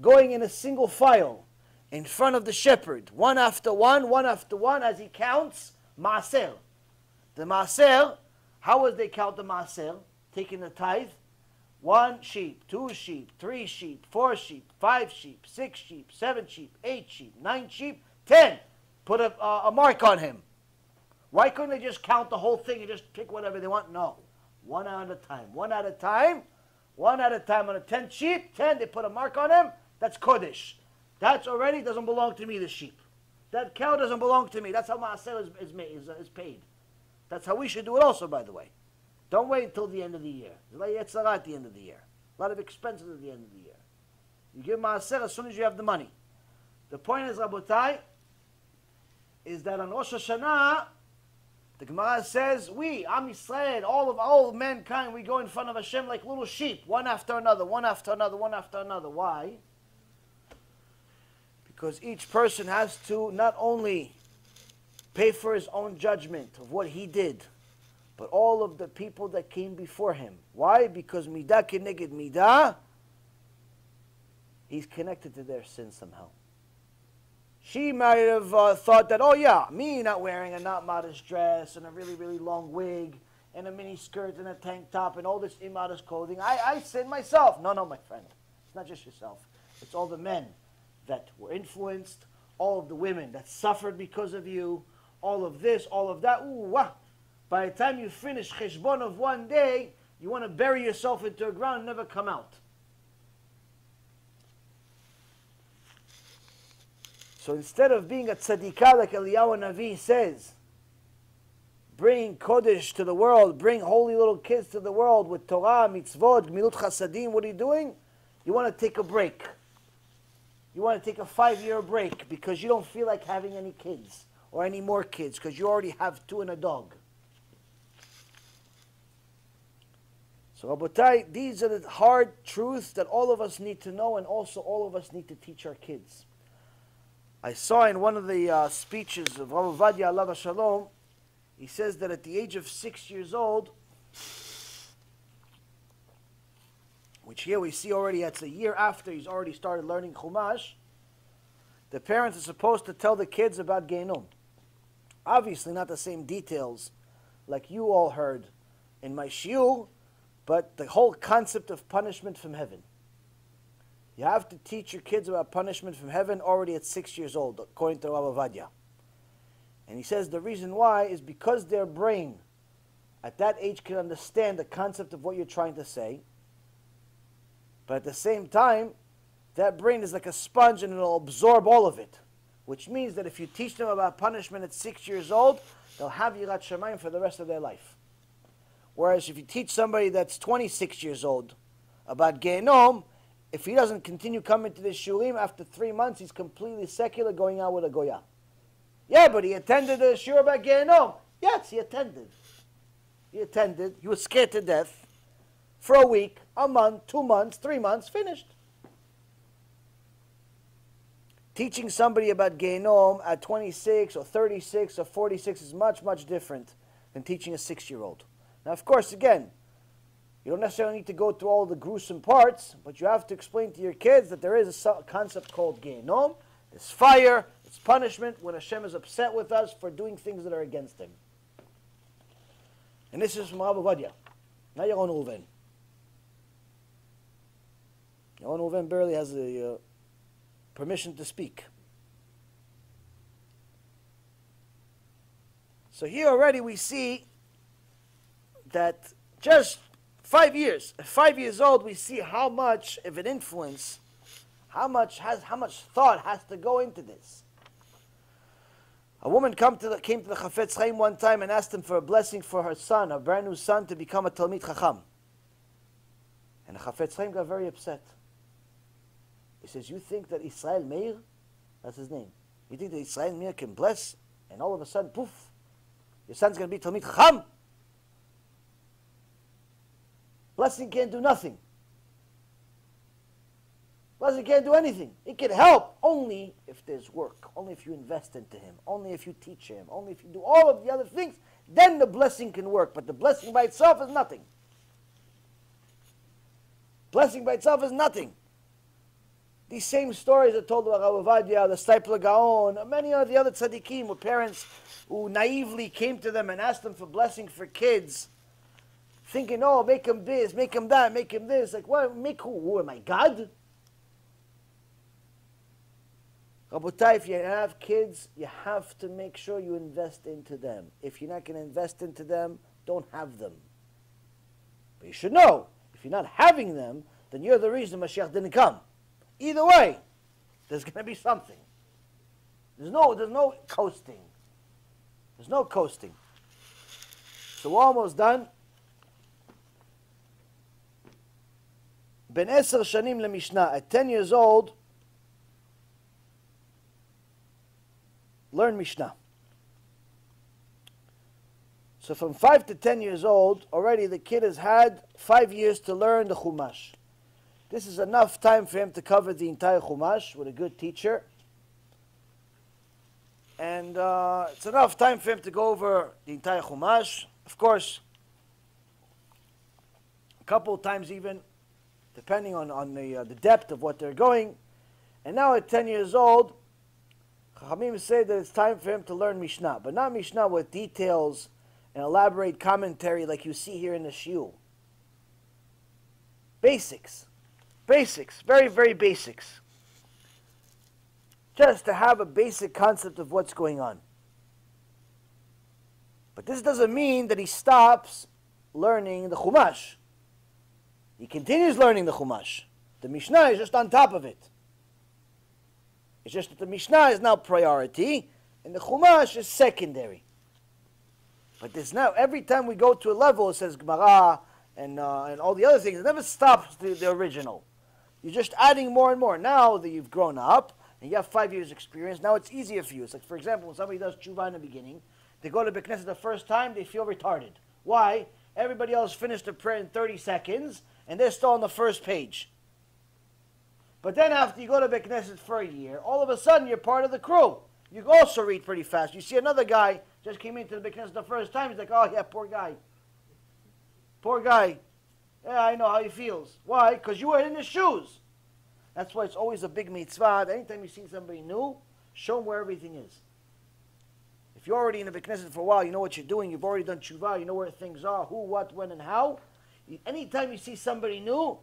Speaker 1: going in a single file in front of the shepherd, one after one as he counts Maaser. The Maaser, how would they count the Maaser? Taking the tithe. 1 sheep, 2 sheep, 3 sheep, 4 sheep, 5 sheep, 6 sheep, 7 sheep, 8 sheep, 9 sheep, 10. Put a mark on him. Why couldn't they just count the whole thing and just pick whatever they want? No. One at a time. One at a time. One at a time. On a 10 sheep, 10, they put a mark on him. That's Kodesh. That's already doesn't belong to me, the sheep. That cow doesn't belong to me. That's how Maaser is paid. That's how we should do it also, by the way. Don't wait until the end of the year. There's a lot of yetzirah at the end of the year. A lot of expenses at the end of the year. You give Maaser as soon as you have the money. The point is, Rabotai, is that on Rosh Hashanah, the Gemara says, we, Am Yisrael, all of mankind, we go in front of Hashem like little sheep, one after another, one after another, one after another. Why? Because each person has to not only pay for his own judgment of what he did, but all of the people that came before him. Why? Because midah keneged midah, he's connected to their sin somehow. She might have thought that, oh yeah, me not wearing a not modest dress and a really, really long wig and a mini skirt and a tank top and all this immodest clothing, I sin myself. No, my friend. It's not just yourself. It's all the men that were influenced, all of the women that suffered because of you, all of this, all of that. Ooh, wah. By the time you finish cheshbon of one day, you want to bury yourself into the ground and never come out. So instead of being a tzadikah like Eliyahu Navi says, bring Kodesh to the world, bring holy little kids to the world with Torah, mitzvot, gmilut chasadim, what are you doing? You want to take a break. You want to take a 5-year break because you don't feel like having any kids or any more kids because you already have 2 and a dog. So Rabotai, these are the hard truths that all of us need to know and also all of us need to teach our kids. I saw in one of the speeches of Rav Ovadia Alav Shalom, he says that at the age of 6 years old, which here we see already that's a year after he's already started learning Chumash, the parents are supposed to tell the kids about Gehinnom. Obviously not the same details like you all heard in my shiur, but the whole concept of punishment from heaven. You have to teach your kids about punishment from heaven already at 6 years old, according to Rav Ovadia. And he says the reason why is because their brain at that age can understand the concept of what you're trying to say, but at the same time, that brain is like a sponge and it'll absorb all of it. Which means that if you teach them about punishment at 6 years old, they'll have Yirat Shamayim for the rest of their life. Whereas if you teach somebody that's 26 years old about Gehinnom, if he doesn't continue coming to the shurim, after 3 months he's completely secular going out with a goya. Yeah, but he attended a shiur about Gehinnom. Yes, he attended. He attended. He was scared to death for a week, a month, 2 months, 3 months, finished. Teaching somebody about Gehinnom at 26 or 36 or 46 is much, much different than teaching a 6-year-old. Now, of course, again, you don't necessarily need to go through all the gruesome parts, but you have to explain to your kids that there is a concept called Gehinnom. It's fire, it's punishment when Hashem is upset with us for doing things that are against Him. And this is from Rabbi Ovadia, not Yaron Reuven. Yaron Reuven barely has a permission to speak. So here already we see that just 5 years, at 5 years old, we see how much of an influence, how much thought has to go into this. A woman came to the Chofetz Chaim one time and asked him for a blessing for her son, a brand new son, to become a Talmid Chacham. And the Chofetz Chaim got very upset. He says, you think that Israel Meir, that's his name, you think that Israel Meir can bless, and all of a sudden, poof, your son's going to be Talmid Chacham? Blessing can't do nothing. Blessing can't do anything. It can help only if there's work, only if you invest into him, only if you teach him, only if you do all of the other things, then the blessing can work. But the blessing by itself is nothing. Blessing by itself is nothing. These same stories are told by Rav Ovadia, the Steipler Gaon, many of the other tzaddikim, were parents who naively came to them and asked them for blessing for kids, thinking, oh, make him this, make him that, make him this. Like, what? Make who? Who am I, God? Rabotai, if you have kids, you have to make sure you invest into them. If you're not going to invest into them, don't have them. But you should know, if you're not having them, then you're the reason Mashiach didn't come. Either way, there's going to be something. There's no coasting. There's no coasting. So we're almost done. Ben 10 shanim le Mishnah. At 10 years old, learn Mishnah. So from 5 to 10 years old, already the kid has had 5 years to learn the Chumash. This is enough time for him to cover the entire Chumash with a good teacher. And it's enough time for him to go over the entire Chumash. Of course, a couple of times even, depending on the depth of what they're going. And now at 10 years old, Chachamim say that it's time for him to learn Mishnah. But not Mishnah with details and elaborate commentary like you see here in the shiur. Basics. Basics. Very, very basics. Just to have a basic concept of what's going on. But this doesn't mean that he stops learning the Chumash. He continues learning the Chumash. The Mishnah is just on top of it. It's just that the Mishnah is now priority, and the Chumash is secondary. But there's now, every time we go to a level, it says Gemara and all the other things. It never stops the original. You're just adding more and more. Now that you've grown up, and you have 5 years experience, now it's easier for you. It's like, for example, when somebody does tshuva in the beginning, they go to Beit Knesset the first time, they feel retarded. Why? Everybody else finished the prayer in 30 seconds, and they're still on the first page. But then after you go to Beit Knesset for a year, all of a sudden you're part of the crew. You also read pretty fast. You see another guy just came into the Beit Knesset the first time, he's like, oh yeah, poor guy. Poor guy. Yeah, I know how he feels. Why? Because you were in his shoes. That's why it's always a big mitzvah. Anytime you see somebody new, show them where everything is. If you're already in the Beit Knesset for a while, you know what you're doing, you've already done tshuva, you know where things are, who, what, when, and how. Anytime you see somebody new,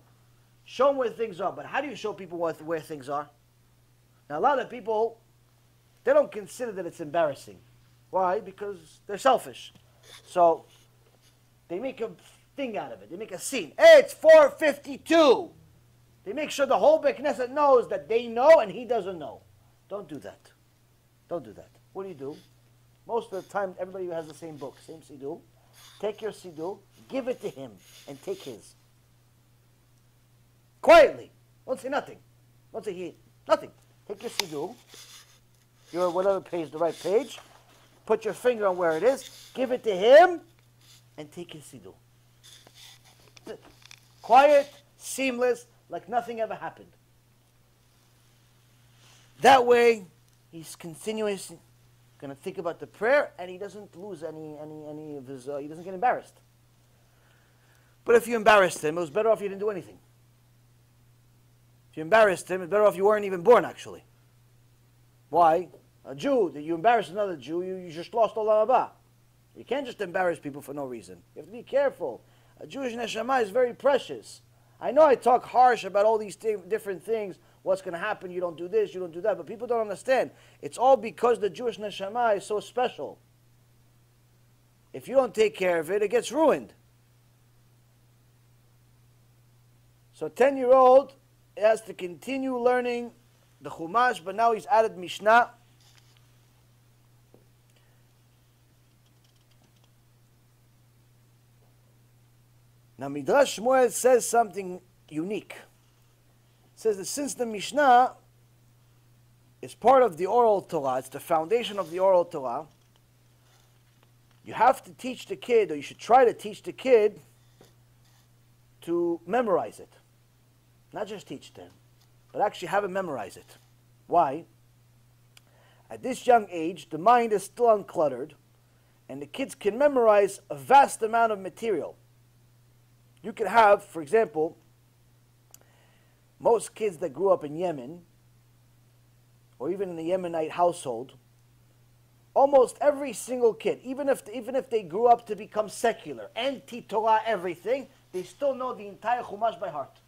Speaker 1: show them where things are. But how do you show people where things are? Now, a lot of people, they don't consider that it's embarrassing. Why? Because they're selfish. So, they make a thing out of it. They make a scene. Hey, it's 4:52. They make sure the whole Beit Knesset knows that they know and he doesn't know. Don't do that. Don't do that. What do? Most of the time, everybody has the same book, same siddur. Take your siddur, give it to him, and take his. Quietly. Don't say nothing. Don't say he. Nothing. Take your siddur, your whatever page, the right page. Put your finger on where it is. Give it to him, and take his siddur. Quiet, seamless, like nothing ever happened. That way, he's continuously going to think about the prayer, and he doesn't lose any of his. He doesn't get embarrassed. But if you embarrassed him, it was better off you didn't do anything. If you embarrassed him, it's better off you weren't even born. Actually, why? A Jew that you embarrass another Jew, you just lost Olam Haba. You can't just embarrass people for no reason. You have to be careful. A Jewish neshama is very precious. I know I talk harsh about all these different things. What's going to happen? You don't do this, you don't do that. But people don't understand. It's all because the Jewish neshama is so special. If you don't take care of it, it gets ruined. So 10-year-old has to continue learning the Chumash, but now he's added Mishnah. Now Midrash Shmuel says something unique. It says that since the Mishnah is part of the oral Torah, it's the foundation of the oral Torah, you have to teach the kid, or you should try to teach the kid to memorize it. Not just teach them, but actually have him memorize it. Why? At this young age, the mind is still uncluttered, and the kids can memorize a vast amount of material. You could have, for example, most kids that grew up in Yemen, or even in a Yemenite household, almost every single kid, even if they grew up to become secular, anti-Torah, everything, they still know the entire Chumash by heart.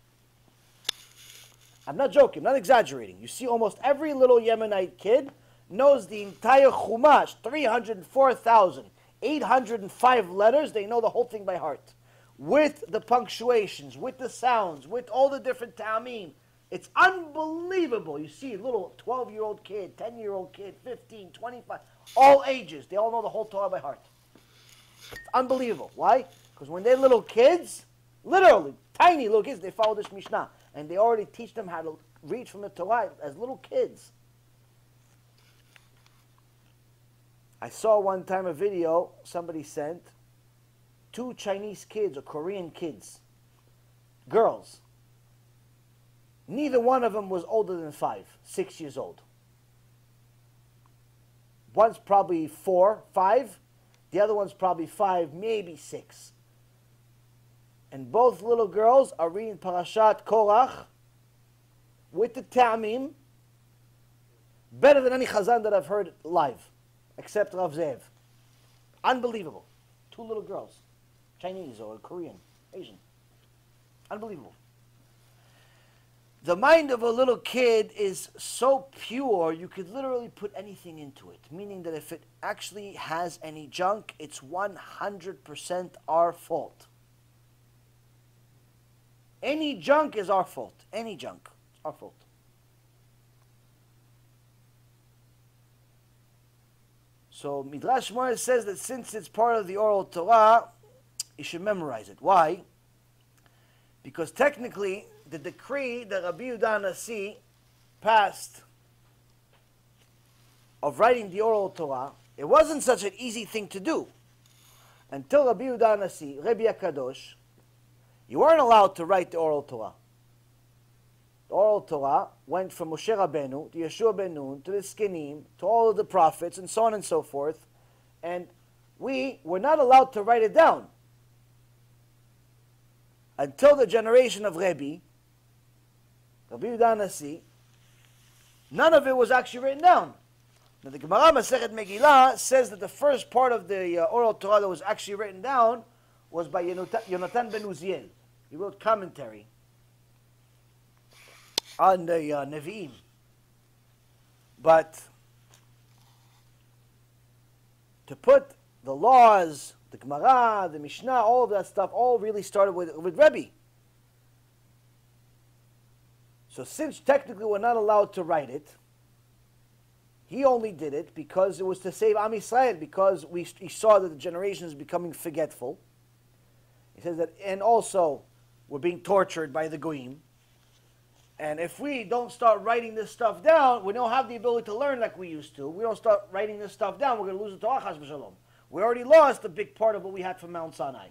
Speaker 1: I'm not joking, I'm not exaggerating. You see almost every little Yemenite kid knows the entire Chumash, 304,805 letters, they know the whole thing by heart. With the punctuations, with the sounds, with all the different ta'amim. It's unbelievable. You see a little 12-year-old kid, 10-year-old kid, 15, 25, all ages. They all know the whole Torah by heart. It's unbelievable. Why? Because when they're little kids, literally, tiny little kids, they follow this Mishnah. And they already teach them how to read from the Torah as little kids. I saw one time a video somebody sent. 2 Chinese kids or Korean kids, girls. Neither one of them was older than 5, 6 years old. One's probably 4, 5. The other one's probably 5, maybe 6. And both little girls are reading Parashat Korach with the Ta'amim better than any Chazan that I've heard live, except Rav Zev. Unbelievable. 2 little girls, Chinese or Korean, Asian. Unbelievable. The mind of a little kid is so pure, you could literally put anything into it. Meaning that if it actually has any junk, it's 100% our fault. Any junk is our fault. Any junk, it's our fault. So Midrash Shmuel says that since it's part of the oral Torah, you should memorize it. Why? Because technically, the decree that Rabbi Yehuda Nasi passed of writing the oral Torah, it wasn't such an easy thing to do. Until Rabbi Yehuda Nasi, Rebbe HaKadosh, you weren't allowed to write the oral Torah. The oral Torah went from Moshe Rabbeinu to Yeshua ben Nun to the Skenim to all of the prophets and so on and so forth. And we were not allowed to write it down until the generation of Rabbi Yehuda Nasi. None of it was actually written down. Now the Gemara Masechet Megillah says that the first part of the oral Torah that was actually written down was by Yonatan ben Uziel. He wrote commentary on the Nevi'im. But to put the laws, the Gemara, the Mishnah, all of that stuff, all really started with Rebbe. So since technically we're not allowed to write it, he only did it because it was to save Am Yisrael, because he saw that the generation is becoming forgetful. He says that, and also we're being tortured by the Goyim. And if we don't start writing this stuff down, we don't have the ability to learn like we used to. We don't start writing this stuff down, we're going to lose the Torah, chas v'shalom. We already lost a big part of what we had from Mount Sinai.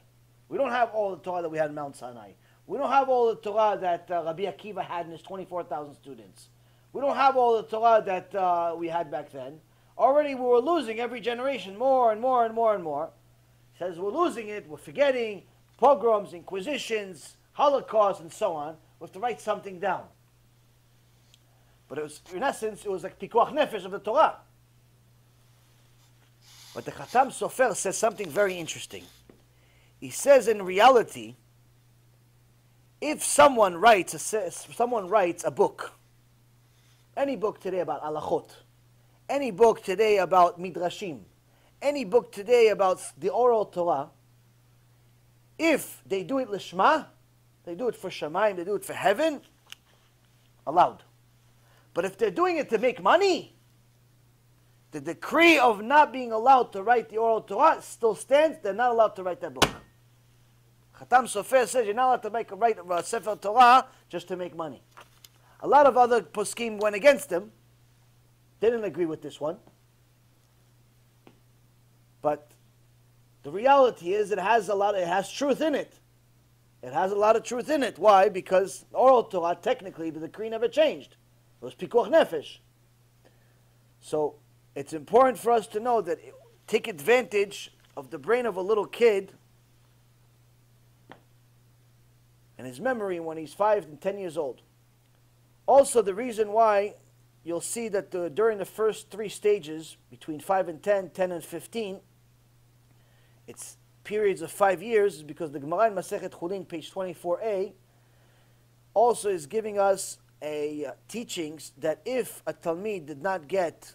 Speaker 1: We don't have all the Torah that we had in Mount Sinai. We don't have all the Torah that Rabbi Akiva had in his 24,000 students. We don't have all the Torah that we had back then. Already we were losing every generation more and more and more and more. He says we're losing it, we're forgetting pogroms, inquisitions, Holocaust, and so on. We have to write something down. But it was, in essence, it was like pikuach nefesh of the Torah. But the Khatam Sofer says something very interesting. He says in reality, if someone writes a book, any book today about halachot, any book today about midrashim, any book today about the oral Torah, if they do it lishma, they do it for shamayim, they do it for heaven, allowed. But if they're doing it to make money, the decree of not being allowed to write the oral Torah still stands. They're not allowed to write that book. Khatam Sofer says you're not allowed to write a Sefer Torah just to make money. A lot of other poskim went against him. They didn't agree with this one. But the reality is it has truth in it. It has a lot of truth in it. Why? Because oral Torah, technically, the decree never changed. It was pikuach nefesh. So it's important for us to know that take advantage of the brain of a little kid and his memory when he's 5 and 10 years old. Also, the reason why you'll see that during the first 3 stages, between 5 and 10, 10 and 15, it's periods of 5 years, is because the Gemara in Masechet Chulin, page 24a, also is giving us a teachings that if a Talmid did not get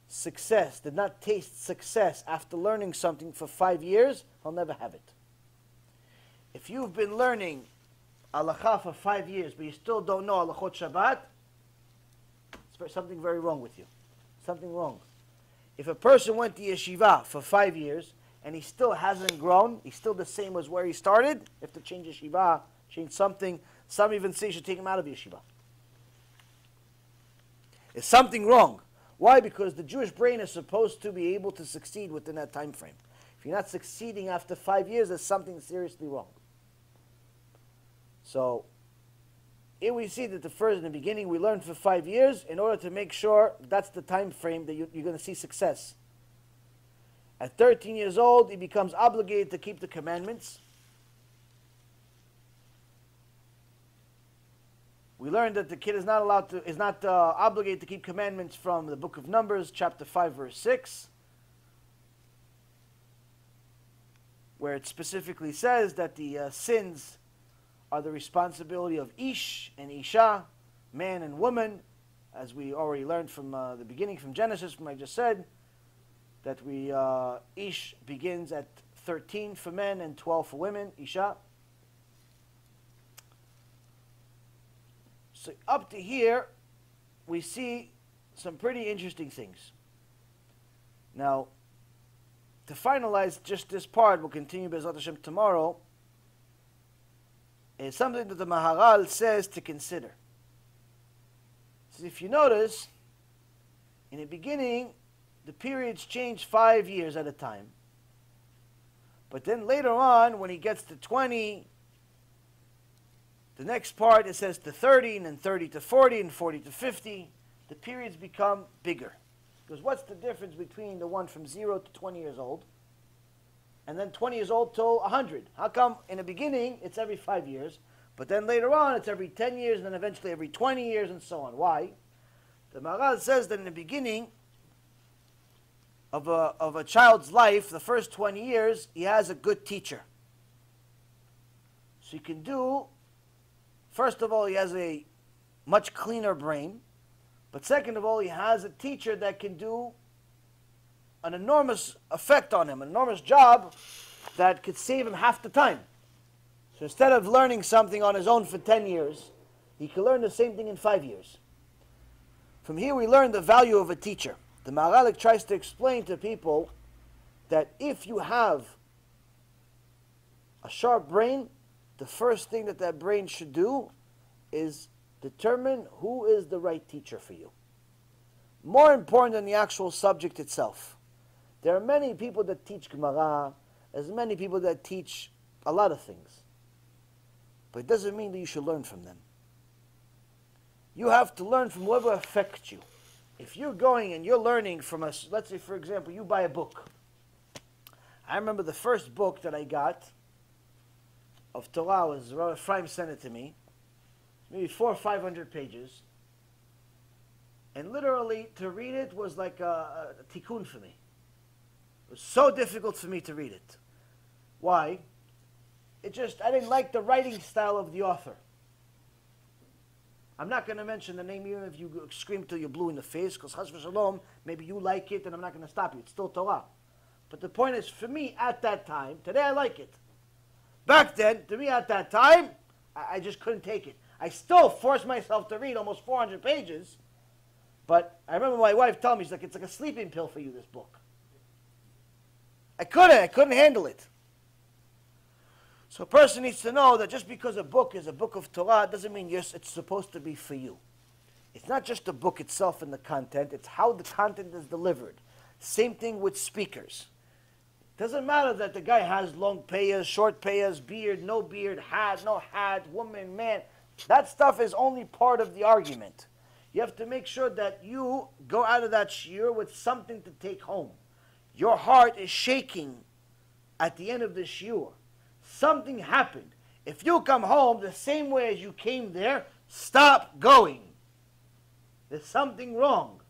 Speaker 1: success, did not taste success after learning something for 5 years, he'll never have it. If you've been learning halacha for 5 years, but you still don't know halachot Shabbat, it's something very wrong with you. Something wrong. If a person went to yeshiva for 5 years and he still hasn't grown, he's still the same as where he started, you have to change yeshiva, change something. Some even say you should take him out of yeshiva. There's something wrong. Why? Because the Jewish brain is supposed to be able to succeed within that time frame. If you're not succeeding after 5 years, there's something seriously wrong. So, here we see that in the beginning, we learn for 5 years in order to make sure that's the time frame that you're going to see success. At 13 years old, he becomes obligated to keep the commandments. We learned that the kid is not obligated to keep commandments from the book of Numbers, chapter 5, verse 6, where it specifically says that the sins are the responsibility of Ish and Isha, man and woman, as we already learned from the beginning, from Genesis, from what I just said, that Ish begins at 13 for men and 12 for women, Isha. So up to here, we see some pretty interesting things. Now, to finalize just this part, we'll continue B'ezrat Hashem tomorrow, is something that the Maharal says to consider. So if you notice, in the beginning, the periods change 5 years at a time. But then later on, when he gets to 20, the next part, it says to 30, and then 30 to 40, and 40 to 50. The periods become bigger. Because what's the difference between the one from 0 to 20 years old, and then 20 years old till 100? How come in the beginning, it's every 5 years, but then later on, it's every 10 years, and then eventually every 20 years, and so on? Why? The Maharal says that in the beginning of a child's life, the first 20 years, he has a good teacher. So he can do, first of all, he has a much cleaner brain, but second of all, he has a teacher that can do an enormous effect on him, an enormous job that could save him half the time. So instead of learning something on his own for 10 years, he can learn the same thing in 5 years. From here we learn the value of a teacher. The Maharal tries to explain to people that if you have a sharp brain, the first thing that brain should do is determine who is the right teacher for you. More important than the actual subject itself. There are many people that teach Gemara, there's many people that teach a lot of things. But it doesn't mean that you should learn from them. You have to learn from whoever affects you. If you're going and you're learning from us, let's say, for example, you buy a book. I remember the first book that I got of Torah was Rabbi Ephraim sent it to me, maybe 400 or 500 pages. And literally, to read it was like a tikkun for me. It was so difficult for me to read it. Why? I didn't like the writing style of the author. I'm not going to mention the name even if you scream till you're blue in the face, because Chas v'Shalom, maybe you like it and I'm not going to stop you. It's still Torah. But the point is, for me at that time, today I like it. Back then, to me at that time, I just couldn't take it. I still forced myself to read almost 400 pages, but I remember my wife telling me, she's like, it's like a sleeping pill for you, this book. I couldn't handle it. So a person needs to know that just because a book is a book of Torah doesn't mean yes, it's supposed to be for you. It's not just the book itself and the content, it's how the content is delivered. Same thing with speakers. Doesn't matter that the guy has long payas, short payas, beard, no beard, hat, no hat, woman, man. That stuff is only part of the argument. You have to make sure that you go out of that shiur with something to take home. Your heart is shaking at the end of the shiur. Something happened. If you come home the same way as you came there, stop going. There's something wrong.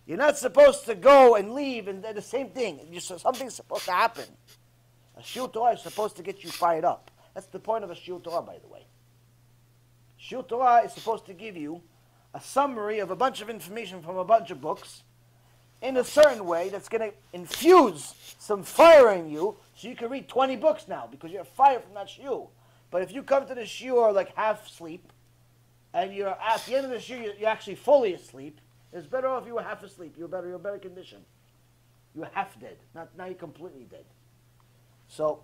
Speaker 1: You're not supposed to go and leave and the same thing. Something's supposed to happen. A shiur Torah is supposed to get you fired up. That's the point of a shiur Torah, by the way. Shiur Torah is supposed to give you a summary of a bunch of information from a bunch of books in a certain way that's going to infuse some fire in you so you can read 20 books now because you're fired from that shiur. But if you come to the shiur like half asleep and you're at the end of the shiur you're actually fully asleep, it's better off you were half asleep. You're better condition. You're half dead. Now you're completely dead. So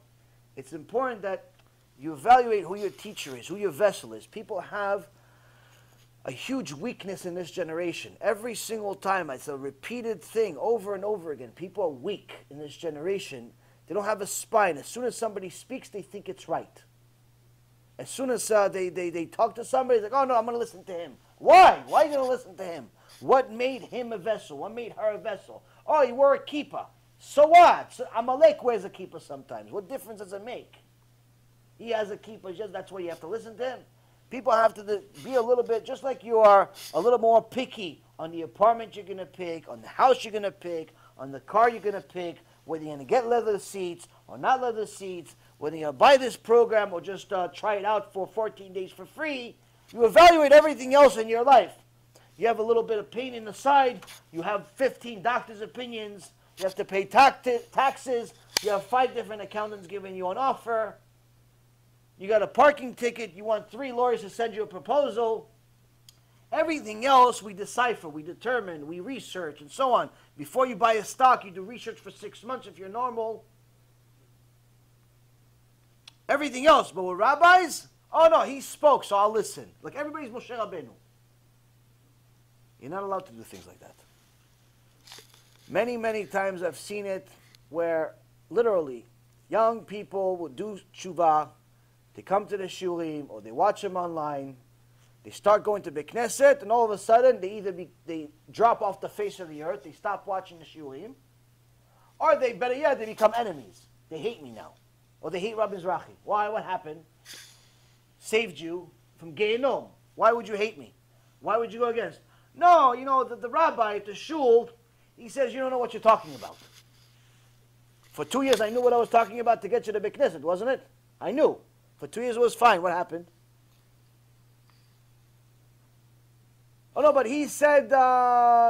Speaker 1: it's important that you evaluate who your teacher is, who your vessel is. People have a huge weakness in this generation. Every single time, it's a repeated thing over and over again. People are weak in this generation. They don't have a spine. As soon as somebody speaks, they think it's right. As soon as they talk to somebody, it's like, oh no, I'm going to listen to him. Why? Why are you going to listen to him? What made him a vessel? What made her a vessel? Oh, he wore a kippah. So what? So Amalek wears a kippah sometimes. What difference does it make? He has a kippah, just that's why you have to listen to him. People have to be a little bit, just like you are a little more picky on the apartment you're going to pick, on the house you're going to pick, on the car you're going to pick, whether you're going to get leather seats or not leather seats, whether you're going to buy this program or just try it out for 14 days for free. You evaluate everything else in your life. You have a little bit of pain in the side. You have 15 doctor's opinions. You have to pay taxes. You have 5 different accountants giving you an offer. You got a parking ticket. You want 3 lawyers to send you a proposal. Everything else we decipher, we determine, we research, and so on. Before you buy a stock, you do research for 6 months if you're normal. Everything else, but with rabbis, oh no, he spoke, so I'll listen. Like everybody's Moshe Rabbeinu. You're not allowed to do things like that. Many, many times I've seen it where literally young people will do tshuva, they come to the shurim or they watch them online, they start going to Beit Knesset, and all of a sudden they drop off the face of the earth, they stop watching the shurim, or they, better yet, they become enemies. They hate me now. Or they hate Rabbi Mizrahi. Why? What happened? Saved you from Gehinom. Why would you hate me? Why would you go against? No, you know, the rabbi at the shul, he says, you don't know what you're talking about. For 2 years, I knew what I was talking about to get you to Beit Knesset, wasn't it? I knew. For 2 years, it was fine. What happened? Oh, no, but he said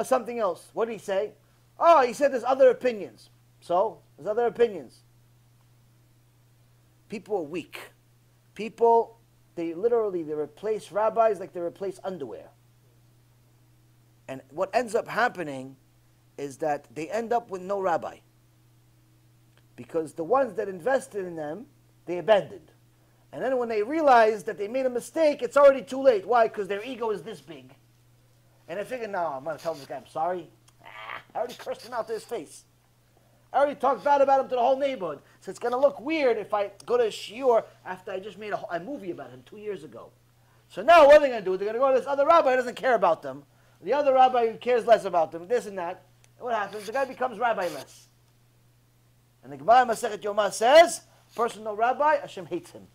Speaker 1: something else. What did he say? Oh, he said there's other opinions. So, there's other opinions. People are weak. People, they replace rabbis like they replace underwear. And what ends up happening is that they end up with no rabbi. Because the ones that invested in them, they abandoned. And then when they realize that they made a mistake, it's already too late. Why? Because their ego is this big. And they figure, no, I'm going to tell this guy I'm sorry. I already cursed him out to his face. I already talked bad about him to the whole neighborhood. So it's going to look weird if I go to a shiur after I just made a movie about him 2 years ago. So now what are they going to do? They're going to go to this other rabbi who doesn't care about them. The other rabbi who cares less about them, this and that. And what happens? The guy becomes rabbi-less. And the Gemara Masechet Yomah says, person no rabbi, Hashem hates him.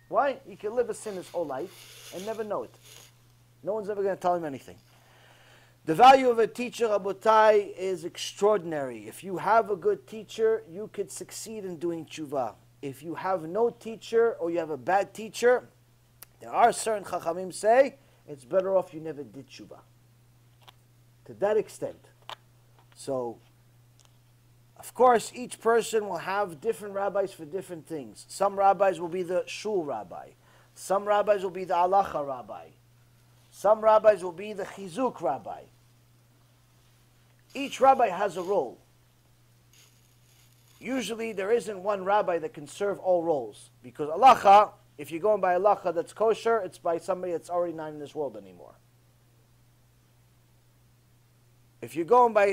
Speaker 1: Why? He can live a sin his whole life and never know it. No one's ever going to tell him anything. The value of a teacher, Rabotai, is extraordinary. If you have a good teacher, you could succeed in doing tshuva. If you have no teacher or you have a bad teacher, there are certain chachamim say, it's better off you never did tshuva. To that extent. So, of course, each person will have different rabbis for different things. Some rabbis will be the shul rabbi. Some rabbis will be the halacha rabbi. Some rabbis will be the chizuk rabbi. Each rabbi has a role. Usually there isn't one rabbi that can serve all roles. Because halacha, if you're going by halacha that's kosher, it's by somebody that's already not in this world anymore. If you're going by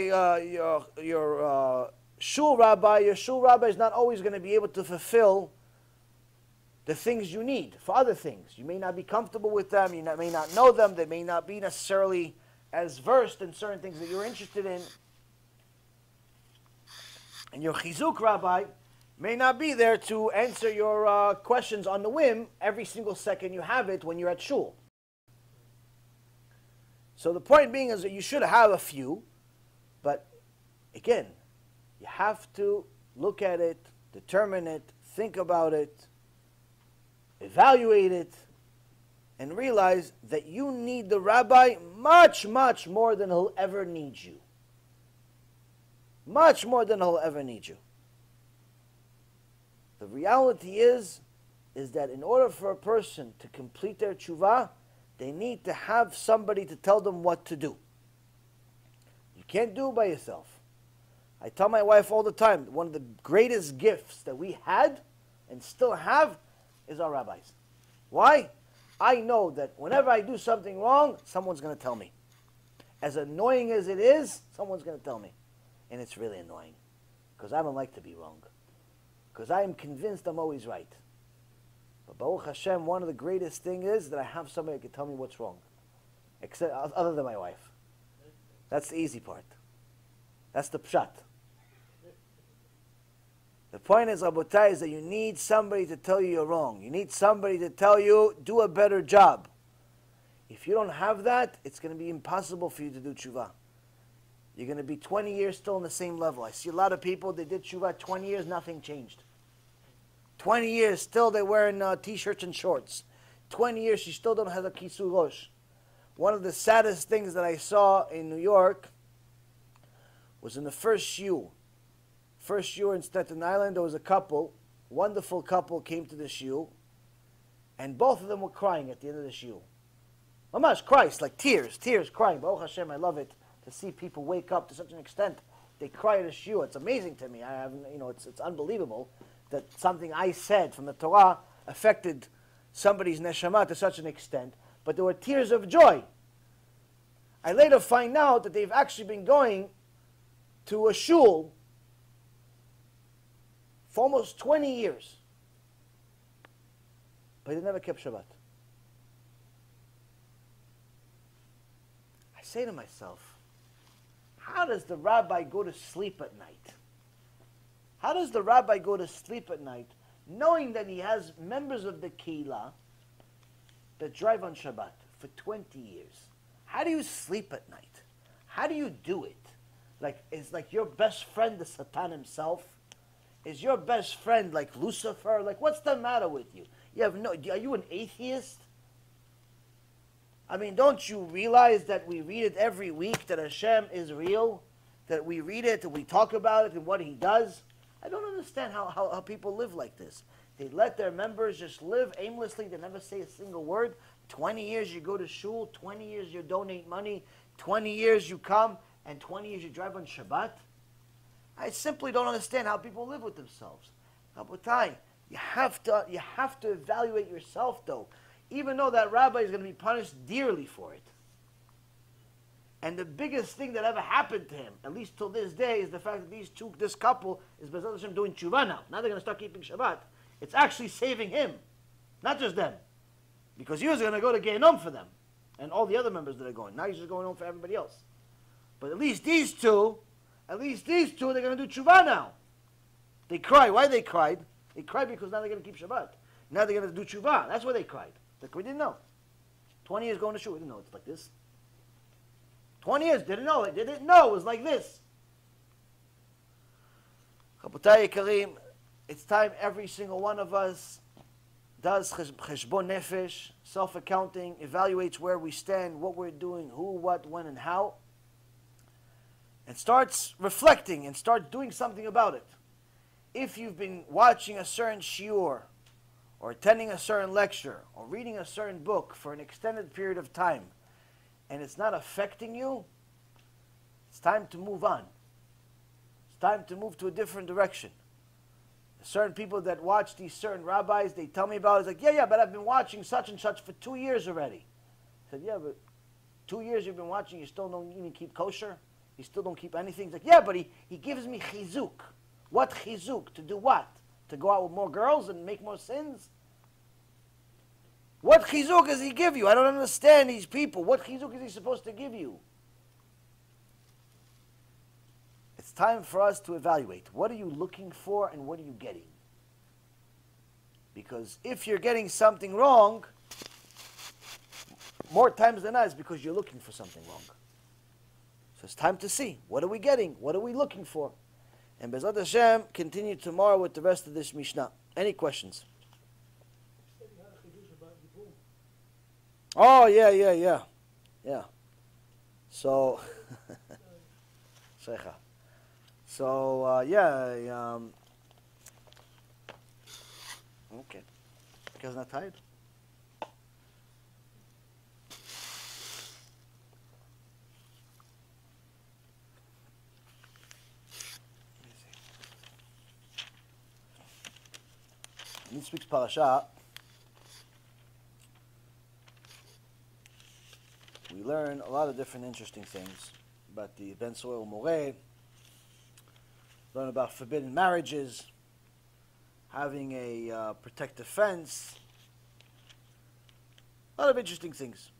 Speaker 1: your shul rabbi is not always going to be able to fulfill the things you need for other things. You may not be comfortable with them, may not know them, they may not be necessarily as versed in certain things that you're interested in. And your chizuk rabbi may not be there to answer your questions on the whim every single second you have it when you're at shul. So the point being is that you should have a few, but again, you have to look at it, determine it, think about it, evaluate it, and realize that you need the rabbi much, much more than he'll ever need you. Much more than he'll ever need you. The reality is that in order for a person to complete their tshuva, they need to have somebody to tell them what to do. You can't do it by yourself. I tell my wife all the time, one of the greatest gifts that we had and still have is our rabbis. Why? I know that whenever I do something wrong, someone's going to tell me. As annoying as it is, someone's going to tell me. And it's really annoying. Because I don't like to be wrong. Because I am convinced I'm always right. But Baruch Hashem, one of the greatest things is that I have somebody who can tell me what's wrong, except other than my wife. That's the easy part. That's the pshat. The point is, Rabotai, is that you need somebody to tell you you're wrong. You need somebody to tell you, do a better job. If you don't have that, it's going to be impossible for you to do tshuva. You're going to be 20 years still on the same level. I see a lot of people, they did tshuva 20 years, nothing changed. 20 years, still they're wearing t-shirts and shorts. 20 years, you still don't have a kisui rosh. One of the saddest things that I saw in New York was in the first shiur. First shiur in Staten Island, there was a couple, wonderful couple came to the shiur, and both of them were crying at the end of the shiur. Mamash, Christ, like tears, crying. Baruch Hashem, I love it to see people wake up to such an extent. They cry at a shiur. It's amazing to me. I have, it's unbelievable that something I said from the Torah affected somebody's neshama to such an extent. But there were tears of joy. I later find out that they've actually been going to a shul for almost 20 years. But they never kept Shabbat. I say to myself, how does the rabbi go to sleep at night? How does the rabbi go to sleep at night knowing that he has members of the Keilah that drive on Shabbat for 20 years? How do you sleep at night? How do you do it? Is like your best friend the Satan himself? Is your best friend like Lucifer? Like, what's the matter with you? Are you an atheist? I mean, don't you realize that we read it every week, that Hashem is real? That we read it and we talk about it and what He does? I don't understand how people live like this. They let their members just live aimlessly. They never say a single word. 20 years you go to shul, 20 years you donate money, 20 years you come, and 20 years you drive on Shabbat. I simply don't understand how people live with themselves. Rabotai, you have to evaluate yourself, though. Even though that rabbi is going to be punished dearly for it. And the biggest thing that ever happened to him, at least till this day, is the fact that this couple is B'ezrat Hashem doing tshuva now. Now they're going to start keeping Shabbat. It's actually saving him, not just them. Because he was going to go to Gehenom for them. And all the other members that are going. Now he's just going home for everybody else. But at least these two, they're going to do tshuva now. They cry. Why they cried? They cried because now they're going to keep Shabbat. Now they're going to do tshuva. That's why they cried. Like, we didn't know. 20 years going to shul, we didn't know it's like this. 20 years, didn't know. They didn't know it was like this. Chabotai Karim, it's time every single one of us does cheshbon nefesh, self-accounting, evaluates where we stand, what we're doing, who, what, when, and how, and starts reflecting and starts doing something about it. If you've been watching a certain shiur, or attending a certain lecture, or reading a certain book for an extended period of time, and it's not affecting you, it's time to move on. It's time to move to a different direction. Certain people that watch these certain rabbis, they tell me about it. It's like, yeah, but I've been watching such and such for 2 years already. I said, yeah, but 2 years you've been watching, you still don't even keep kosher? You still don't keep anything? He's like, yeah, but he gives me chizuk. What chizuk? To do what? To go out with more girls and make more sins? What chizuk does he give you? I don't understand these people. What chizuk is he supposed to give you? It's time for us to evaluate. What are you looking for and what are you getting? Because if you're getting something wrong, more times than not, it's because you're looking for something wrong. So it's time to see. What are we getting? What are we looking for? And B'ezrat Hashem, continue tomorrow with the rest of this Mishnah. Any questions? Oh, yeah. So, okay. You guys not tired? In this week's parasha, we learn a lot of different interesting things about the Ben Soil Moreh, learn about forbidden marriages, having a protective fence, A lot of interesting things.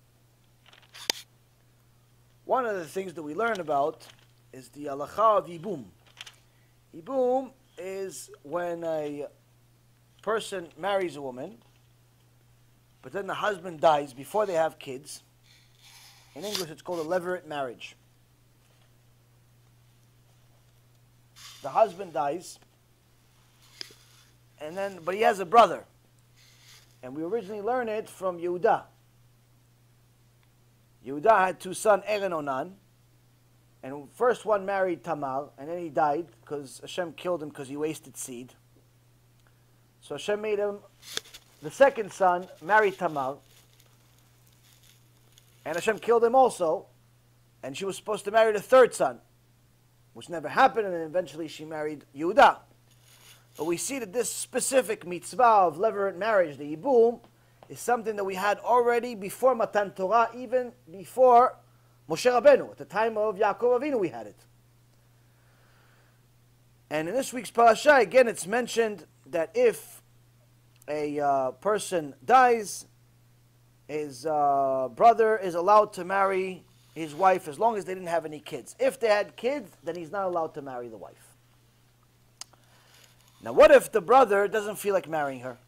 Speaker 1: One of the things that we learn about is the halacha of yibum. Yibum is when a person marries a woman, but then the husband dies before they have kids. In English, it's called a levirate marriage. The husband dies, but he has a brother. And we originally learned it from Yehuda. Yehuda had two sons, Er and Onan. And the first one married Tamar, and then he died because Hashem killed him because he wasted seed. So Hashem made him, the second son, marry Tamar. And Hashem killed him also. And she was supposed to marry the third son, which never happened, and then eventually she married Yehuda. But we see that this specific mitzvah of levirate marriage, the yibum, is something that we had already before Matan Torah, even before Moshe Rabbeinu. At the time of Yaakov Avinu, we had it. And in this week's parasha, again, it's mentioned that if a person dies, his brother is allowed to marry his wife as long as they didn't have any kids. If they had kids, then he's not allowed to marry the wife. Now, what if the brother doesn't feel like marrying her?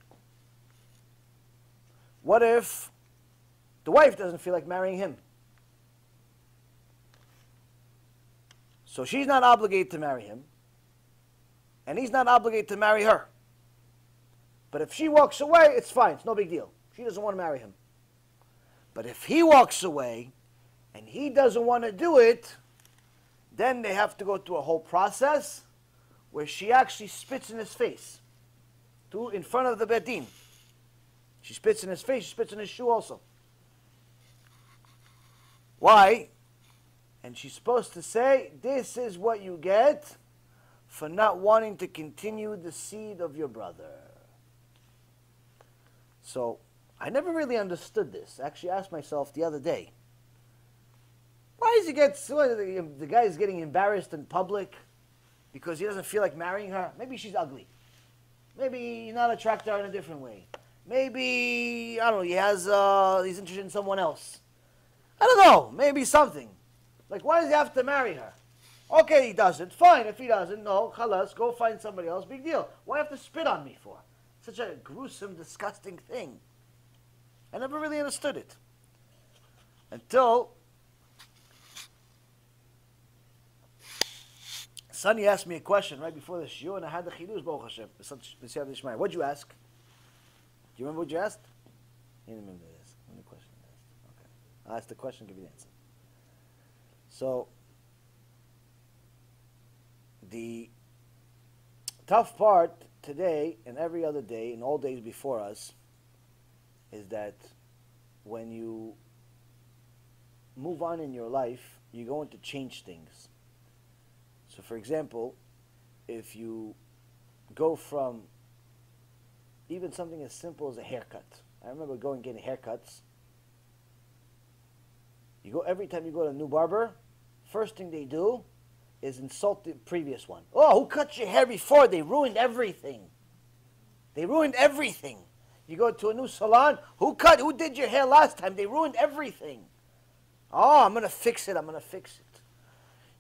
Speaker 1: What if the wife doesn't feel like marrying him? So she's not obligated to marry him, and he's not obligated to marry her. But if she walks away, it's fine. It's no big deal. She doesn't want to marry him. But if he walks away, and he doesn't want to do it, then they have to go through a whole process where she actually spits in his face in front of the Beit Din. She spits in his face, she spits in his shoe also. Why? And she's supposed to say, this is what you get for not wanting to continue the seed of your brother. So, I never really understood this. I actually asked myself the other day, why does he get, the guy is getting embarrassed in public because he doesn't feel like marrying her? Maybe she's ugly. Maybe he's not attracted to her in a different way. Maybe, I don't know, he's interested in someone else. I don't know, maybe something. Like, why does he have to marry her? Okay, he doesn't. Fine, if he doesn't, no, khalas, go find somebody else. Big deal. Why have to spit on me for? Such a gruesome, disgusting thing. I never really understood it. Until Sonny asked me a question right before the shiur, and I had the chidus, Baruch Hashem. What'd you ask? Do you remember what you asked? You didn't remember this. What the question I asked? Okay. I'll ask the question, give you the answer. So, the tough part today and every other day, and all days before us, is that when you move on in your life, you're going to change things. So, for example, if you go from even something as simple as a haircut. I remember going getting haircuts. Every time you go to a new barber, first thing they do is insult the previous one. Oh, who cut your hair before? They ruined everything. They ruined everything. You go to a new salon, who did your hair last time? They ruined everything. Oh, I'm going to fix it. I'm going to fix it.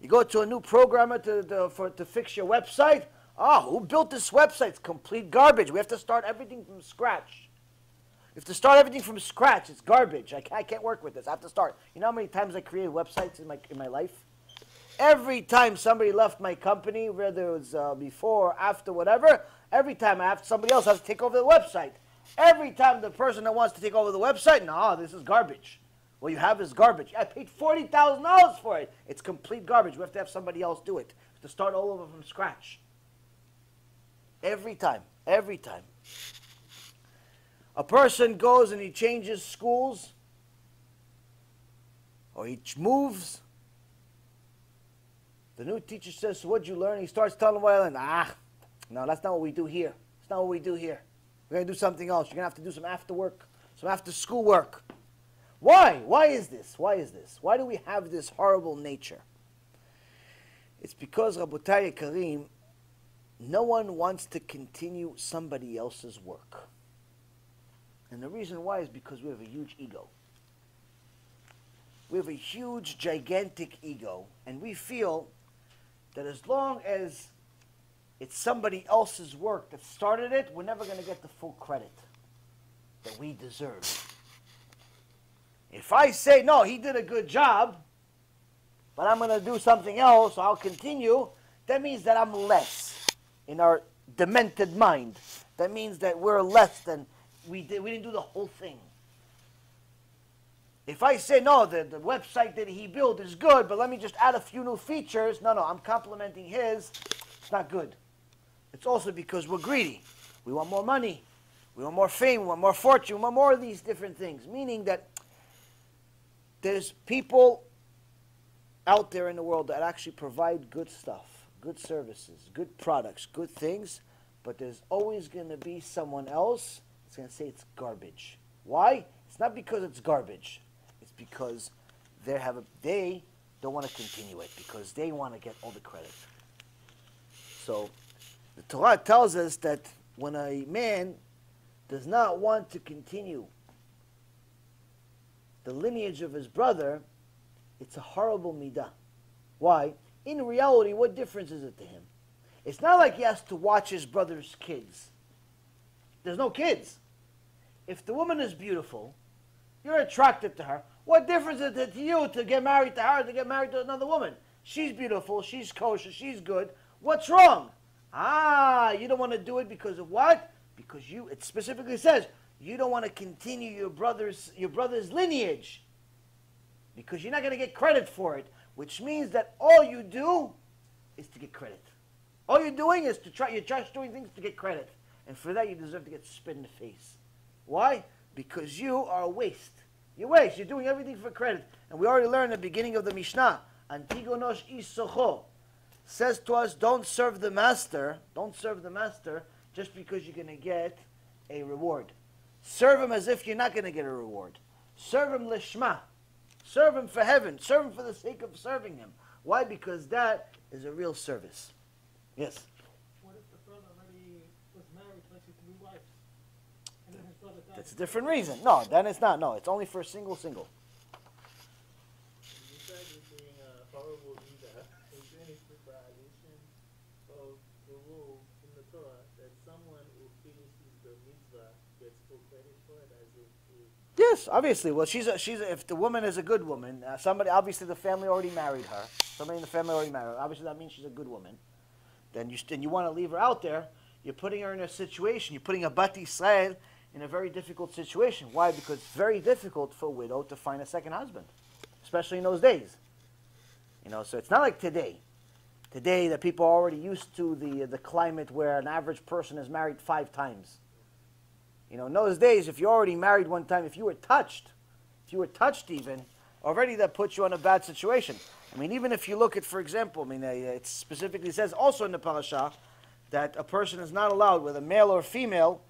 Speaker 1: You go to a new programmer to fix your website. Oh, who built this website? It's complete garbage. We have to start everything from scratch. We have to start everything from scratch. It's garbage. I can't work with this. I have to start. You know how many times I created websites in my life? Every time somebody left my company, whether it was before or after, whatever, every time somebody else has to take over the website. Every time the person that wants to take over the website, no, this is garbage. What you have is garbage. I paid $40,000 for it. It's complete garbage. We have to have somebody else do it. We have to start all over from scratch. Every time. Every time. A person goes and he changes schools, or he moves. The new teacher says, so what'd you learn? He starts telling what I learned. No, that's not what we do here. That's not what we do here. We're going to do something else. You're going to have to do some after work, some after school work. Why? Why is this? Why is this? Why do we have this horrible nature? It's because, Rabotai Karim, no one wants to continue somebody else's work. And the reason why is because we have a huge ego. We have a huge, gigantic ego, and we feel that as long as it's somebody else's work that started it, we're never going to get the full credit that we deserve. If I say, no, he did a good job, but I'm going to do something else, so I'll continue, that means that I'm less in our demented mind. That means that we're less than, we didn't do the whole thing. If I say, no, the website that he built is good, but let me just add a few new features, no, I'm complimenting his, it's not good. It's also because we're greedy. We want more money. We want more fame. We want more fortune. We want more of these different things. Meaning that there's people out there in the world that actually provide good stuff, good services, good products, good things, but there's always going to be someone else that's going to say it's garbage. Why? It's not because it's garbage. It's because they don't want to continue it, because they want to get all the credit. So the Torah tells us that when a man does not want to continue the lineage of his brother, it's a horrible midah. Why? In reality, what difference is it to him? It's not like he has to watch his brother's kids. There's no kids. If the woman is beautiful, you're attracted to her, what difference is it to you to get married to her or to get married to another woman? She's beautiful, she's kosher, she's good. What's wrong? You don't want to do it because of what? Because it specifically says, you don't want to continue your brother's lineage. Because you're not going to get credit for it. Which means that all you do is to get credit. All you're doing is you're just doing things to get credit. And for that you deserve to get spit in the face. Why? Because you are a waste. You waste. You're doing everything for credit. And we already learned at the beginning of the Mishnah, Antigonosh isocho, says to us, don't serve the master just because you're going to get a reward. Serve him as if you're not going to get a reward. Serve him lishma. Serve him for heaven. Serve him for the sake of serving him. Why? Because that is a real service. Yes?
Speaker 2: What if the brother already was married to like 3 wives? And then his brother died?
Speaker 1: That's a different reason. No, then it's not. No, it's only for a single.
Speaker 3: You said you're being a horrible leader. Is there any violation of the rule in the Torah that someone who finishes the mitzvah gets full credit for it as if he...
Speaker 1: Yes, obviously. Well, if the woman is a good woman, obviously the family already married her. Somebody in the family already married her. Obviously that means she's a good woman. Then you want to leave her out there. You're putting her in a situation. You're putting a Bat Yisrael in a very difficult situation. Why? Because it's very difficult for a widow to find a second husband, especially in those days. So it's not like today. Today that people are already used to the climate where an average person is married 5 times. In those days, if you already married one time, if you were touched even, already that puts you in a bad situation. Even if you look at, for example, it specifically says also in the parasha that a person is not allowed, whether male or female,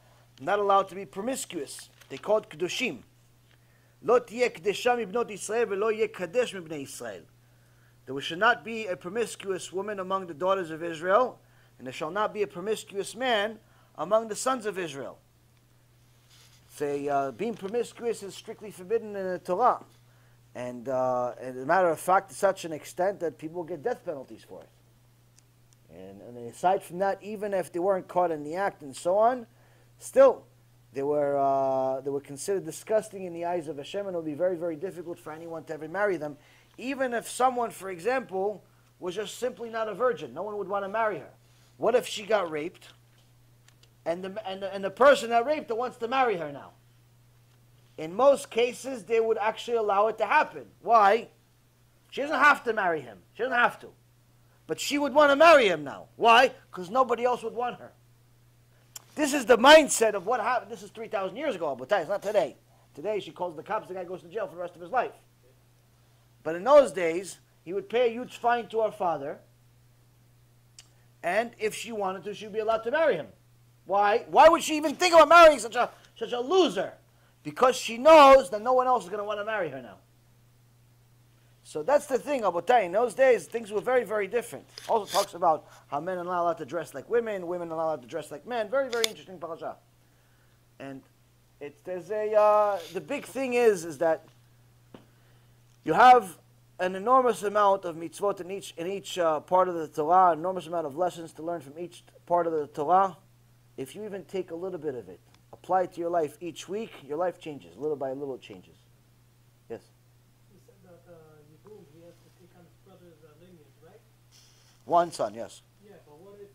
Speaker 1: not allowed to be promiscuous. They call it kedushim. Lo tiyeh kedesha mibnot Yisrael velo yeh kadesh mibnei Yisrael. There should not be a promiscuous woman among the daughters of Israel, and there shall not be a promiscuous man among the sons of Israel. Being promiscuous is strictly forbidden in the Torah. And as a matter of fact, to such an extent that people get death penalties for it. And aside from that, even if they weren't caught in the act and so on, still, they were considered disgusting in the eyes of Hashem, and it would be very, very difficult for anyone to ever marry them. Even if someone, for example, was just simply not a virgin, no one would want to marry her. What if she got raped, and the person that raped her wants to marry her now? In most cases, they would actually allow it to happen. Why? She doesn't have to marry him. She doesn't have to. But she would want to marry him now. Why? Because nobody else would want her. This is the mindset of what happened. This is 3,000 years ago, but it's not today. Today, she calls the cops, the guy goes to jail for the rest of his life. But in those days, he would pay a huge fine to her father, and if she wanted to, she'd be allowed to marry him. Why? Why would she even think about marrying such a loser? Because she knows that no one else is going to want to marry her now. So that's the thing, Abotai. In those days, things were very, very different. Also talks about how men are not allowed to dress like women, women are not allowed to dress like men. Very, very interesting parasha. And The big thing is that you have an enormous amount of mitzvot in each part of the Torah, an enormous amount of lessons to learn from each part of the Torah. If you even take a little bit of it, apply it to your life each week, your life changes. Little by little it changes. Yes?
Speaker 2: You said that Yibum, he has to take on his brother's lineage, right?
Speaker 1: One son, yes.
Speaker 2: Yeah, but what if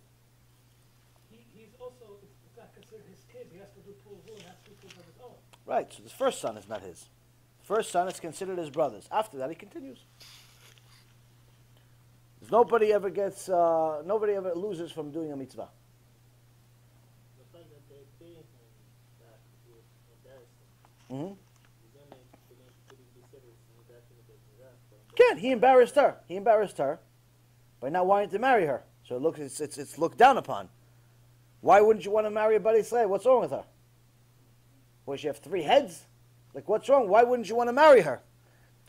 Speaker 2: he's also, it's not considered his kid, he has to do Pulvu and has to do kids of his own.
Speaker 1: Right, so the first son is not his. First son is considered his brother's. After that, he continues. Nobody ever loses from doing a mitzvah.
Speaker 3: The fact that they pay him that would embarrass him.
Speaker 1: Mm-hmm.
Speaker 3: He's only putting this everything back in the business.
Speaker 1: Again, he embarrassed her. He embarrassed her by not wanting to marry her. So it's looked down upon. Why wouldn't you want to marry a Bali slave? What's wrong with her? Well, she have 3 heads? Like, what's wrong? Why wouldn't you want to marry her?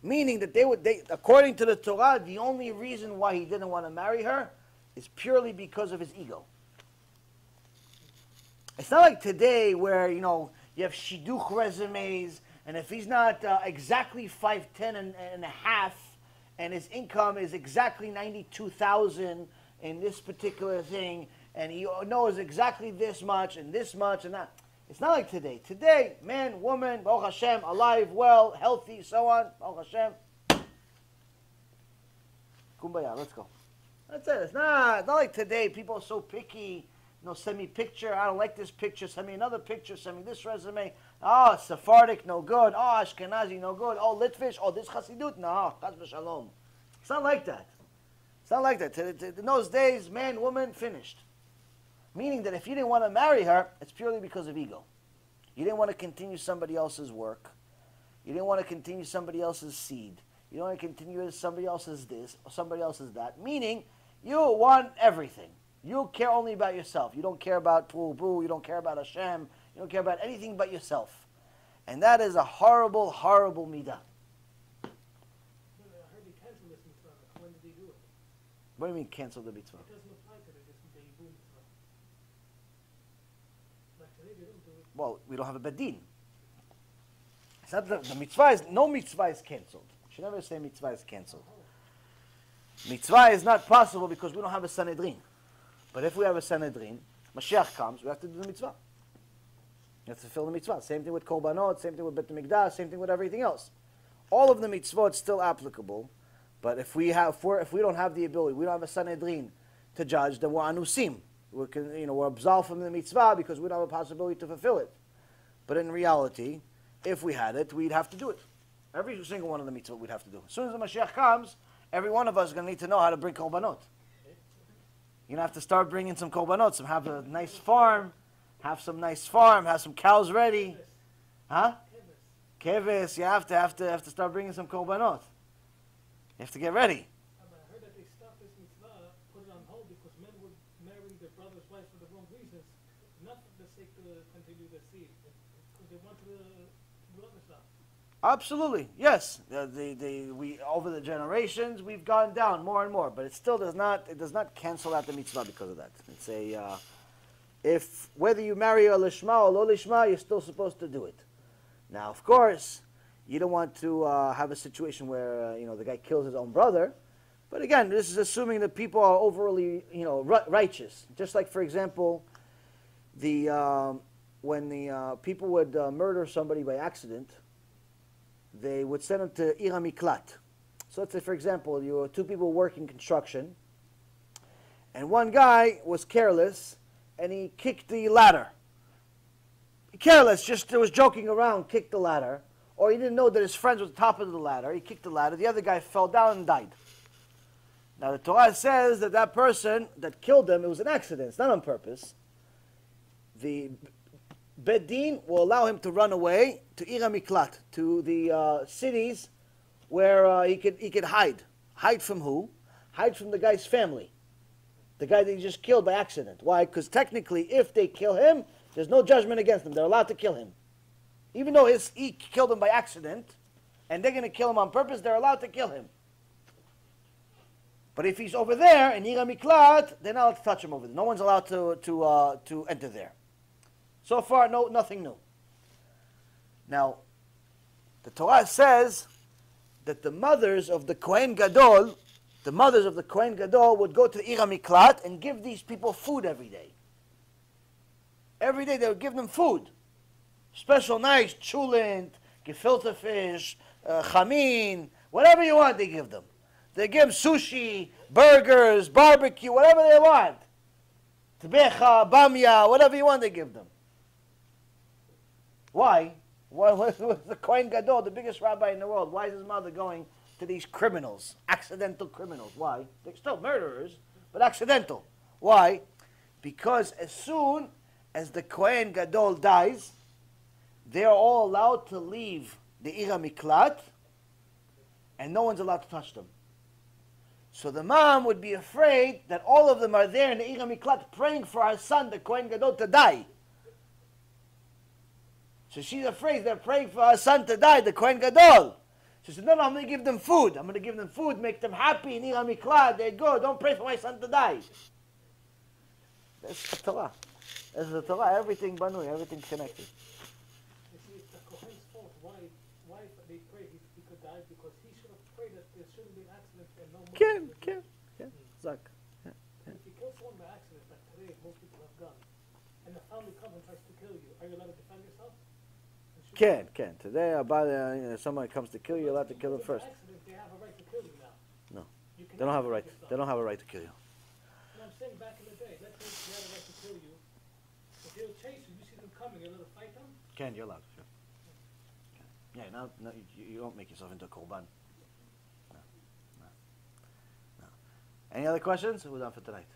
Speaker 1: Meaning that according to the Torah, the only reason why he didn't want to marry her is purely because of his ego. It's not like today where, you have shidduch resumes, and if he's not exactly 5'10" and a half, and his income is exactly 92,000 in this particular thing, and he knows exactly this much and that. It's not like today. Today, man, woman, Baruch Hashem, alive, well, healthy, so on. Baruch Hashem. Kumbaya, let's go. That's it. It's not like today. People are so picky. Send me a picture. I don't like this picture. Send me another picture. Send me this resume. Oh, Sephardic, no good. Oh, Ashkenazi, no good. Oh, Litvish. Oh, this Hasidut. No, Chas v'shalom. It's not like that. It's not like that. In those days, man, woman, finished. Meaning that if you didn't want to marry her, it's purely because of ego. You didn't want to continue somebody else's work. You didn't want to continue somebody else's seed. You don't want to continue somebody else's this or somebody else's that. Meaning, you want everything. You care only about yourself. You don't care about Pul. You don't care about Hashem. You don't care about anything but yourself. And that is a horrible, horrible midah.
Speaker 2: I heard he canceled this mitzvah. When did he do it?
Speaker 1: What do you mean cancel the mitzvah?
Speaker 2: It doesn't apply to the Yibum mitzvah. Like today they don't do it.
Speaker 1: Well, we don't have a bedin. It's not the mitzvah is, no mitzvah is canceled. You should never say mitzvah is canceled. Mitzvah is not possible because we don't have a Sanhedrin. But if we have a Sanhedrin, Mashiach comes, we have to do the mitzvah. You have to fulfill the mitzvah. Same thing with Korbanot, same thing with Bet HaMikdash, same thing with everything else. All of the mitzvot still applicable, but if we don't have the ability, we don't have a Sanhedrin to judge, then we're anusim. We're absolved from the mitzvah because we don't have a possibility to fulfill it. But in reality, if we had it, we'd have to do it. Every single one of the mitzvot we'd have to do. As soon as the Mashiach comes, every one of us is going to need to know how to bring korbanot. You're going to have to start bringing some korbanot, have a nice farm, have some cows ready. Huh? Keves, you have to start bringing some korbanot. You have to get ready.
Speaker 2: I heard that they stopped this mitzvah, put it on hold because men would marry their brother's wife for the wrong reasons, not for the sake to continue their seed, because they wanted to do other stuff.
Speaker 1: Absolutely, yes. We over the generations we've gone down more and more, but it still does not cancel out the mitzvah because of that. It's if whether you marry a lishma or lo lishma, you're still supposed to do it. Now, of course, you don't want to have a situation where the guy kills his own brother. But again, this is assuming that people are overly righteous. Just like, for example, when the people would murder somebody by accident, they would send them to Ira Miklat. So let's say, for example, you were 2 people working construction, and one guy was careless, and he kicked the ladder. Careless, just was joking around, kicked the ladder, or he didn't know that his friends were at the top of the ladder. He kicked the ladder. The other guy fell down and died. Now the Torah says that person that killed him, it was an accident. It's not on purpose. The Bedin will allow him to run away to Ira Miklat, to the cities where he could hide. Hide from who? Hide from the guy's family. The guy that he just killed by accident. Why? Because technically, if they kill him, there's no judgment against him. They're allowed to kill him. Even though he killed him by accident, and they're going to kill him on purpose, they're allowed to kill him. But if he's over there in Ira Miklat, they're not allowed to touch him over there. No one's allowed to enter there. So far, nothing new. Now, the Torah says that the mothers of the Kohen Gadol, would go to the Ir HaMiklat and give these people food every day. Every day they would give them food. Special nights, chulent, gefilte fish, chamin, whatever you want they give them. They give them sushi, burgers, barbecue, whatever they want. Tebecha, bamya, whatever you want they give them. Why? Why was the Kohen Gadol, the biggest rabbi in the world, why is his mother going to these criminals, accidental criminals? Why? They're still murderers, but accidental. Why? Because as soon as the Kohen Gadol dies, they are all allowed to leave the Ir HaMiklat, and no one's allowed to touch them. So the mom would be afraid that all of them are there in the Ir HaMiklat praying for her son, the Kohen Gadol, to die. So she's afraid they're praying for her son to die, the Kohen Gadol. She said, no, I'm going to give them food. I'm going to give them food, make them happy in Ir HaMiklat. They're good. Don't pray for my son to die. That's the Torah. That's the Torah. Everything banui, everything's connected.
Speaker 2: You see, it's the Kohen's fault. Why they pray he could die? Because he should have prayed that there shouldn't be an accident and no more.
Speaker 1: Zak.
Speaker 2: If you kill someone by accident, like today most people have guns, and the family comes and tries to kill you, are you allowed to defend yourself?
Speaker 1: Can. Today, somebody comes to kill you, you're allowed to kill them first.
Speaker 2: Accident, they have a right to kill you now.
Speaker 1: No. They don't have a right. They don't have a right to kill you.
Speaker 2: And I'm saying back in the day, let's say they had a right to kill you. If they will chase you, you see them coming, you're allowed to fight them?
Speaker 1: You're allowed. Sure. Yeah, now you don't make yourself into a korban. No. Any other questions? We're done for tonight.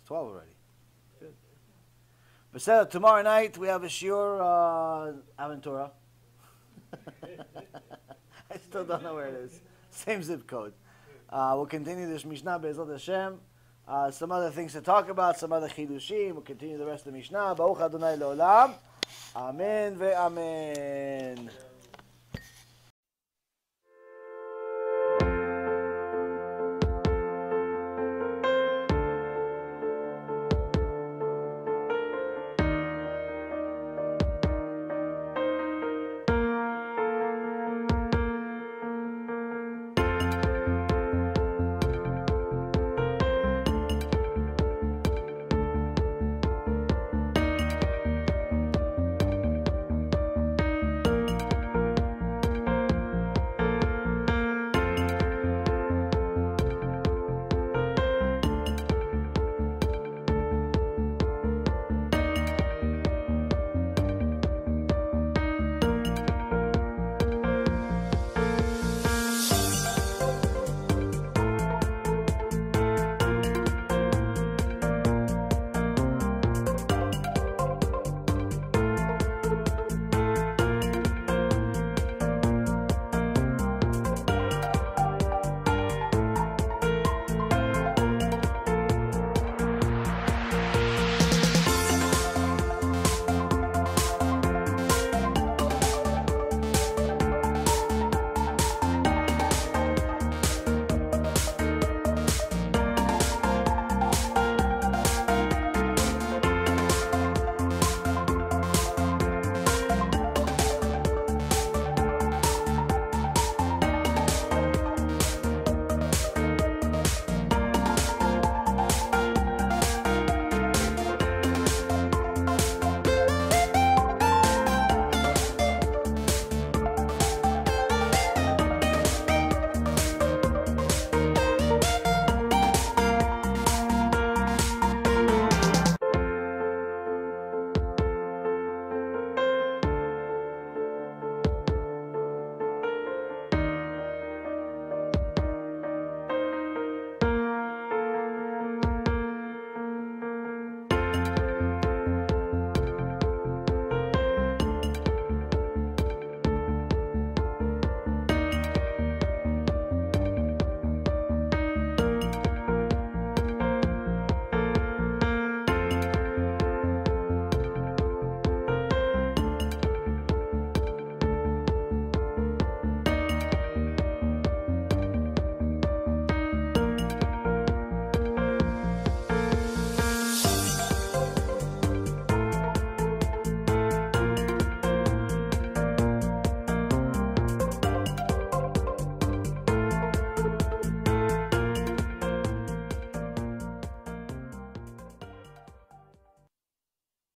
Speaker 1: It's 12 already. Good. But tomorrow night we have a shiur Aventura. I still don't know where it is. Same zip code. We'll continue this Mishnah Be'ezrat Hashem. Some other things to talk about, some other chidushim. We'll continue the rest of the Mishnah. Baruch Adonai Le'olam. Amen ve'amen.